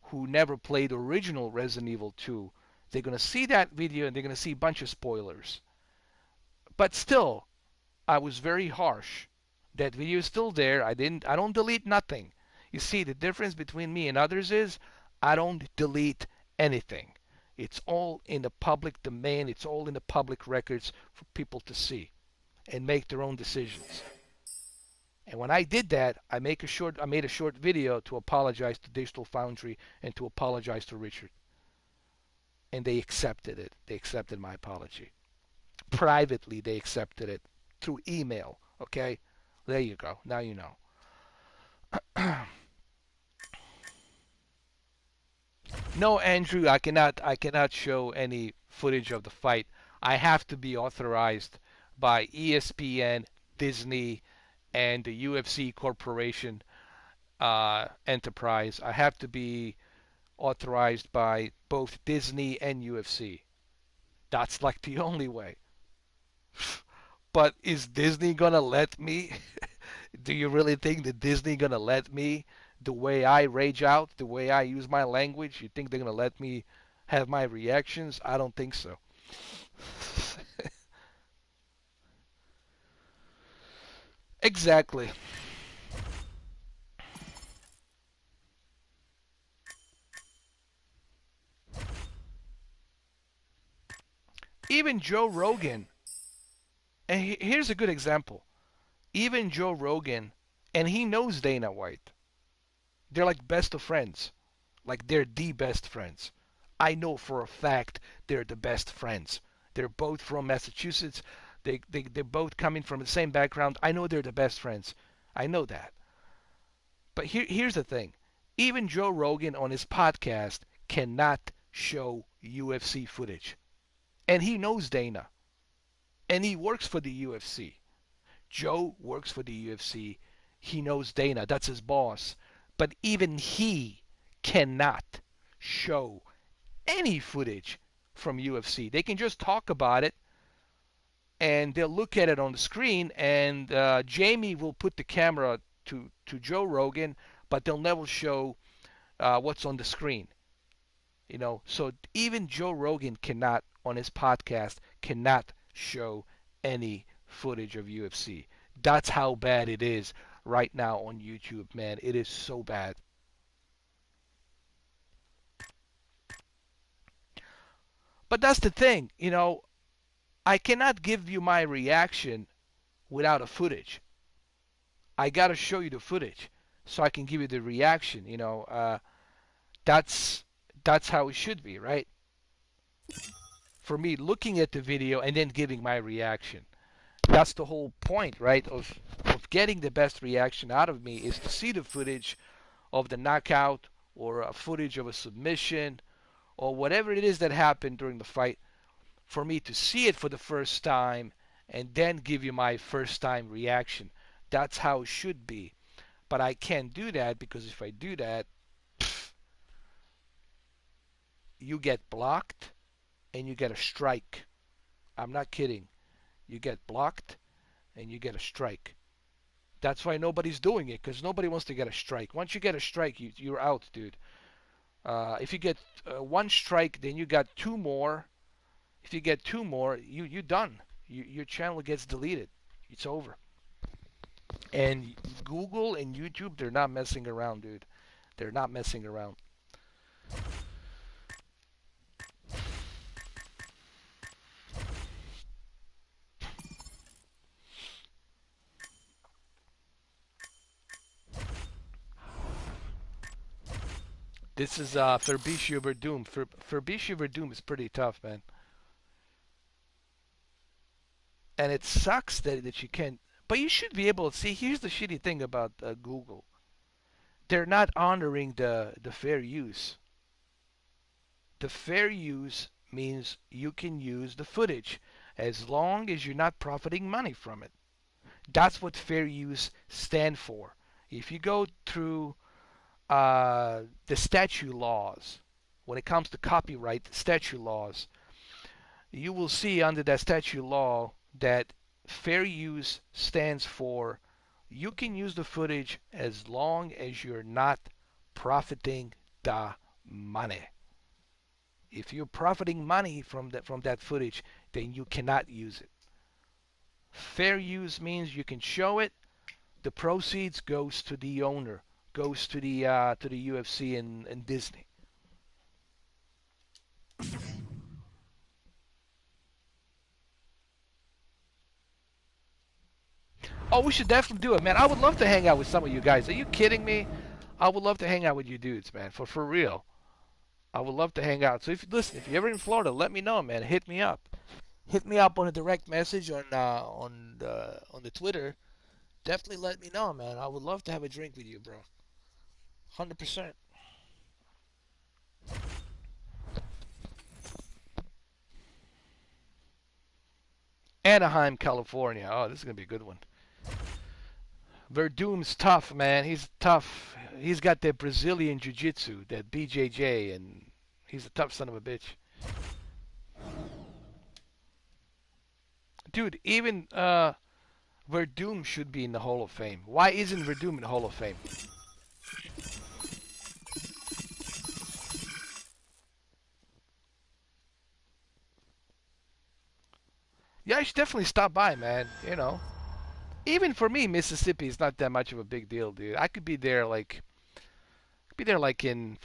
who never played original Resident Evil 2, they're going to see that video and they're going to see a bunch of spoilers. But still, I was very harsh. That video is still there. I don't delete nothing. You see, the difference between me and others is I don't delete anything. It's all in the public domain. It's all in the public records for people to see and make their own decisions. And when I did that, I made a short video to apologize to Digital Foundry and to apologize to Richard. And they accepted it. They accepted my apology. Privately, they accepted it through email. Okay? There you go. Now you know. No, Andrew, I cannot show any footage of the fight. I have to be authorized by ESPN, Disney, and the UFC Corporation enterprise. I have to be authorized by both Disney and UFC. That's like the only way. But is Disney gonna let me? Do you really think that Disney gonna let me? The way I rage out, the way I use my language, you think they're gonna let me have my reactions? I don't think so. Exactly. Even Joe Rogan, and here's a good example. Even Joe Rogan, and he knows Dana White. They're like best of friends. Like they're the best friends. I know for a fact they're the best friends. They're both from Massachusetts. They're both coming from the same background. I know they're the best friends. I know that. But here's the thing. Even Joe Rogan on his podcast cannot show UFC footage. And he knows Dana. And he works for the UFC. Joe works for the UFC. He knows Dana. That's his boss. But even he cannot show any footage from UFC. They can just talk about it and they'll look at it on the screen, and Jamie will put the camera to Joe Rogan, but they'll never show what's on the screen. You know, so even Joe Rogan cannot, on his podcast, cannot show any footage of UFC. That's how bad it is right now on YouTube, man. It is so bad. But that's the thing, you know, I cannot give you my reaction without a footage. I gotta show you the footage so I can give you the reaction. You know, that's how it should be, right? for me looking at the video and then giving my reaction. That's the whole point, right, of getting the best reaction out of me, is to see the footage of the knockout or a footage of a submission or whatever it is that happened during the fight, for me to see it for the first time and then give you my first time reaction. That's how it should be. But I can't do that, because if I do that, you get blocked and you get a strike. I'm not kidding. You get blocked and you get a strike. That's why nobody's doing it, because nobody wants to get a strike. Once you get a strike, you're out, dude. If you get one strike, then you got two more. If you get two more, you're done. Your channel gets deleted. It's over. And Google and YouTube, they're not messing around, dude. They're not messing around. This is Fabricio Verdum. Fabricio Verdum is pretty tough, man. And it sucks that you can't. But you should be able to see. Here's the shitty thing about Google. They're not honoring the fair use. The fair use means you can use the footage as long as you're not profiting money from it. That's what fair use stands for. If you go through the statute laws, when it comes to copyright statute laws, you will see under that statute law that fair use stands for you can use the footage as long as you're not profiting the money. If you're profiting money from that footage, then you cannot use it. Fair use means you can show it. The proceeds goes to the owner, goes to the UFC and Disney. Oh, we should definitely do it, man. I would love to hang out with some of you guys. Are you kidding me? I would love to hang out with you dudes, man. For real. I would love to hang out. So if you're ever in Florida, let me know, man. Hit me up. Hit me up on a direct message on the Twitter. Definitely let me know, man. I would love to have a drink with you, bro. 100%. Anaheim, California. Oh, this is going to be a good one. Verdum's tough, man. He's tough. He's got that Brazilian jiu-jitsu, that BJJ, and he's a tough son of a bitch. Dude, even Verdum should be in the Hall of Fame. Why isn't Verdum in the Hall of Fame? Yeah, I should definitely stop by, man. You know, even for me, Mississippi is not that much of a big deal, dude. I could be there like in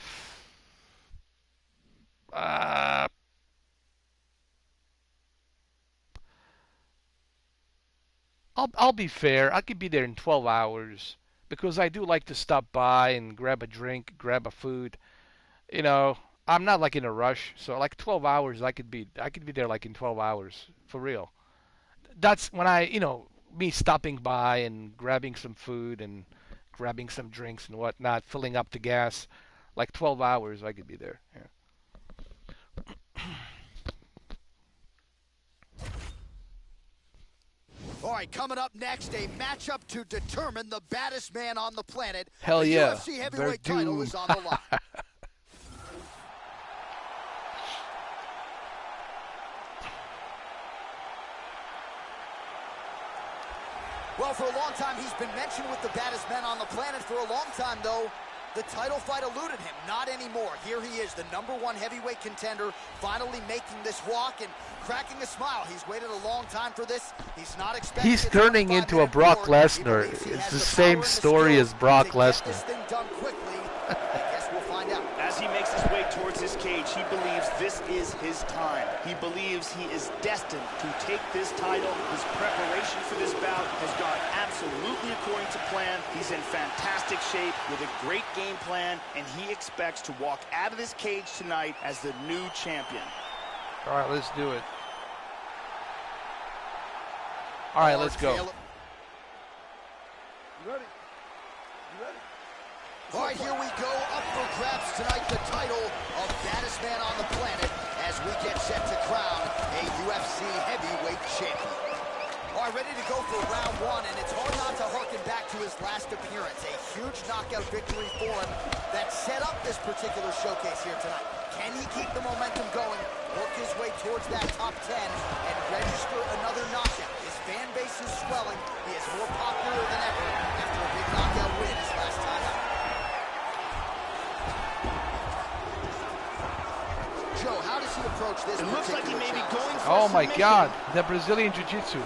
I'll be fair. I could be there in 12 hours because I do like to stop by and grab a drink, grab a food. You know, I'm not like in a rush, so like 12 hours I could be there like in 12 hours for real. That's when me stopping by and grabbing some food and grabbing some drinks and whatnot, filling up the gas, like 12 hours I could be there. Yeah. All right, coming up next, a matchup to determine the baddest man on the planet. Hell the yeah. UFC heavyweight title is on the line. Well, for a long time, he's been mentioned with the baddest men on the planet. For a long time, though, the title fight eluded him. Not anymore. Here he is, the #1 heavyweight contender, finally making this walk and cracking a smile. He's waited a long time for this. He's not expecting. He's turning into a Brock Lesnar. It's the same story as Brock Lesnar. This thing done quickly. I guess we'll find out. As he makes his way towards his cage, he believes this is his time. He believes he is destined to take this title. His preparation for this bout has gone absolutely according to plan. He's in fantastic shape with a great game plan, and he expects to walk out of this cage tonight as the new champion. All right, let's do it. All right, let's go. You ready? You ready? All right, here we go. Up for grabs tonight, the title of baddest man on the planet as we get set to crown a UFC heavyweight champion. All right, ready to go for round one, and it's hard not to harken back to his last appearance. A huge knockout victory for him that set up this particular showcase here tonight. Can he keep the momentum going, work his way towards that top 10, and register another knockout? His fan base is swelling. He is more popular than ever after a big knockout win his last time out. Joe, how does he approach this? It looks like he may be going for Oh my submission. God, the Brazilian Jiu-Jitsu.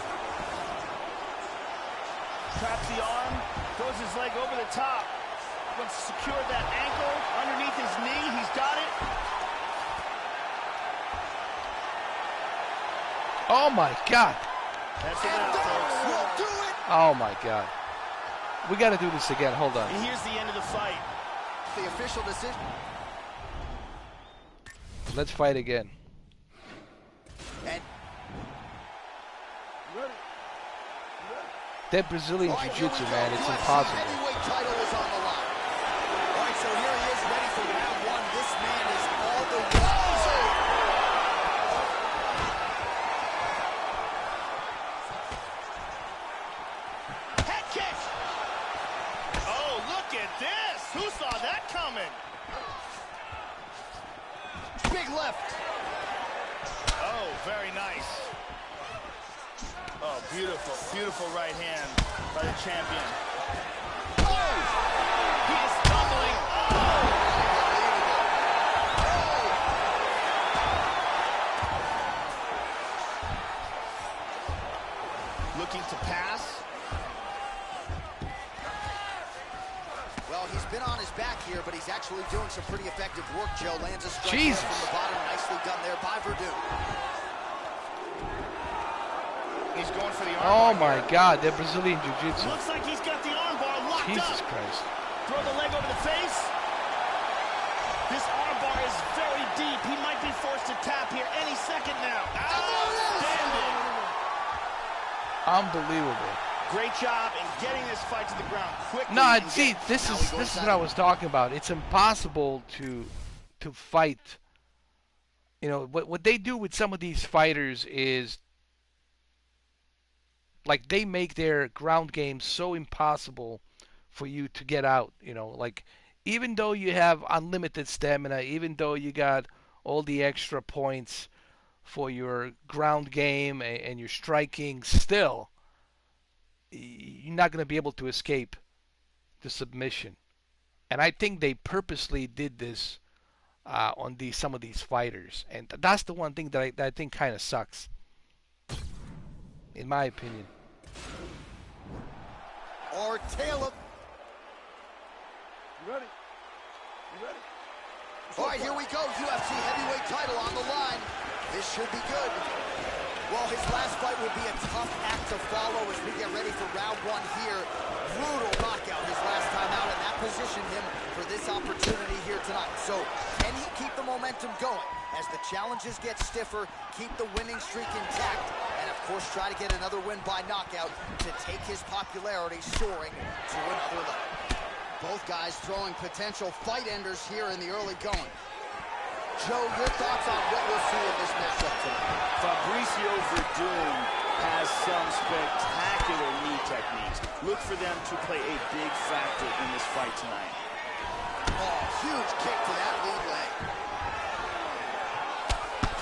Traps the arm, throws his leg over the top. Wants to secure that ankle underneath his knee. He's got it. Oh my God. That's enough, folks. We'll do it. Oh my God. We got to do this again. Hold on. And here's the end of the fight. The official decision. Let's fight again. And You ready? That Brazilian all right, here Jiu-Jitsu, we go. man, it's UFC impossible. heavyweight title is on the line. All right, so here he is, ready for round one. This man is all the way. Head kick. Oh, look at this. Who saw that coming? Big left. Oh, very nice. Oh, beautiful, beautiful right hand by the champion. Oh! He is stumbling. Oh! Looking to pass. Well, he's been on his back here, but he's actually doing some pretty effective work, Joe. Lands a strike Jesus. there from the bottom. Nicely done there by Verdun. He's going for the arm. Oh my God, that Brazilian Jiu-Jitsu. Looks like he's got the arm bar locked Jesus up. Christ. Throw the leg over the face. This arm bar is very deep. He might be forced to tap here any second now. Outstanding. Unbelievable. Great job in getting this fight to the ground quickly. No, and see, get- this Now is we go inside. what I was talking about. It's impossible to fight. You know, what they do with some of these fighters is like they make their ground game so impossible for you to get out. You know, like even though you have unlimited stamina, even though you got all the extra points for your ground game and your striking, still you're not going to be able to escape the submission. And I think they purposely did this on some of these fighters, and that's the one thing that I think kind of sucks, in my opinion. Or Taylor. You ready? You ready? All right, here we go. UFC heavyweight title on the line. This should be good. Well, his last fight will be a tough act to follow as we get ready for round one here. Brutal knockout his last time out, and that positioned him for this opportunity here tonight. So, can he keep the momentum going as the challenges get stiffer, keep the winning streak intact, and of course try to get another win by knockout to take his popularity soaring to another level. Both guys throwing potential fight enders here in the early going. Joe, your thoughts on what we'll see in this matchup tonight? Fabricio Verdun has some spectacular knee techniques. Look for them to play a big factor in this fight tonight. Oh, huge kick to that lead leg.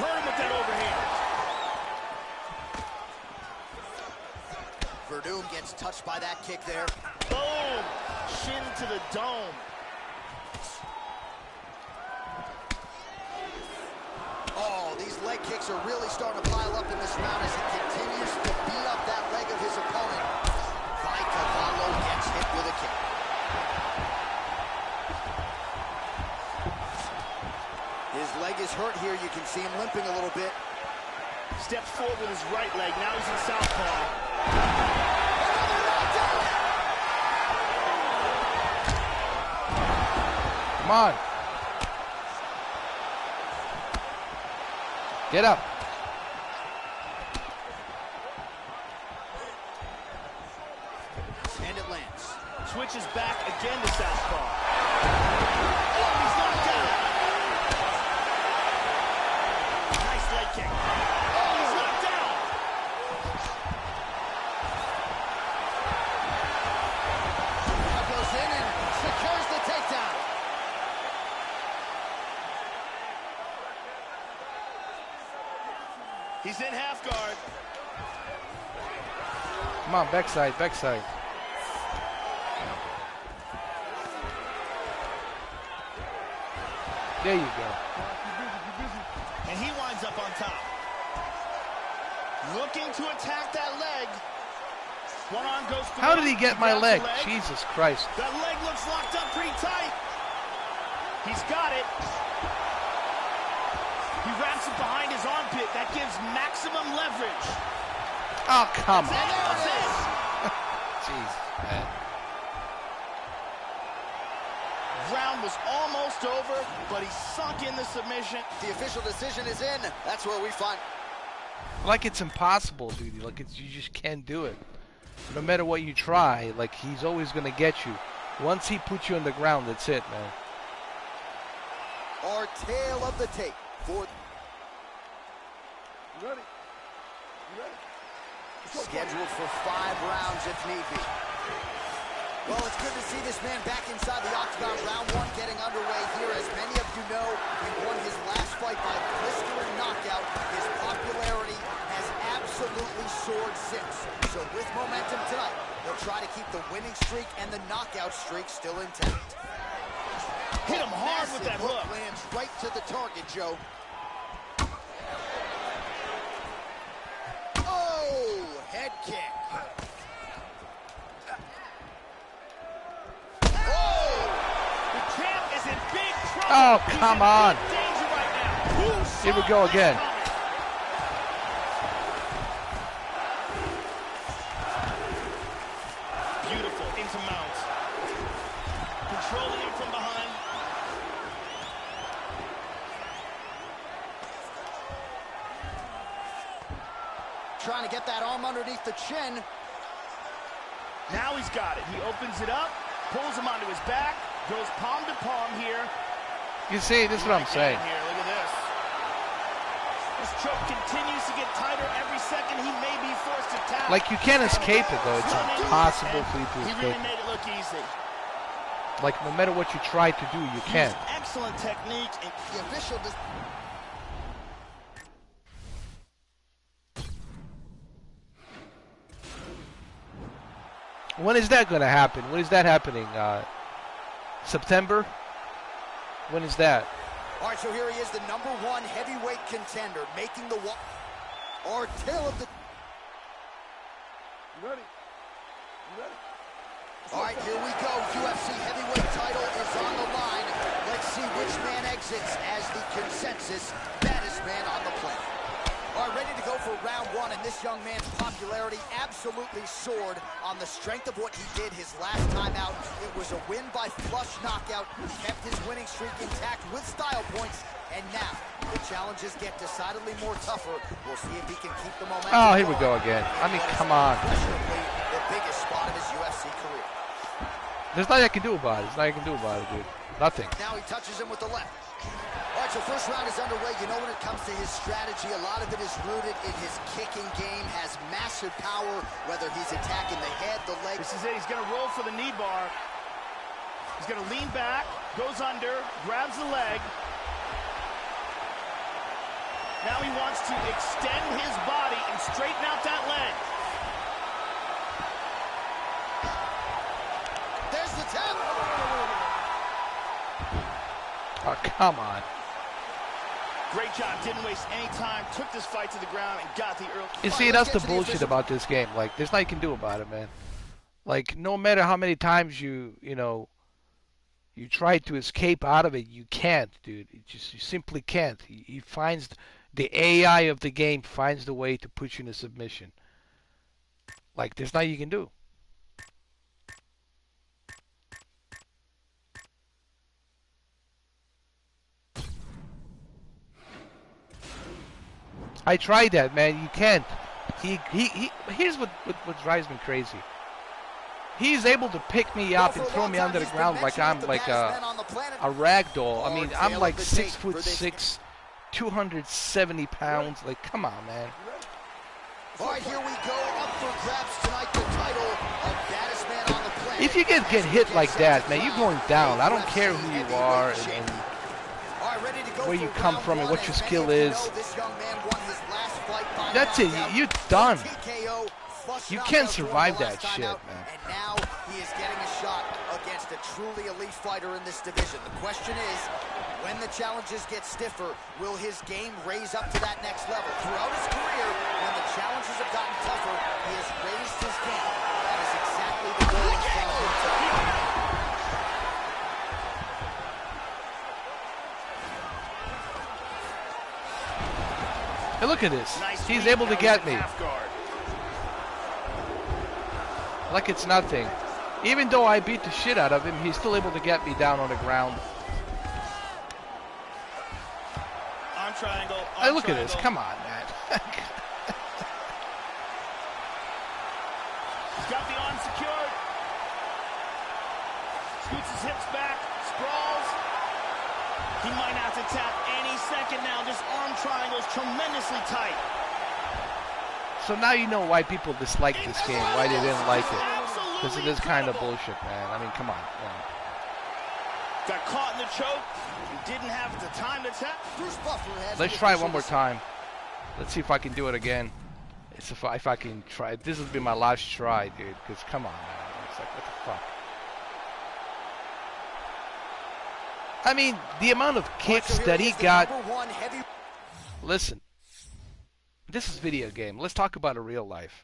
Hurt him with that overhand. Verdun gets touched by that kick there. Boom! Shin to the dome. Oh, these leg kicks are really starting to pile up in this round as he continues to beat up that leg of his opponent. Cavallo gets hit with a kick. His leg is hurt here. You can see him limping a little bit. Steps forward with his right leg. Now he's in southpaw. Come on. Get up. And it lands. Switches back again to southpaw. Oh, he's knocked out. Nice leg kick. Oh, he's knocked out. Now goes in and secures the takedown. He's in half guard. Come on, backside, backside. There you go. And he winds up on top. Looking to attack that leg. One arm goes through. How did he get my leg? Jesus Christ. That leg looks locked up pretty tight. He's got it. He wraps it behind his armpit. That gives maximum leverage. Oh, come on. That's it. Jeez, man. Round was almost over, but he sunk in the submission. The official decision is in. That's where we find. Like it's impossible, dude. Like you just can't do it. No matter what you try, like he's always gonna get you. Once he puts you on the ground, that's it, man. Our tale of the tape for. You ready? You ready? Scheduled for 5 rounds if need be. Well, it's good to see this man back inside the octagon. Round 1 getting underway here. As many of you know, he won his last fight by blistering knockout. His popularity has absolutely soared since. So with momentum tonight, he'll try to keep the winning streak and the knockout streak still intact. Hit him hard with that hook. Lands right to the target, Joe. Oh, head kick. Oh, come on. Here we go again. Beautiful into mounts. Controlling him from behind. Trying to get that arm underneath the chin. Now he's got it. He opens it up, pulls him onto his back, goes palm to palm here. You see, this is what I'm saying. Here, look at this. This choke continues to get tighter every second. He may be forced to tap. Like, you can't escape it, though. It's impossible for you to He escape really it. made it look easy. Like, no matter what you try to do, you can't. Excellent technique. And the official does. When is that going to happen? When is that happening? September? When is that? All right, so here he is, the #1 heavyweight contender, making the walk. Our tale of the. You ready? You ready? All right, here we go. UFC heavyweight title is on the line. Let's see which man exits as the consensus baddest man on the planet. All right, ready to go for round 1, and this young man's popularity absolutely soared on the strength of what he did his last time out. It was a win by flush knockout. He kept his winning streak intact with style points, and now the challenges get decidedly more tougher. We'll see if he can keep the momentum. Oh, here we go again. I mean, come on. The biggest spot of his UFC career. There's nothing I can do about it. There's nothing I can do about it, dude. Nothing. Now he touches him with the left. All right, so first round is underway. You know, when it comes to his strategy, a lot of it is rooted in his kicking game. Has massive power, whether he's attacking the head, the legs. This is it. He's going to roll for the knee bar. He's going to lean back, goes under, grabs the leg. Now he wants to extend his body and straighten out that leg. There's the tap. Oh, come on. Great job, didn't waste any time, took this fight to the ground and got the early. You see, that's the bullshit about this game. Like, there's nothing you can do about it, man. Like, no matter how many times you try to escape out of it, you can't, dude. You simply can't. He finds, the AI of the game finds the way to put you in a submission. Like, there's nothing you can do. I tried that, man. You can't. Here's what drives me crazy. He's able to pick me up and throw me under the ground like I'm like a rag doll. I mean, I'm like 6'6", 270 pounds. Like, come on, man. All right, here we go. Up for grabs tonight, the title of baddest man on the planet. If you get hit like that, man, you're going down. I don't care who you are and where you come from and what your skill is. That's it. You're done. You can't survive that shit, man. And now he is getting a shot against a truly elite fighter in this division. The question is, when the challenges get stiffer, will his game raise up to that next level? Throughout his career, when the challenges have gotten tougher, he has raised his game. That is exactly the goal he's trying to do. Hey, look at this. He's able to get me. Like it's nothing. Even though I beat the shit out of him, he's still able to get me down on the ground. On triangle. Hey, look at this. Come on, man. He's got the arm secured. Scoots his hips back. Sprawls. He might have to tap any second now. This arm triangle is tremendously tight. So now you know why people dislike this game, why they didn't like it. Because it is kind of bullshit, man. I mean, come on. Got caught in the choke. He didn't have the time to tap. Let's try one more time. Let's see if I can do it again. It's if I can try. This will be my last try, dude. Because come on, man. It's like, what the fuck? I mean, the amount of kicks that he got. Listen. This is video game. Let's talk about a real life.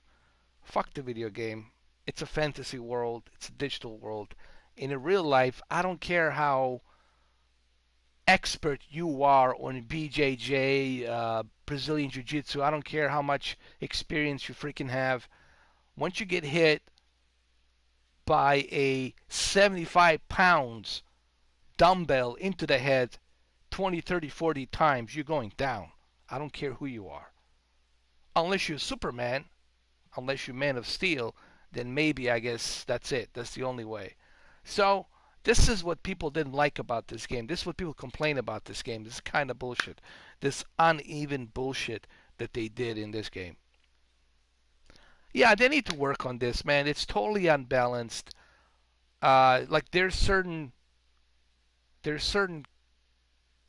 Fuck the video game. It's a fantasy world. It's a digital world. In a real life, I don't care how expert you are on BJJ, Brazilian Jiu-Jitsu. I don't care how much experience you freaking have. Once you get hit by a 75 pounds dumbbell into the head 20, 30, 40 times, you're going down. I don't care who you are. Unless you're Superman, unless you're Man of Steel, then maybe, I guess, that's it. That's the only way. So, this is what people didn't like about this game. This is what people complain about this game. This kind of bullshit. This uneven bullshit that they did in this game. Yeah, they need to work on this, man. It's totally unbalanced. Like, there's certain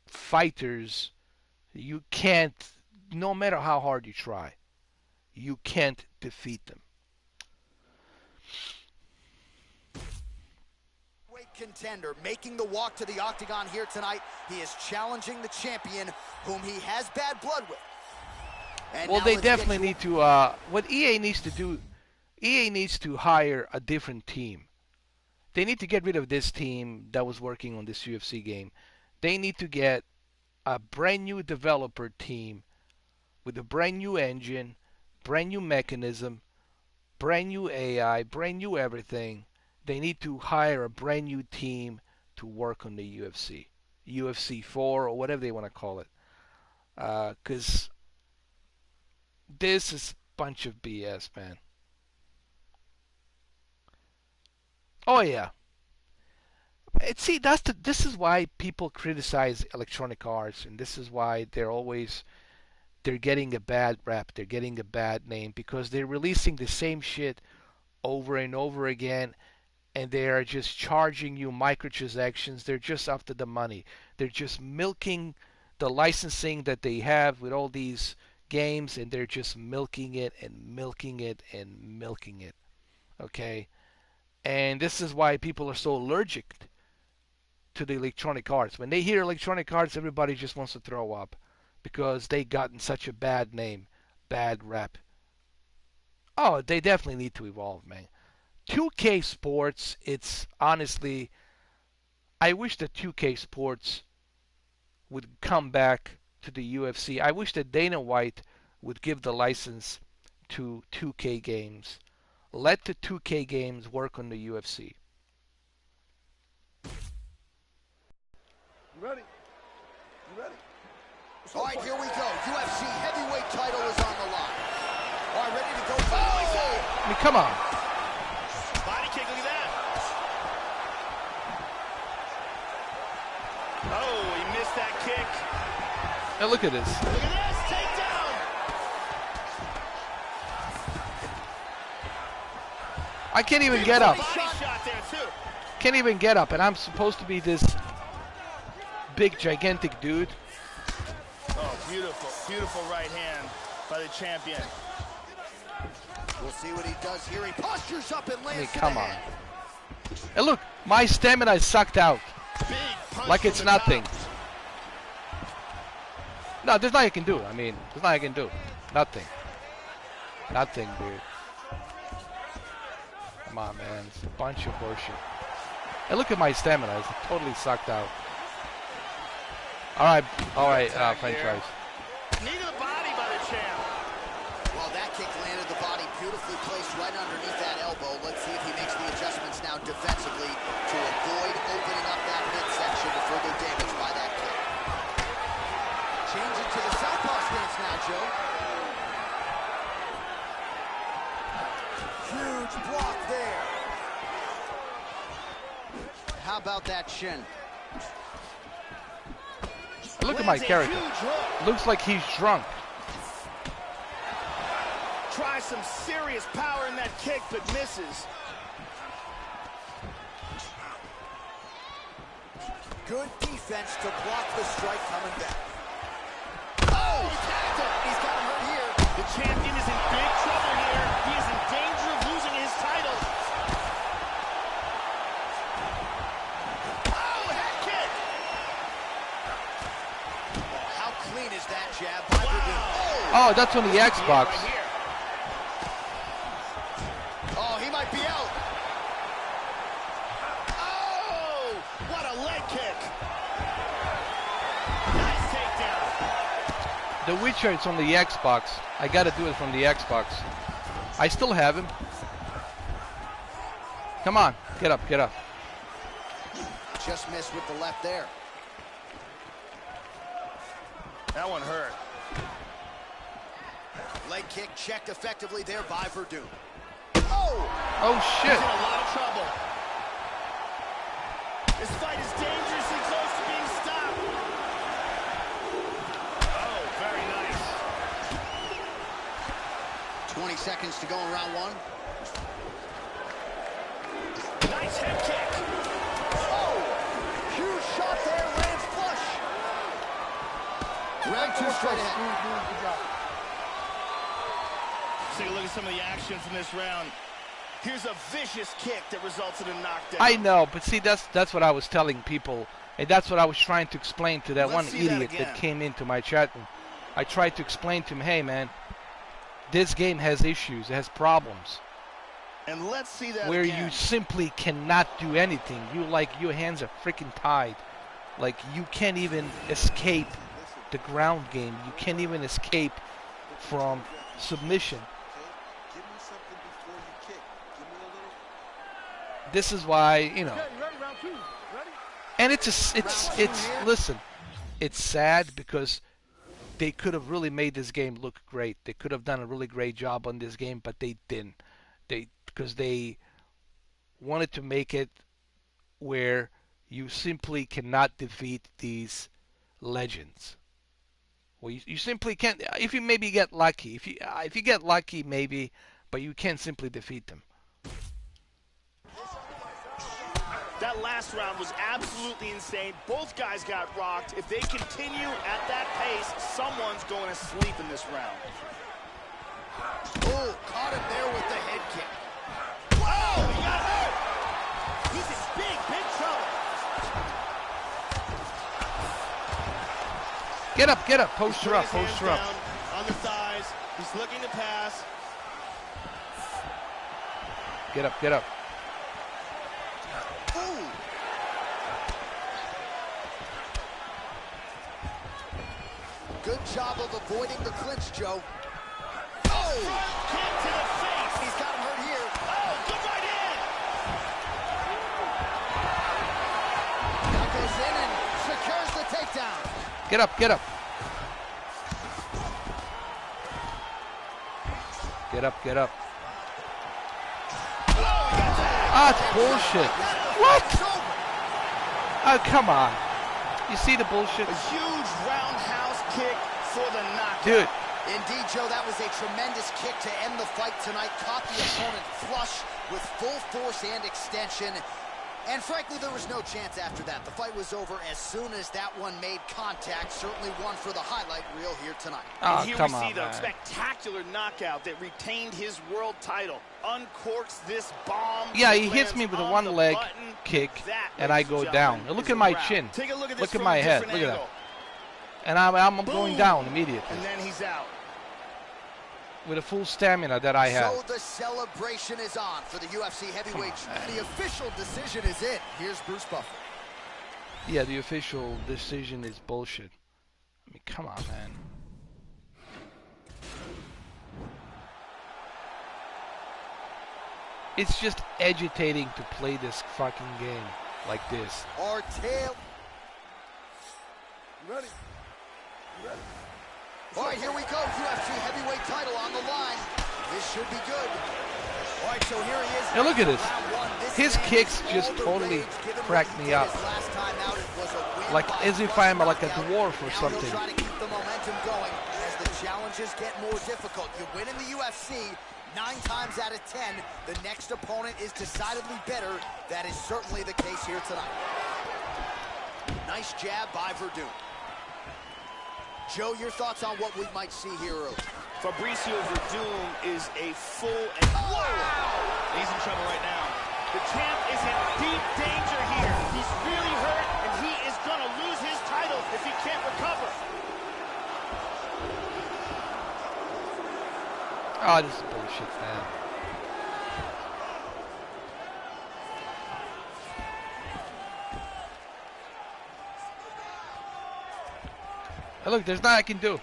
fighters you can't, no matter how hard you try, you can't defeat them. Contender making the walk to the octagon here tonight. He is challenging the champion whom he has bad blood with. And well, they definitely need to, what EA needs to do, EA needs to hire a different team. They need to get rid of this team that was working on this UFC game. They need to get a brand new developer team with a brand new engine, brand new mechanism, brand new AI, brand new everything. They need to hire a brand new team to work on the UFC. UFC 4 or whatever they want to call it. Because this is a bunch of BS, man. Oh, yeah. See, this is why people criticize Electronic Arts, and this is why they're getting a bad rap, they're getting a bad name, because they're releasing the same shit over and over again, and they are just charging you microtransactions. They're just after the money. They're just milking the licensing that they have with all these games, and they're just milking it and milking it and milking it. Okay? And this is why people are so allergic to the Electronic Arts. When they hear Electronic Arts, everybody just wants to throw up because they gotten such a bad name, bad rap. Oh, they definitely need to evolve, man. 2K Sports, it's honestly, I wish that 2K Sports would come back to the UFC. I wish that Dana White would give the license to 2K Games. Let the 2K Games work on the UFC. You ready? You ready? All right, here we go. UFC heavyweight title is on the line. All right, ready to go. Oh! I mean, come on. Body kick, look at that. Oh, he missed that kick. Now look at this. Look at this, takedown. I can't even get up. Body shot there, too. Can't even get up, and I'm supposed to be this big, gigantic dude. Oh, beautiful, beautiful right hand by the champion. We'll see what he does here. He postures up and lands. I mean, come on. And look, my stamina is sucked out. Big punch Like it's from the nothing. top. No, there's nothing I can do. I mean, there's nothing I can do. Nothing. Nothing, dude. Come on, man. It's a bunch of bullshit. And look at my stamina. It's totally sucked out. All right, franchise. Knee to the body by the champ. Well, that kick landed the body beautifully placed right underneath that elbow. Let's see if he makes the adjustments now defensively to avoid opening up that midsection to further damage by that kick. Change it to the southpaw stance now, Joe. Huge block there. How about that shin? Look at my character. Looks like he's drunk. Tries some serious power in that kick, but misses. Good defense to block the strike coming back. Oh, he tagged him. He's got him hurt here. The champion is in big trouble here. He is in danger of losing his title. Oh, head kick. How clean is that jab? Wow. Oh, that's on the Xbox. Right here. Oh, he might be out. Oh, what a leg kick. Nice takedown. The Witcher, it's on the Xbox. I gotta do it from the Xbox. I still have him. Come on, get up, get up. Just missed with the left there. That one hurt. Leg kick checked effectively there by Verdun. Oh shit. He's in a lot of trouble. This fight is dangerously close to being stopped. Oh, very nice. 20 seconds to go in round one. Nice head kick. Oh, huge shot there, lands flush. Round two straight ahead. Let's take a look at some of the action from this round. Here's a vicious kick that results in a knockdown. I know, but see, that's what I was telling people, and that's what I was trying to explain to that one idiot that came into my chat room. I tried to explain to him, hey man, this game has issues, it has problems. And let's see that where again. you simply cannot do anything. You like your hands are freaking tied. Like you can't even escape the ground game. You can't even escape from submission. This is why, you know. And it's listen, it's sad because they could have really made this game look great. They could have done a really great job on this game, but they didn't. Because they wanted to make it where you simply cannot defeat these legends. Well, you simply can't. If you maybe get lucky, if you get lucky, maybe, but you can't simply defeat them. That last round was absolutely insane. Both guys got rocked. If they continue at that pace, someone's going to sleep in this round. Oh, caught him there with the head kick. Oh, he got hurt. He's in big, big trouble. Get up, post her up, post her up. On the thighs, he's looking to pass. Get up. Ooh. Good job of avoiding the clinch, Joe. Oh! Kick to the face. He's got him hurt here. Oh, good right hand. Now goes in and secures the takedown. Get up. Get up, get up. Ah, it's bullshit. What? Oh, come on. You see the bullshit? A huge roundhouse kick for the knockout. Dude. Indeed, Joe, that was a tremendous kick to end the fight tonight. Caught the opponent flush with full force and extension. And frankly, there was no chance after that. The fight was over as soon as that one made contact. Certainly one for the highlight reel here tonight. Oh, and here come we see on, the man. spectacular knockout that retained his world title. Uncorks this bomb. Yeah, he hits me with a one-leg kick, and I go down. Look at my chin. Take a look at this Look at from my a head. different Look at angle. that. And I'm going down immediately. And then he's out. With a full stamina that I have. So the celebration is on for the UFC heavyweight. The official decision is in. Here's Bruce Buffer. Yeah, the official decision is bullshit. I mean, come on, man. It's just agitating to play this fucking game like this. Our tail. You ready? You ready? All right, here we go. UFC heavyweight title on the line. This should be good. All right, so here he is. Now look at this. Round one. This His man kicks is just all the totally rage, given what cracked he me did up. his last time out, it was a win Like by as if crush I'm like a knockout. dwarf or Now something. he'll try to keep the momentum going as the challenges get more difficult. You win in the UFC 9 times out of 10. The next opponent is decidedly better. That is certainly the case here tonight. Nice jab by Verdun. Joe, your thoughts on what we might see here early? Fabricio Verdun is a full and wow! He's in trouble right now. The champ is in deep danger here. He's really hurt, and he is going to lose his title if he can't recover. Oh, this is bullshit, man. Hey, look, there's nothing I can do.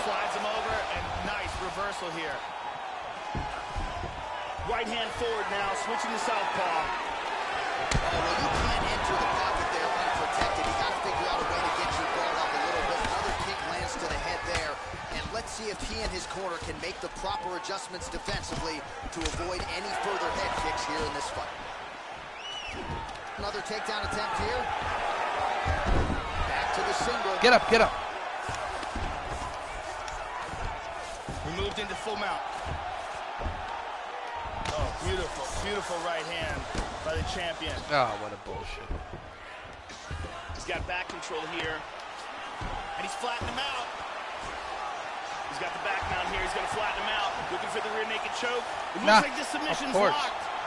Slides him over, and nice reversal here. Right hand forward now, switching to southpaw. Oh, well, you can't enter the pocket there unprotected. You got to figure out a way to get your guard up a little bit. Another kick lands to the head there. And let's see if he and his corner can make the proper adjustments defensively to avoid any further head kicks here in this fight. Another takedown attempt here. Back to the single. Get up, get up. He moved into full mount. Oh, beautiful, beautiful right hand by the champion. Oh, what a bullshit. He's got back control here. And he's flattened him out. He's got the back mount here. He's going to flatten him out. Looking for the rear naked choke. It looks like the submission's locked.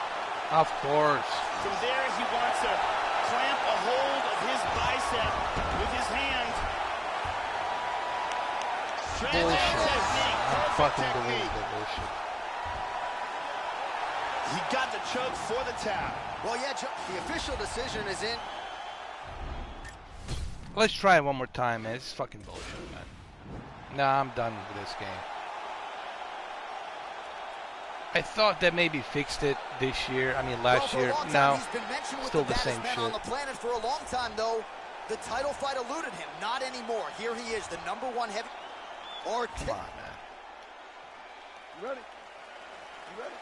Of course. From there, he wants to clamp a hold of his bicep with his hand. Bullshit. Technique. I Perfect fucking technique. believe that bullshit. He got the choke for the tap. Well, yeah, Joe, the official decision is in. Let's try it one more time, man. This is fucking bullshit, man. Nah, I'm done with this game. I thought that maybe fixed it this year. I mean, last year. No, still the same shit. On the planet for a long time, though. The title fight eluded him. Not anymore. Here he is, the #1 heavy. Come on, man. You ready? You ready?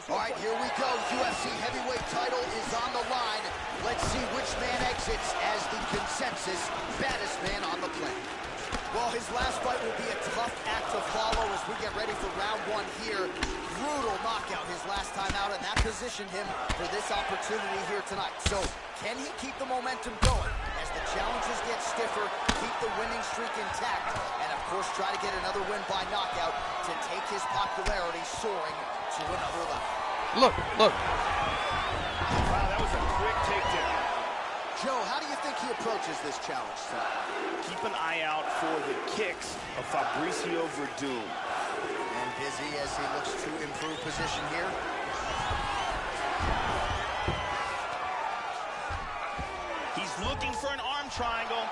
All right, here we go. UFC heavyweight title is on the line. Let's see which man exits as the consensus baddest man on the planet. Well, his last fight will be a tough act to follow as we get ready for round 1 here. Brutal knockout his last time out, and that positioned him for this opportunity here tonight. So, can he keep the momentum going as the challenges get stiffer, keep the winning streak intact, and of course try to get another win by knockout to take his popularity soaring to another level? Look, look. Wow, that was a quick takedown. Joe, how do you think he approaches this challenge tonight? Keep an eye out for the kicks of Fabricio Verdun. And busy as he looks to improve position here. He's looking for an arm triangle.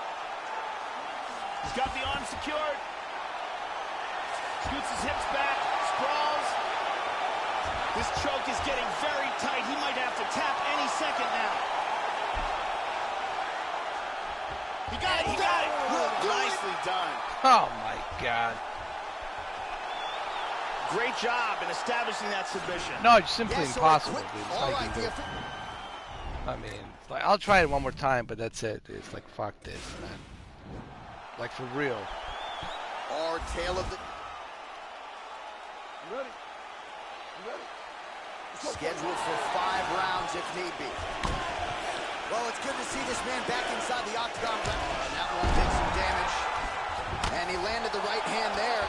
He's got the arm secured. Scoots his hips back, sprawls. This choke is getting very tight. He might have to tap any second now. He got it. He got it. Nicely done. Oh, my God. Great job in establishing that submission. No, it's simply impossible, dude. I mean, like, I'll try it one more time, but that's it. It's like, fuck this, man. Like, for real. Our tail of the... You ready? You ready? Scheduled for 5 rounds if need be. Well, it's good to see this man back inside the octagon. That one did some damage. And he landed the right hand there.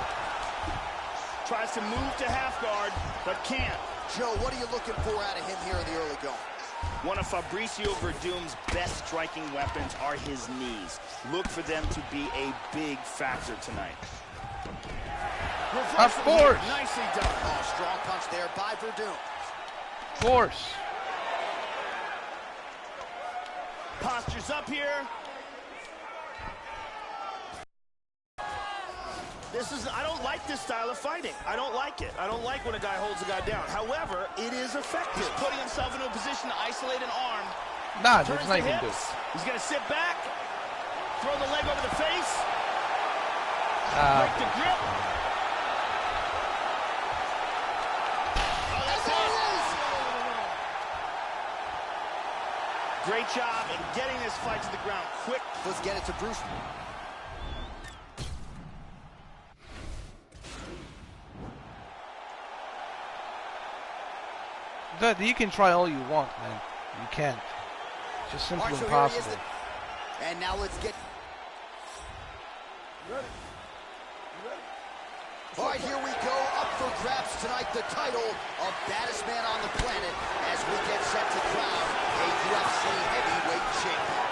Tries to move to half guard, but can't. Joe, what are you looking for out of him here in the early going? One of Fabricio Verdum's best striking weapons are his knees. Look for them to be a big factor tonight. Of course. Nicely done. Oh, strong punch there by Verdum. Of course. Posture's up here. I don't like this style of fighting. I don't like it. I don't like when a guy holds a guy down. However, it is effective. He's putting himself into a position to isolate an arm. Nah, there's nothing to do. He's going to sit back, throw the leg over the face, break the grip. Oh, that's it. Great job in getting this fight to the ground quick. Let's get it to Bruce. You can try all you want, man. You can't. It's just simply impossible. And now let's get... You ready? You ready? All right, here we go. Up for grabs tonight, the title of baddest man on the planet as we get set to crown a UFC heavyweight champion.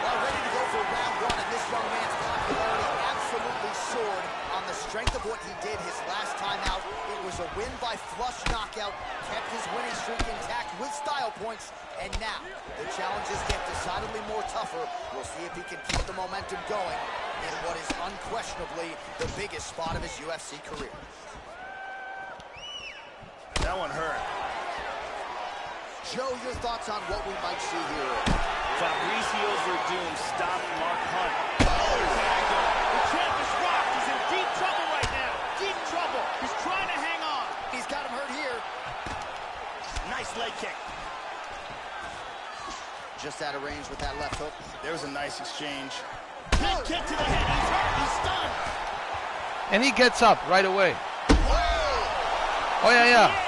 Well, ready to go for round 1, and this young man's popularity absolutely soared on the strength of what he did his last time out. It was a win by flush knockout, kept his winning streak intact with style points, and now the challenges get decidedly more tougher. We'll see if he can keep the momentum going in what is unquestionably the biggest spot of his UFC career. That one hurt. Joe, your thoughts on what we might see here? Fabricio Verdum stopped Mark Hunt. The champ is rocked. He's in deep trouble right now. Deep trouble. He's trying to hang on. He's got him hurt here. Nice leg kick. Just out of range with that left hook. There was a nice exchange. Big kick to the head. He's hurt. He's stunned. And he gets up right away. Whoa! Oh, yeah.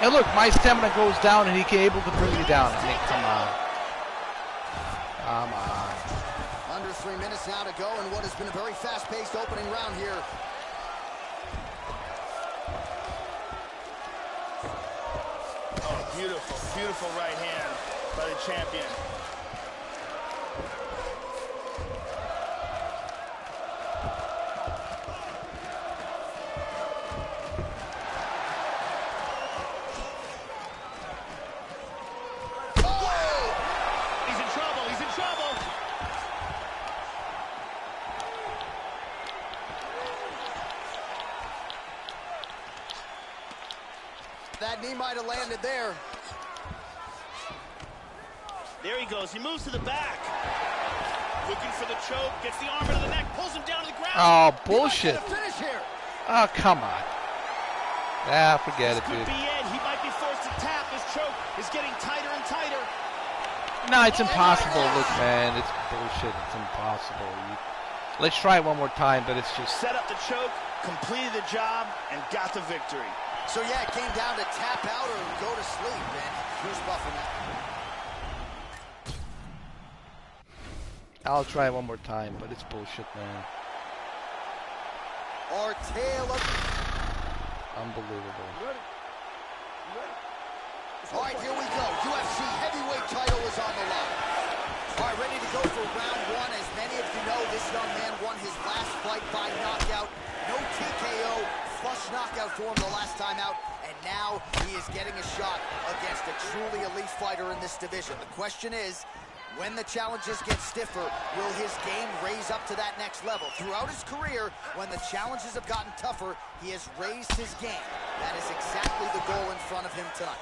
And look, my stamina goes down and he can able to bring me down. I mean, come on. Come on. Under 3 minutes now to go in what has been a very fast-paced opening round here. Oh, beautiful, beautiful right hand by the champion. That knee might have landed there. There he goes. He moves to the back. Looking for the choke. Gets the arm into the neck. Pulls him down to the ground. Oh, bullshit. Finish here. Oh, come on. Ah, forget it, dude. This could be it. He might be forced to tap. His choke is getting tighter and tighter. No, it's impossible. Look, man, it's bullshit. It's impossible. Let's try it one more time, but it's just... Set up the choke, completed the job, and got the victory. So, yeah, it came down to tap out or go to sleep, man. Bruce Buffer now. I'll try it one more time, but it's bullshit, man. Our tale of... Unbelievable. You ready? You ready? All right, here we go. UFC heavyweight title is on the line. All right, ready to go for round 1. As many of you know, this young man won his last fight by knockout. No TKO, flush knockout for him the last time out. And now he is getting a shot against a truly elite fighter in this division. The question is, when the challenges get stiffer, will his game raise up to that next level? Throughout his career, when the challenges have gotten tougher, he has raised his game. That is exactly the goal in front of him tonight.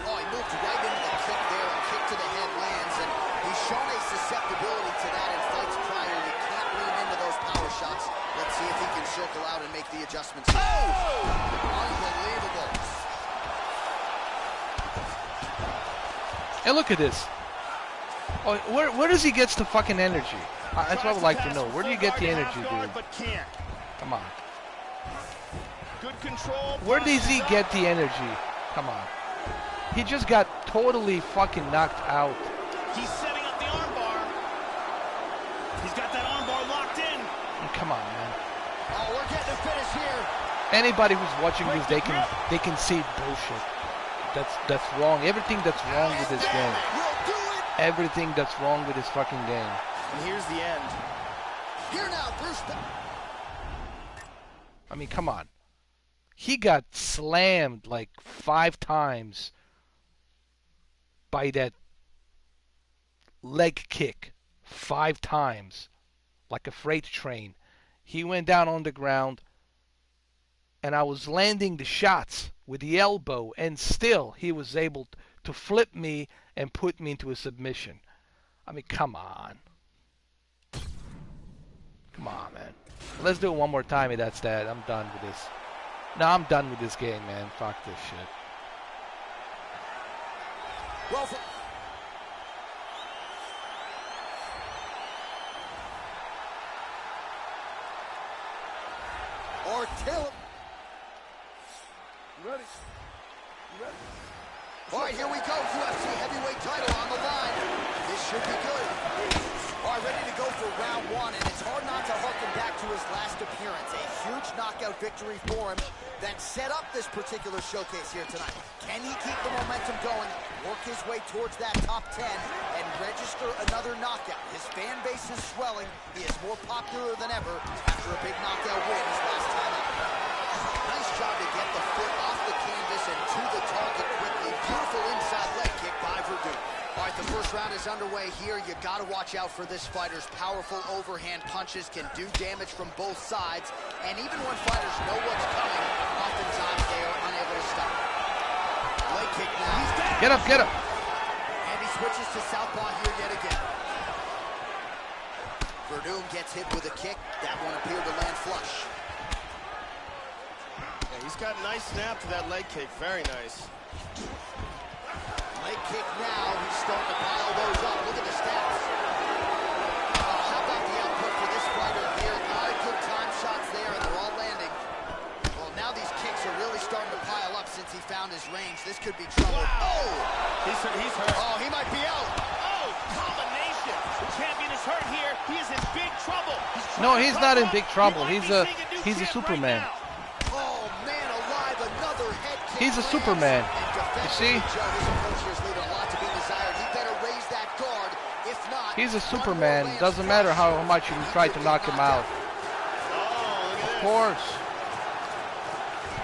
Oh, he moved walked right into the kick there. A kick to the head lands, and he's shown a susceptibility to that in fights prior. You can't lean into those power shots. Let's see if he can circle out and make the adjustments. Oh! Unbelievable. And look at this. Oh, where does he get the fucking energy? That's what I would like to know. Where do you get the energy, dude? Come on. Good control. Where does he get the energy? Come on. He just got totally fucking knocked out. He's setting up the armbar. He's got that armbar locked in. Come on, man. Oh, we're getting a finish here. Anybody who's watching this, they can see bullshit. That's wrong. Everything that's wrong with this game. Everything that's wrong with this fucking game. And here's the end. Here now, Bruce. I mean, come on. He got slammed like 5 times by that leg kick. 5 times. Like a freight train. He went down on the ground, and I was landing the shots with the elbow, and still he was able to flip me and put me into a submission. I mean, come on. Come on, man. Let's do it one more time and that's that. I'm done with this. No, I'm done with this game, man. Fuck this shit. Well, or Taylor. You ready? You ready? All right, here we go. UFC heavyweight title on the line. This should be good. All right, ready to go for round 1, and it's hard not to harken back to his last appearance. A huge knockout victory for him that set up this particular showcase here tonight. Can he keep the momentum going, work his way towards that top 10, and register another knockout? His fan base is swelling. He is more popular than ever after a big knockout win his last time out. Nice job to get the foot off the canvas and to the target quickly. Beautiful inside leg kick by Verdun. All right, the first round is underway here. You got to watch out for this fighter's powerful overhand punches can do damage from both sides. And even when fighters know what's coming, oftentimes they are unable to stop it. Leg kick now. He's down. Get up, get up. And he switches to southpaw here yet again. Verdun gets hit with a kick. That one appeared to land flush. Yeah, he's got a nice snap to that leg kick. Very nice. Leg kick now. He's starting to pile those up. Look at the stats. How about the output for this fighter here? A lot of good time shots there, and they're all landing. Well, now these kicks are really starting to pile up since he found his range. This could be trouble. Wow. Oh! He's hurt. Oh, he might be out. Oh, combination. The champion is hurt here. He is in big trouble. No, he's not in big trouble. He's a Superman. Oh, man alive. Another head kick. He's a Superman. You see? He's a Superman. Doesn't matter how much you try to knock him out. Of course.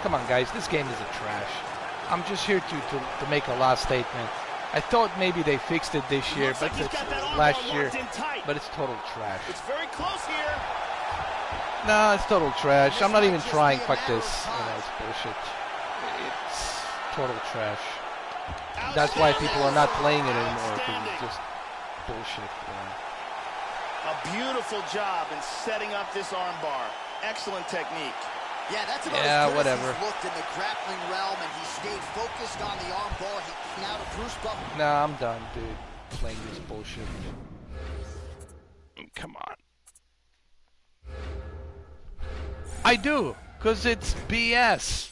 Come on, guys. This game is a trash. I'm just here to make a last statement. I thought maybe they fixed it this year, but it's last year. But it's total trash. It's very close here. No, it's total trash. I'm not even trying. Fuck this. You know, it's bullshit. It's total trash. That's why people are not playing it anymore, because it's just bullshit. A beautiful job in setting up this armbar. Excellent technique. Yeah, that's about as good whatever. as he's looked in the grappling realm, and he stayed focused on the armbar. He now to Bruce Buffer. Nah, I'm done, dude. Playing this bullshit. Come on. I do, because it's BS.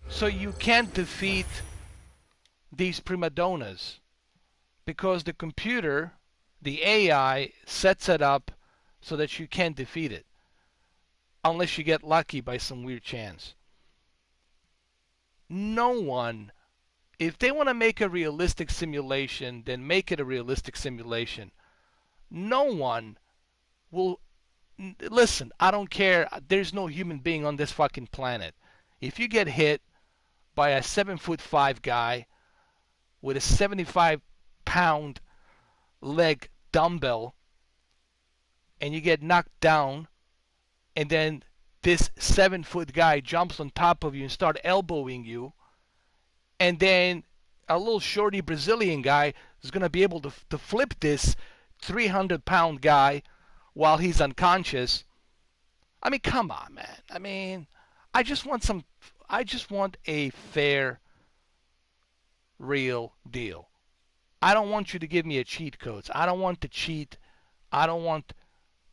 So you can't defeat these prima donnas because the computer, the AI, sets it up so that you can't defeat it unless you get lucky by some weird chance. No one, if they want to make a realistic simulation, then make it a realistic simulation. No one will, listen, I don't care, there's no human being on this fucking planet. If you get hit by a 7'5" guy with a 75-pound leg dumbbell and you get knocked down, and then this 7-foot guy jumps on top of you and start elbowing you, and then a little shorty Brazilian guy is going to be able to flip this 300-pound guy while he's unconscious. I mean, come on, man. I mean, I just want a fair, real deal. I don't want you to give me a cheat codes. I don't want to cheat. I don't want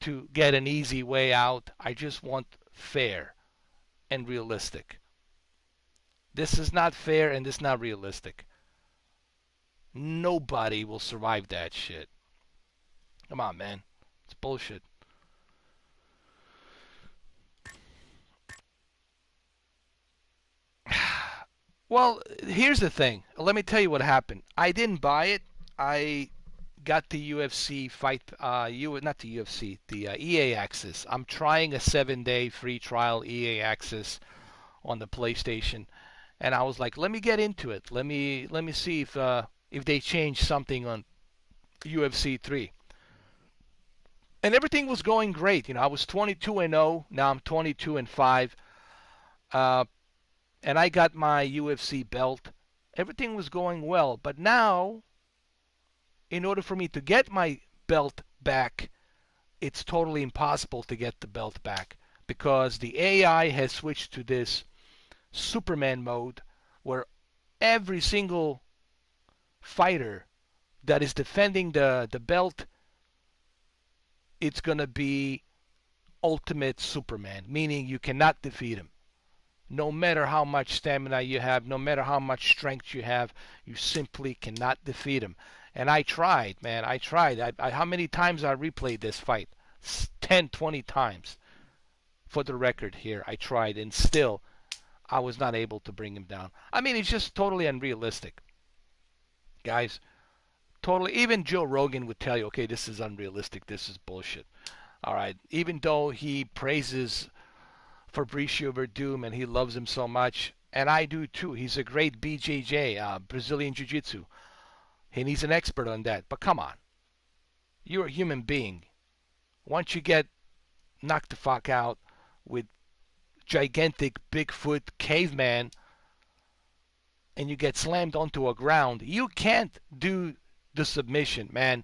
to get an easy way out. I just want fair and realistic. This is not fair and this is not realistic. Nobody will survive that shit. Come on, man. It's bullshit. Well, here's the thing. Let me tell you what happened. I didn't buy it. I got the UFC fight, not the UFC, the EA Access. I'm trying a 7-day free trial EA Access on the PlayStation, and I was like, let me get into it. Let me see if they change something on UFC 3. And everything was going great. You know, I was 22-0. Now I'm 22-5. And I got my UFC belt. Everything was going well. But now, in order for me to get my belt back, it's totally impossible to get the belt back because the AI has switched to this Superman mode where every single fighter that is defending the belt, it's going to be ultimate Superman, meaning you cannot defeat him. No matter how much stamina you have, no matter how much strength you have, you simply cannot defeat him. And I tried, man. I tried. How many times I replayed this fight? 10, 20 times. For the record here, I tried, and still, I was not able to bring him down. I mean, it's just totally unrealistic. Guys, totally. Even Joe Rogan would tell you, okay, this is unrealistic. This is bullshit. All right. Even though he praises Fabricio Verdum and he loves him so much, and I do too. He's a great BJJ, Brazilian Jiu-Jitsu, and he's an expert on that. But come on, you're a human being. Once you get knocked the fuck out with gigantic Bigfoot caveman and you get slammed onto a ground, you can't do the submission, man.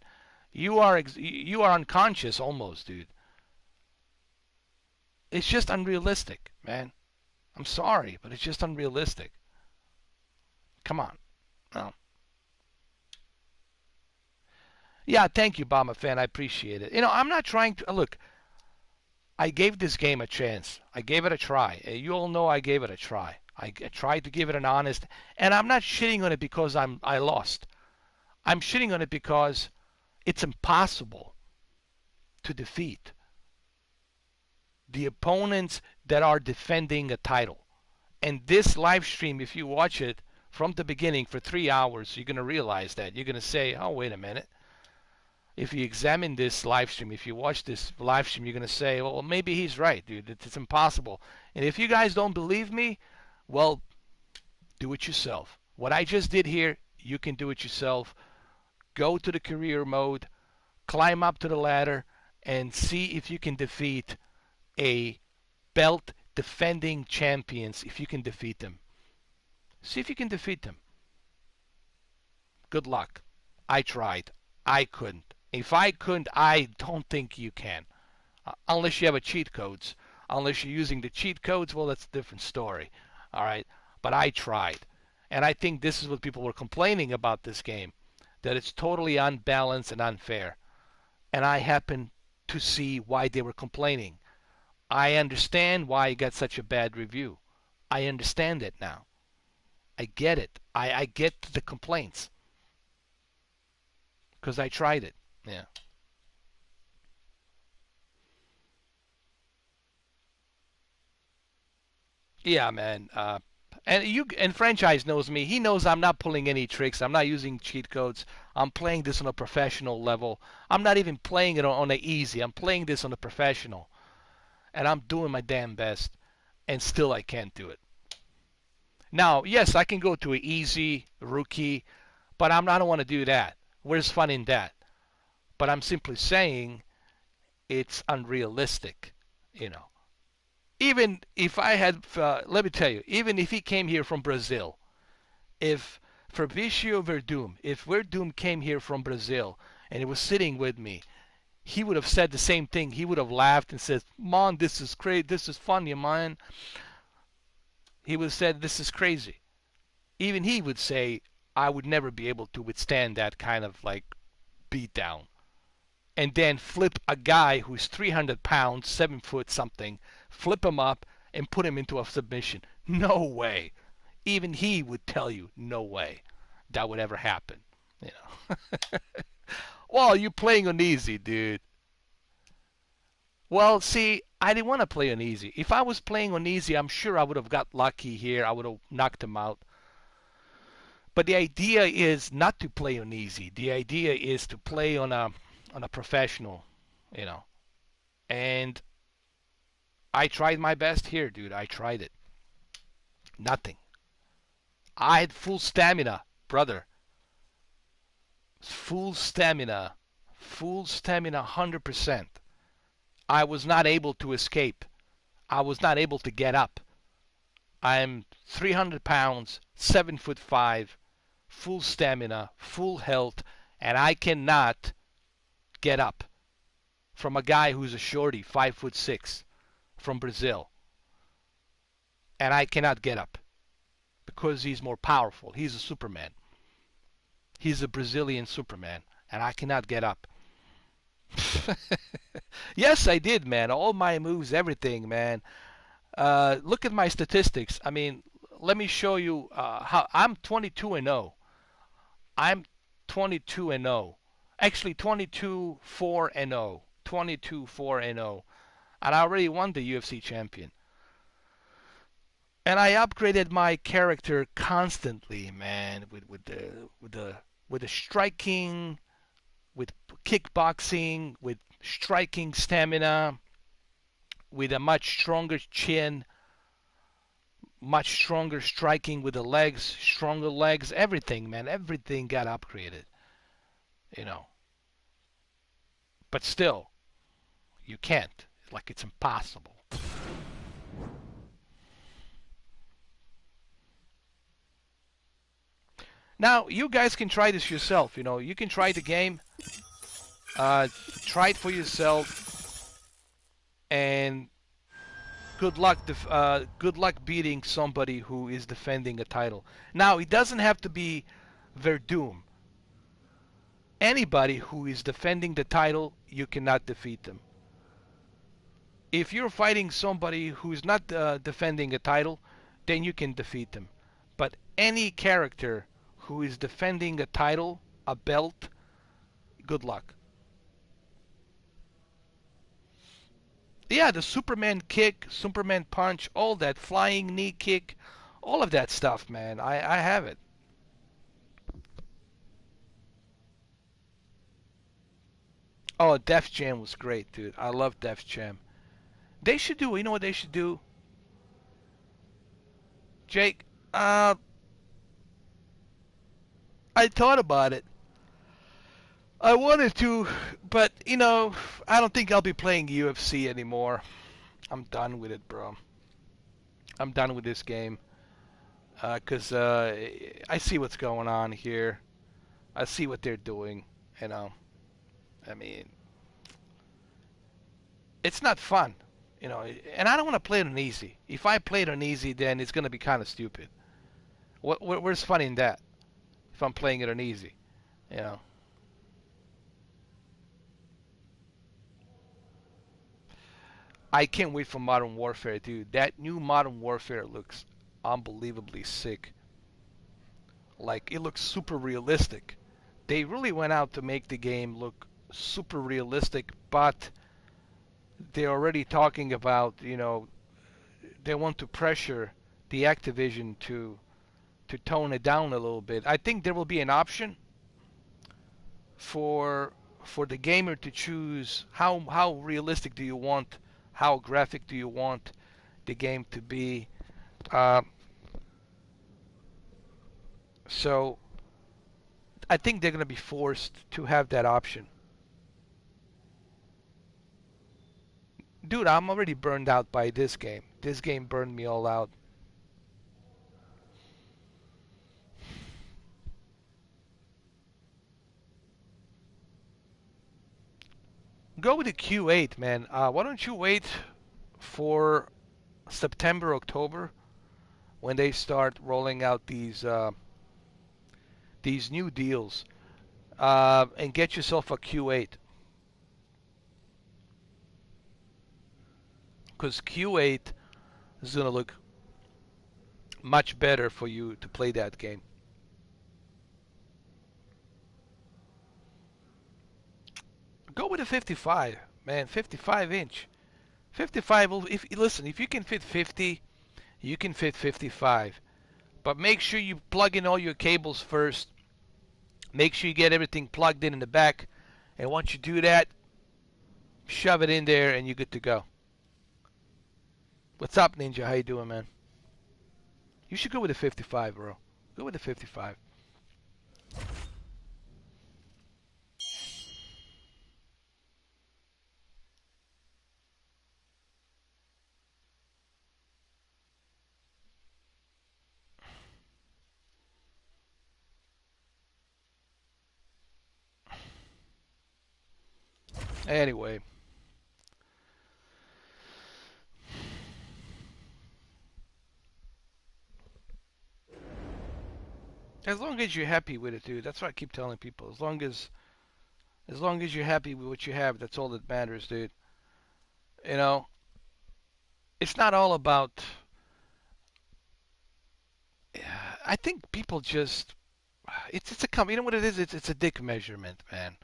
You are unconscious almost, dude. It's just unrealistic, man. I'm sorry, but it's just unrealistic. Come on. No. Yeah, thank you, Obama fan. I appreciate it. You know, I'm not trying to... Look, I gave this game a chance. I gave it a try. You all know I gave it a try. I tried to give it an honest... And I'm not shitting on it because I lost. I'm shitting on it because it's impossible to defeat the opponents that are defending a title. And this live stream, if you watch it from the beginning for 3 hours, you're going to realize that. You're going to say, oh, wait a minute. If you examine this live stream, if you watch this live stream, you're going to say, well, maybe he's right, dude. It's impossible. And if you guys don't believe me, well, do it yourself. What I just did here, you can do it yourself. Go to the career mode, climb up to the ladder, and see if you can defeat a belt defending champions, if you can defeat them. See if you can defeat them. Good luck. I tried. I couldn't. If I couldn't, I don't think you can. Unless you have a cheat codes. Unless you're using the cheat codes, well, that's a different story. All right? But I tried. And I think this is what people were complaining about this game. That it's totally unbalanced and unfair. And I happen to see why they were complaining. I understand why it got such a bad review. I understand it now. I get it. I get the complaints. Because I tried it. Yeah. Yeah, man. And franchise knows me. He knows I'm not pulling any tricks. I'm not using cheat codes. I'm playing this on a professional level. I'm not even playing it on the easy. I'm playing this on a professional. And I'm doing my damn best, and still I can't do it. Now, yes, I can go to an easy rookie, but I don't want to do that. Where's fun in that? But I'm simply saying it's unrealistic, you know. Even if I had, let me tell you, even if he came here from Brazil, if Fabricio Verdum, if Verdum came here from Brazil and he was sitting with me, he would have said the same thing. He would have laughed and said, "Man, this is crazy. This is funny, man." He would have said, "This is crazy." Even he would say, "I would never be able to withstand that kind of like beat down." And then flip a guy who's 300 pounds, 7 foot something, flip him up and put him into a submission. No way. Even he would tell you, no way that would ever happen. You know. Well, you're playing on easy, dude. Well, see, I didn't want to play on easy. If I was playing on easy, I'm sure I would have got lucky here. I would have knocked him out. But the idea is not to play on easy. The idea is to play on a professional, you know. And I tried my best here, dude. I tried it. Nothing. I had full stamina, brother. Full stamina. Full stamina, 100%. I was not able to escape. I was not able to get up. I'm 300 pounds, 7'5", full stamina, full health, and I cannot get up from a guy who's a shorty, 5'6", from Brazil. And I cannot get up because he's more powerful. He's a Superman. He's a Brazilian Superman, and I cannot get up. Yes, I did, man. All my moves, everything, man. Look at my statistics. I mean, let me show you how I'm 22-0. I'm 22-0. Actually, 22-4-0. 22-4-0. And I already won the UFC champion. And I upgraded my character constantly, man, with the striking, with kickboxing, with striking stamina, with a much stronger chin, much stronger striking with the legs, stronger legs, everything, man, everything got upgraded, you know. But still, you can't. Like, it's impossible. Now, you guys can try this yourself, you know. You can try the game. Try it for yourself. And good luck beating somebody who is defending a title. Now, it doesn't have to be Verdum. Anybody who is defending the title, you cannot defeat them. If you're fighting somebody who's not defending a title, then you can defeat them. But any character who is defending a title, a belt, good luck. Yeah, the Superman kick, Superman punch, all that, flying knee kick, all of that stuff, man. I have it. Oh, Def Jam was great, dude. I love Def Jam. They should do, you know what they should do? Jake, I thought about it. I wanted to, but, you know, I don't think I'll be playing UFC anymore. I'm done with it, bro. I'm done with this game. Because I see what's going on here. I see what they're doing, you know. I mean, it's not fun, you know. And I don't want to play it on easy. If I play it on easy, then it's going to be kind of stupid. Where's fun in that? If I'm playing it on easy, you know. I can't wait for Modern Warfare, dude. That new Modern Warfare looks unbelievably sick. Like, it looks super realistic. They really went out to make the game look super realistic, but they're already talking about, you know, they want to pressure the Activision to tone it down a little bit. I think there will be an option for the gamer to choose how realistic do you want, how graphic do you want the game to be. So I think they're going to be forced to have that option. Dude, I'm already burned out by this game. This game burned me all out. Go with the Q8, man. Why don't you wait for September, October, when they start rolling out these new deals, and get yourself a Q8. Because Q8 is gonna look much better for you to play that game. Go with a 55, man. 55 inch. 55 will, if listen, if you can fit 50, you can fit 55. But make sure you plug in all your cables first. Make sure you get everything plugged in the back. And once you do that, shove it in there and you're good to go. What's up, Ninja? How you doing, man? You should go with a 55, bro. Go with a 55. Anyway. As long as you're happy with it, dude. That's what I keep telling people. As long as you're happy with what you have, that's all that matters, dude. You know, it's not all about. I think people just. It's a you know what it is? It's a dick measurement, man.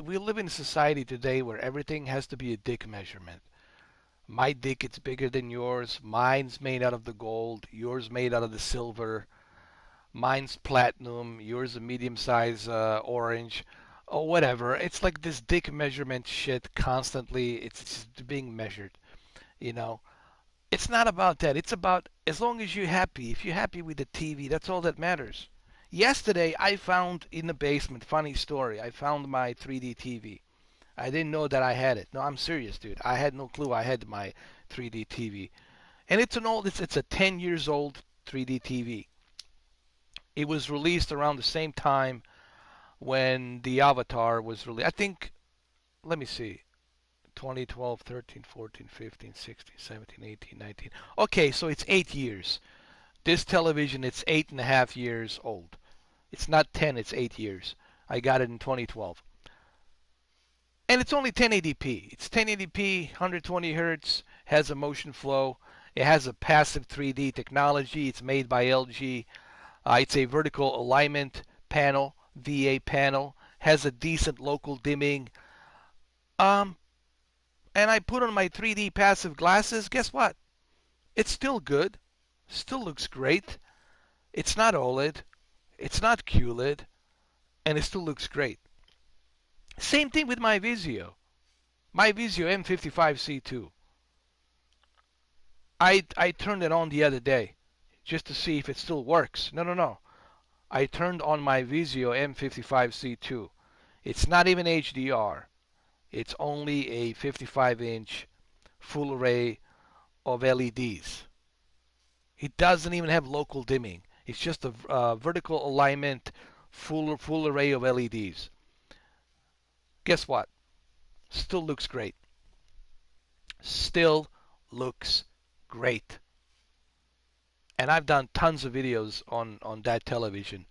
We live in a society today where everything has to be a dick measurement. My dick is bigger than yours. Mine's made out of the gold. Yours made out of the silver. Mine's platinum. Yours a medium size orange. Or whatever. It's like this dick measurement shit constantly. It's just being measured. You know. It's not about that. It's about as long as you're happy. If you're happy with the TV, that's all that matters. Yesterday, I found in the basement, funny story, I found my 3D TV. I didn't know that I had it. No, I'm serious, dude. I had no clue I had my 3D TV. And it's a 10 years old 3D TV. It was released around the same time when the Avatar was released. I think, let me see, 2012, 13, 14, 15, 16, 17, 18, 19. Okay, so it's 8 years. This television, it's 8.5 years old. It's not 10, it's 8 years. I got it in 2012. And it's only 1080p. It's 1080p, 120 hertz, has a motion flow. It has a passive 3D technology. It's made by LG. It's a vertical alignment panel, VA panel. Has a decent local dimming. And I put on my 3D passive glasses. Guess what? It's still good. Still looks great. It's not OLED. It's not QLED. And it still looks great. Same thing with my Vizio. My Vizio M55C2. I turned it on the other day just to see if it still works. No. I turned on my Vizio M55C2. It's not even HDR. It's only a 55-inch full array of LEDs. It doesn't even have local dimming. It's just a vertical alignment full array of LEDs. Guess what? Still looks great. Still looks great. And I've done tons of videos on that television,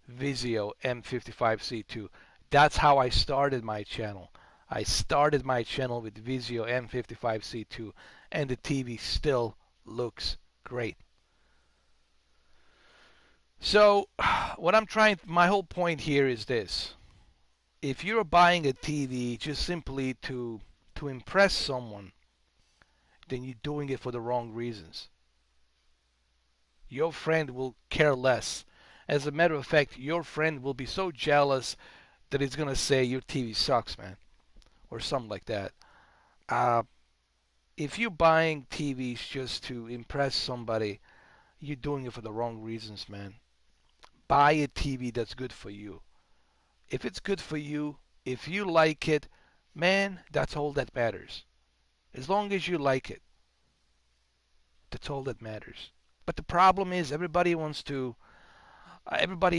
Vizio M55C2. That's how I started my channel. I started my channel with Vizio M55C2, and the TV still looks great. So, my whole point here is this. If you're buying a TV just simply to impress someone, then you're doing it for the wrong reasons. Your friend will care less. As a matter of fact, your friend will be so jealous that he's going to say, your TV sucks, man, or something like that. If you're buying TVs just to impress somebody, you're doing it for the wrong reasons, man. Buy a TV that's good for you. If it's good for you, if you like it, man, that's all that matters. As long as you like it, that's all that matters. But the problem is everybody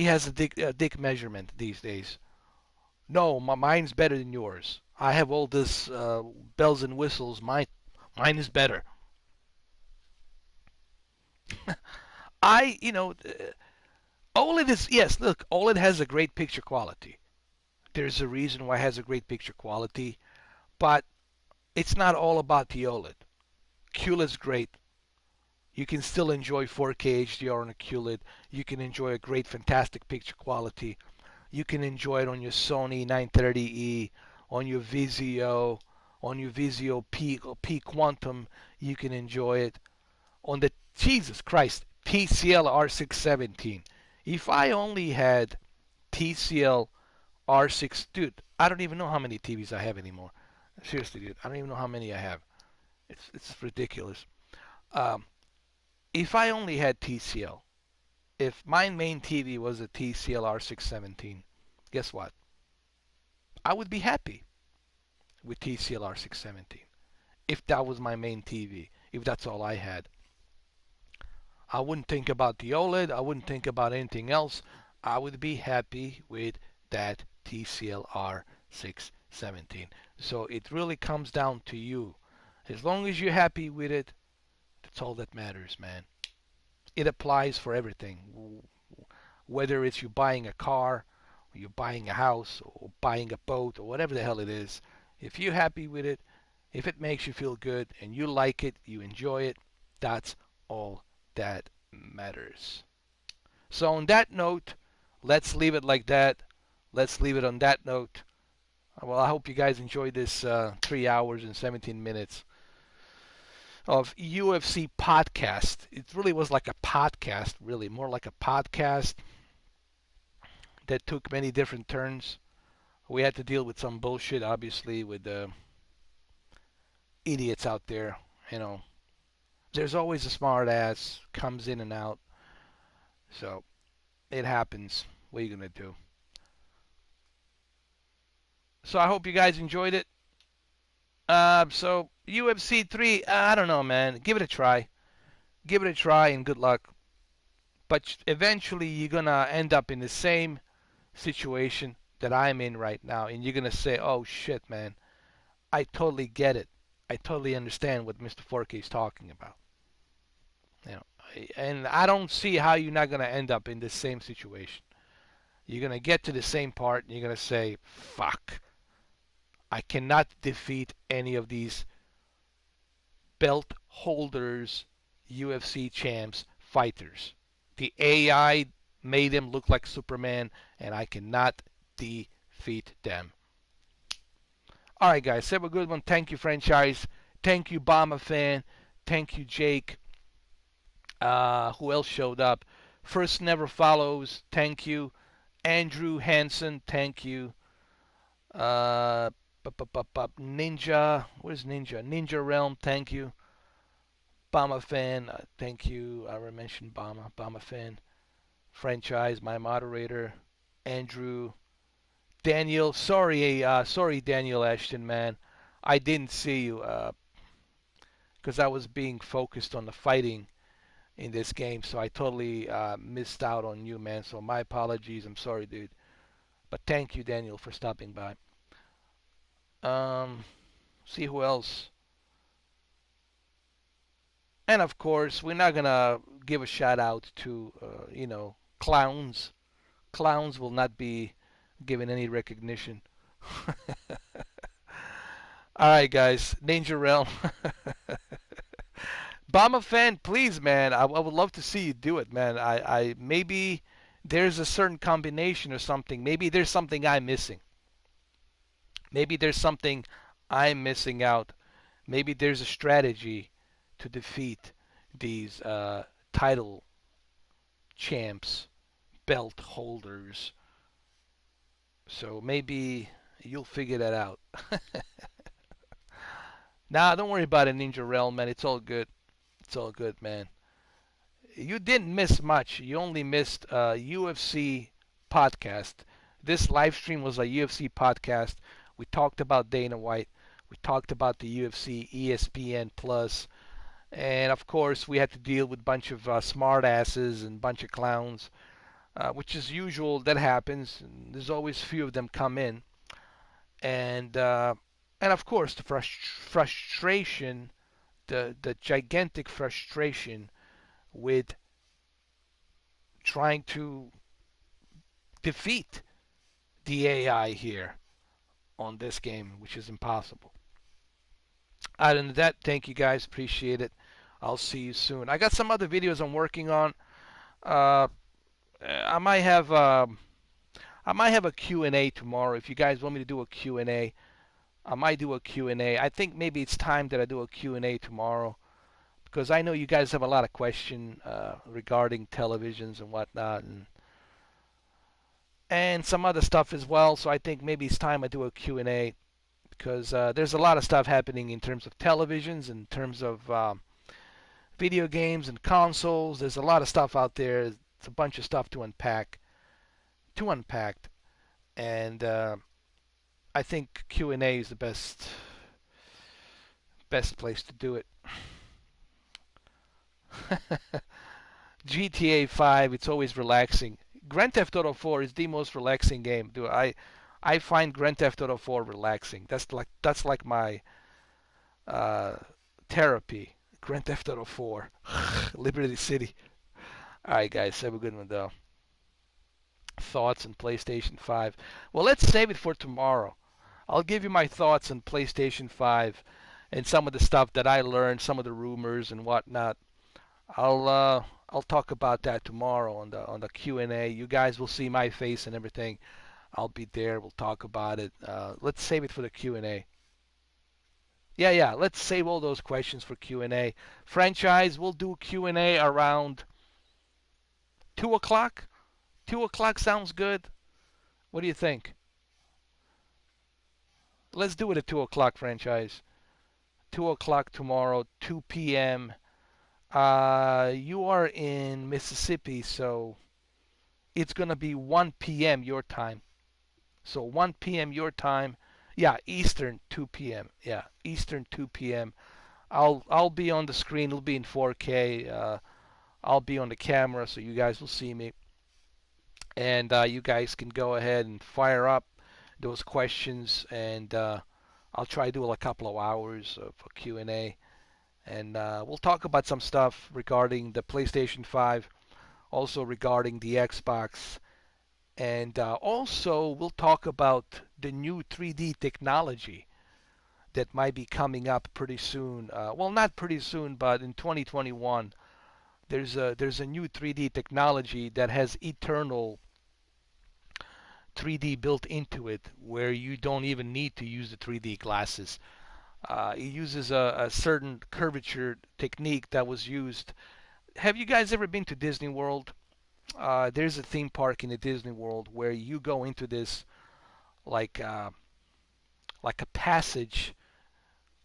has a dick measurement these days. No, mine's better than yours. I have all this bells and whistles. Mine is better. OLED is, yes, look, OLED has a great picture quality. There's a reason why it has a great picture quality, but it's not all about the OLED. QLED's great. You can still enjoy 4K HDR on a QLED. You can enjoy a great, fantastic picture quality. You can enjoy it on your Sony 930E, on your Vizio, on your Vizio P Quantum. You can enjoy it on the, Jesus Christ, TCL R617. If I only had TCL R6, dude, I don't even know how many TVs I have anymore. Seriously, dude, I don't even know how many I have. It's ridiculous. Um, if I only had TCL, if my main TV was a TCL R617, guess what? I would be happy with TCL R617 if that was my main TV, if that's all I had. I wouldn't think about the OLED. I wouldn't think about anything else. I would be happy with that TCL R617. So it really comes down to you. As long as you're happy with it, that's all that matters, man. It applies for everything. Whether it's you buying a car, or you're buying a house, or buying a boat, or whatever the hell it is. If you're happy with it, if it makes you feel good, and you like it, you enjoy it, that's all that matters. So on that note, let's leave it like that. Let's leave it on that note. Well, I hope you guys enjoyed this 3 hours and 17 minutes of UFC podcast. It really was like a podcast, really, more like a podcast that took many different turns. We had to deal with some bullshit, obviously, with the idiots out there. You know, there's always a smart ass comes in and out. So it happens. What are you gonna do? So I hope you guys enjoyed it. So UFC 3, I don't know, man. Give it a try. Give it a try and good luck. But eventually you're gonna end up in the same situation that I'm in right now, and you're gonna say, "Oh shit, man, I totally get it. I totally understand what Mr. 4K is talking about." You know, and I don't see how you're not gonna end up in the same situation. You're gonna get to the same part, and you're gonna say, "Fuck, I cannot defeat any of these belt holders, UFC champs, fighters. The AI made them look like Superman, and I cannot defeat them." Alright, guys, have a good one. Thank you, franchise. Thank you, Bama fan. Thank you, Jake. Who else showed up? First Never Follows. Thank you. Andrew Hansen. Thank you. Ninja. Where's Ninja? Ninja Realm. Thank you. Bama fan. Thank you. I already mentioned Bama. Bama fan. Franchise. My moderator. Andrew. Daniel. Sorry, Daniel Ashton, man. I didn't see you because I was being focused on the fighting in this game, so I totally missed out on you, man. So my apologies. I'm sorry, dude. But thank you, Daniel, for stopping by. See who else. And of course, we're not gonna give a shout out to clowns. Clowns will not be given any recognition. All right, guys. Danger Realm. Bama fan, please, man. I would love to see you do it, man. I maybe there's a certain combination or something. Maybe there's something I'm missing. Maybe there's something I'm missing out. Maybe there's a strategy to defeat these title champs, belt holders. So maybe you'll figure that out. Nah, don't worry about it, Ninja Realm, man. It's all good. It's all good, man. You didn't miss much. You only missed a UFC podcast. This live stream was a UFC podcast. We talked about Dana White. We talked about the UFC, ESPN Plus, and of course we had to deal with a bunch of smart asses and a bunch of clowns, which is usual. That happens. And there's always a few of them come in, and And of course, the frustration, the gigantic frustration with trying to defeat the AI here on this game, which is impossible. Other than that, thank you guys. Appreciate it. I'll see you soon. I got some other videos I'm working on. Uh, I might have a Q&A tomorrow. If you guys want me to do a Q&A, I might do a Q&A. I think maybe it's time that I do a Q&A tomorrow because I know you guys have a lot of questions regarding televisions and whatnot and some other stuff as well. So I think maybe it's time I do a Q&A because there's a lot of stuff happening in terms of televisions, in terms of video games and consoles. There's a lot of stuff out there. It's a bunch of stuff to unpack. And I think Q&A is the best place to do it. GTA 5, it's always relaxing. Grand Theft Auto 4 is the most relaxing game. I find Grand Theft Auto 4 relaxing. That's like my therapy. Grand Theft Auto 4, Liberty City. All right, guys, have a good one though. Thoughts on PlayStation 5. Well, let's save it for tomorrow. I'll give you my thoughts on PlayStation 5 and some of the stuff that I learned, some of the rumors and whatnot. I'll talk about that tomorrow on the Q&A. You guys will see my face and everything. I'll be there. We'll talk about it. Let's save it for the Q&A. Yeah. Let's save all those questions for Q&A. Franchise, we'll do Q&A around 2 o'clock. 2 o'clock sounds good. What do you think? Let's do it at 2 o'clock, franchise. 2 o'clock tomorrow, 2 p.m. You are in Mississippi, so it's going to be 1 p.m. your time. So 1 p.m. your time. Yeah, Eastern 2 p.m. Yeah, Eastern 2 p.m. I'll be on the screen. It'll be in 4K. I'll be on the camera, so you guys will see me. And you guys can go ahead and fire up those questions, and I'll try to do a couple of hours of Q&A, and we'll talk about some stuff regarding the PlayStation 5, also regarding the Xbox, and also we'll talk about the new 3D technology that might be coming up pretty soon. Well, not pretty soon, but in 2021. There's a new 3D technology that has eternal 3D built into it, where you don't even need to use the 3D glasses. It uses a certain curvature technique that was used. Have you guys ever been to Disney World? There's a theme park in the Disney World where you go into this like a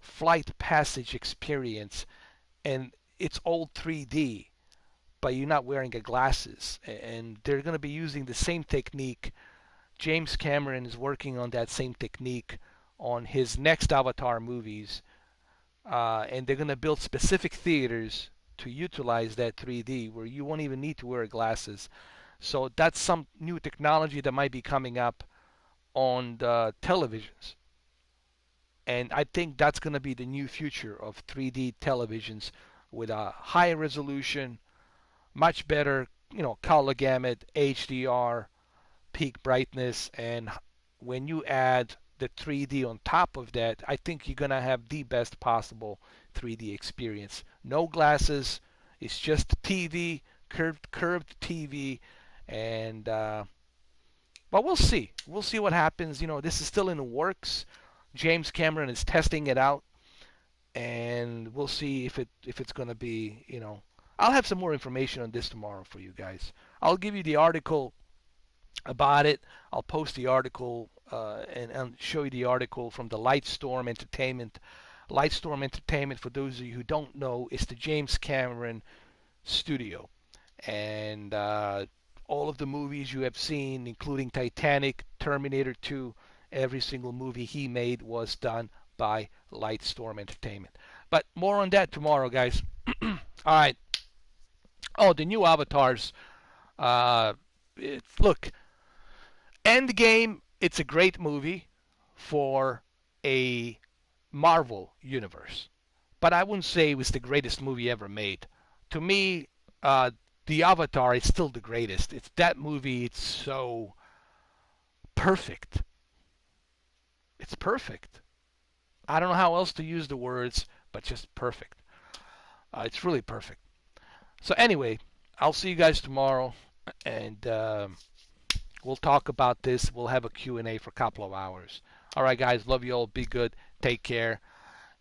flight passage experience, and it's all 3D, but you're not wearing glasses. And they're going to be using the same technique. James Cameron is working on that same technique on his next Avatar movies, and they're going to build specific theaters to utilize that 3D where you won't even need to wear glasses. So that's some new technology that might be coming up on the televisions. And I think that's going to be the new future of 3D televisions with a higher resolution, much better, color gamut, HDR, peak brightness, and when you add the 3D on top of that, I think you're going to have the best possible 3D experience. No glasses, it's just TV, curved TV, and but we'll see. We'll see what happens. This is still in the works. James Cameron is testing it out, and we'll see if it's going to be, I'll have some more information on this tomorrow for you guys. I'll give you the article about it. I'll post the article and show you the article from the Lightstorm Entertainment. Lightstorm Entertainment, for those of you who don't know, is the James Cameron studio. And all of the movies you have seen, including Titanic, Terminator 2, every single movie he made was done by Lightstorm Entertainment. But more on that tomorrow, guys. All right. Oh, the new avatars. Look, Endgame, it's a great movie for a Marvel universe. But I wouldn't say it was the greatest movie ever made. To me, the Avatar is still the greatest. It's that movie. It's so perfect. It's perfect. I don't know how else to use the words, but just perfect. It's really perfect. So anyway, I'll see you guys tomorrow, and we'll talk about this. We'll have a Q&A for a couple of hours. All right, guys. Love you all. Be good. Take care.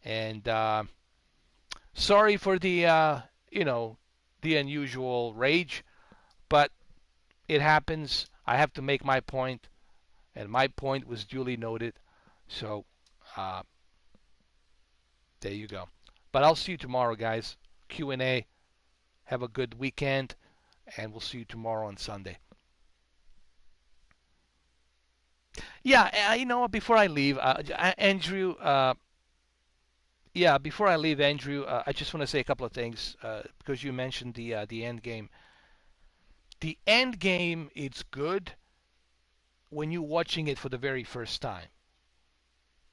And sorry for the the unusual rage, but it happens. I have to make my point, and my point was duly noted. So uh, there you go. But I'll see you tomorrow, guys. Q&A. Have a good weekend, and we'll see you tomorrow on Sunday. Yeah, before I leave, Andrew. Yeah, before I leave, Andrew, I just want to say a couple of things because you mentioned the end game. The end game, it's good when you're watching it for the very first time.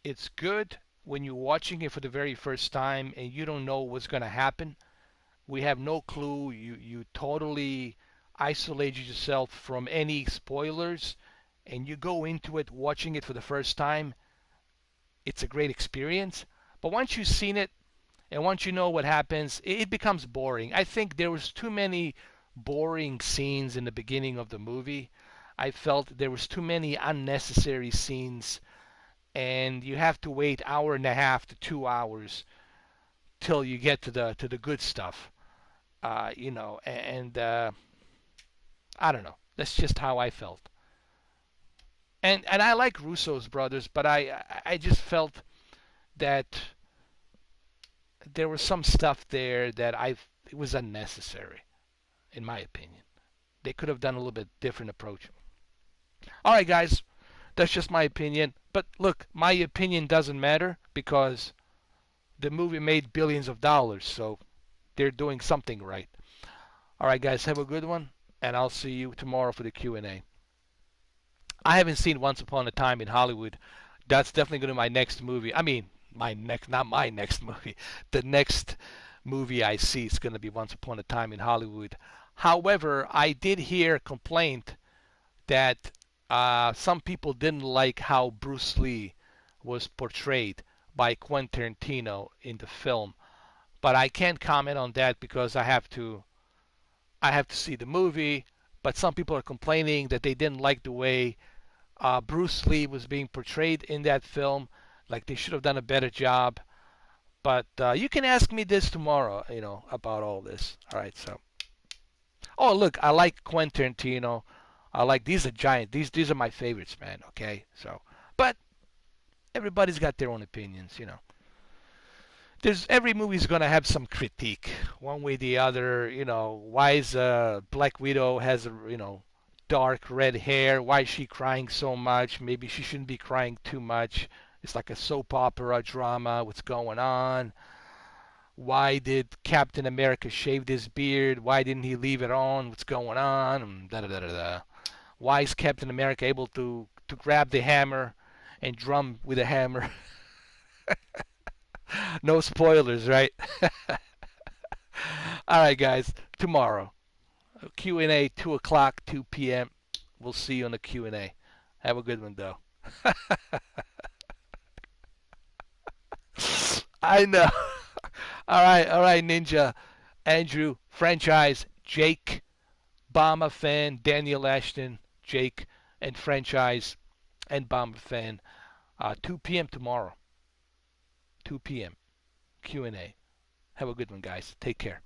It's good when you're watching it for the very first time and you don't know what's going to happen. We have no clue. You totally isolate yourself from any spoilers, and you go into it watching it for the first time. It's a great experience. But once you've seen it and once you know what happens, it becomes boring. I think there was too many boring scenes in the beginning of the movie. I felt there was too many unnecessary scenes, and you have to wait hour and a half to 2 hours till you get to the good stuff. And I don't know. That's just how I felt. And I like Russo's brothers, but I just felt that there was some stuff there that it was unnecessary, in my opinion. They could have done a little bit different approach. All right, guys, that's just my opinion. But look, my opinion doesn't matter because the movie made billions of dollars, so they're doing something right. All right, guys, have a good one, and I'll see you tomorrow for the Q&A. I haven't seen Once Upon a Time in Hollywood. That's definitely going to be my next movie. I mean, not my next movie. The next movie I see is going to be Once Upon a Time in Hollywood. However, I did hear a complaint that some people didn't like how Bruce Lee was portrayed by Quentin Tarantino in the film. But I can't comment on that because I have to see the movie. But some people are complaining that they didn't like the way Bruce Lee was being portrayed in that film. Like they should have done a better job. But you can ask me this tomorrow, about all this. All right, so. Oh, look, I like Quentin Tarantino. I like these are giant. These are my favorites, man. Okay, so, but everybody's got their own opinions. There's every movie's gonna have some critique, one way or the other. Why is Black Widow has dark red hair? Why is she crying so much? Maybe she shouldn't be crying too much. It's like a soap opera drama. What's going on? Why did Captain America shave his beard? Why didn't he leave it on? What's going on? And da da da da da. Why is Captain America able to grab the hammer and drum with a hammer? No spoilers, right? All right, guys. Tomorrow, Q&A 2 o'clock, 2 p.m. We'll see you on the Q&A. Have a good one, though. I know. All right, Ninja, Andrew, Franchise, Jake, Bomber Fan, Daniel Ashton, Jake, and Franchise, and Bomber Fan. 2 p.m. tomorrow. 2 p.m. Q&A. Have a good one, guys. Take care.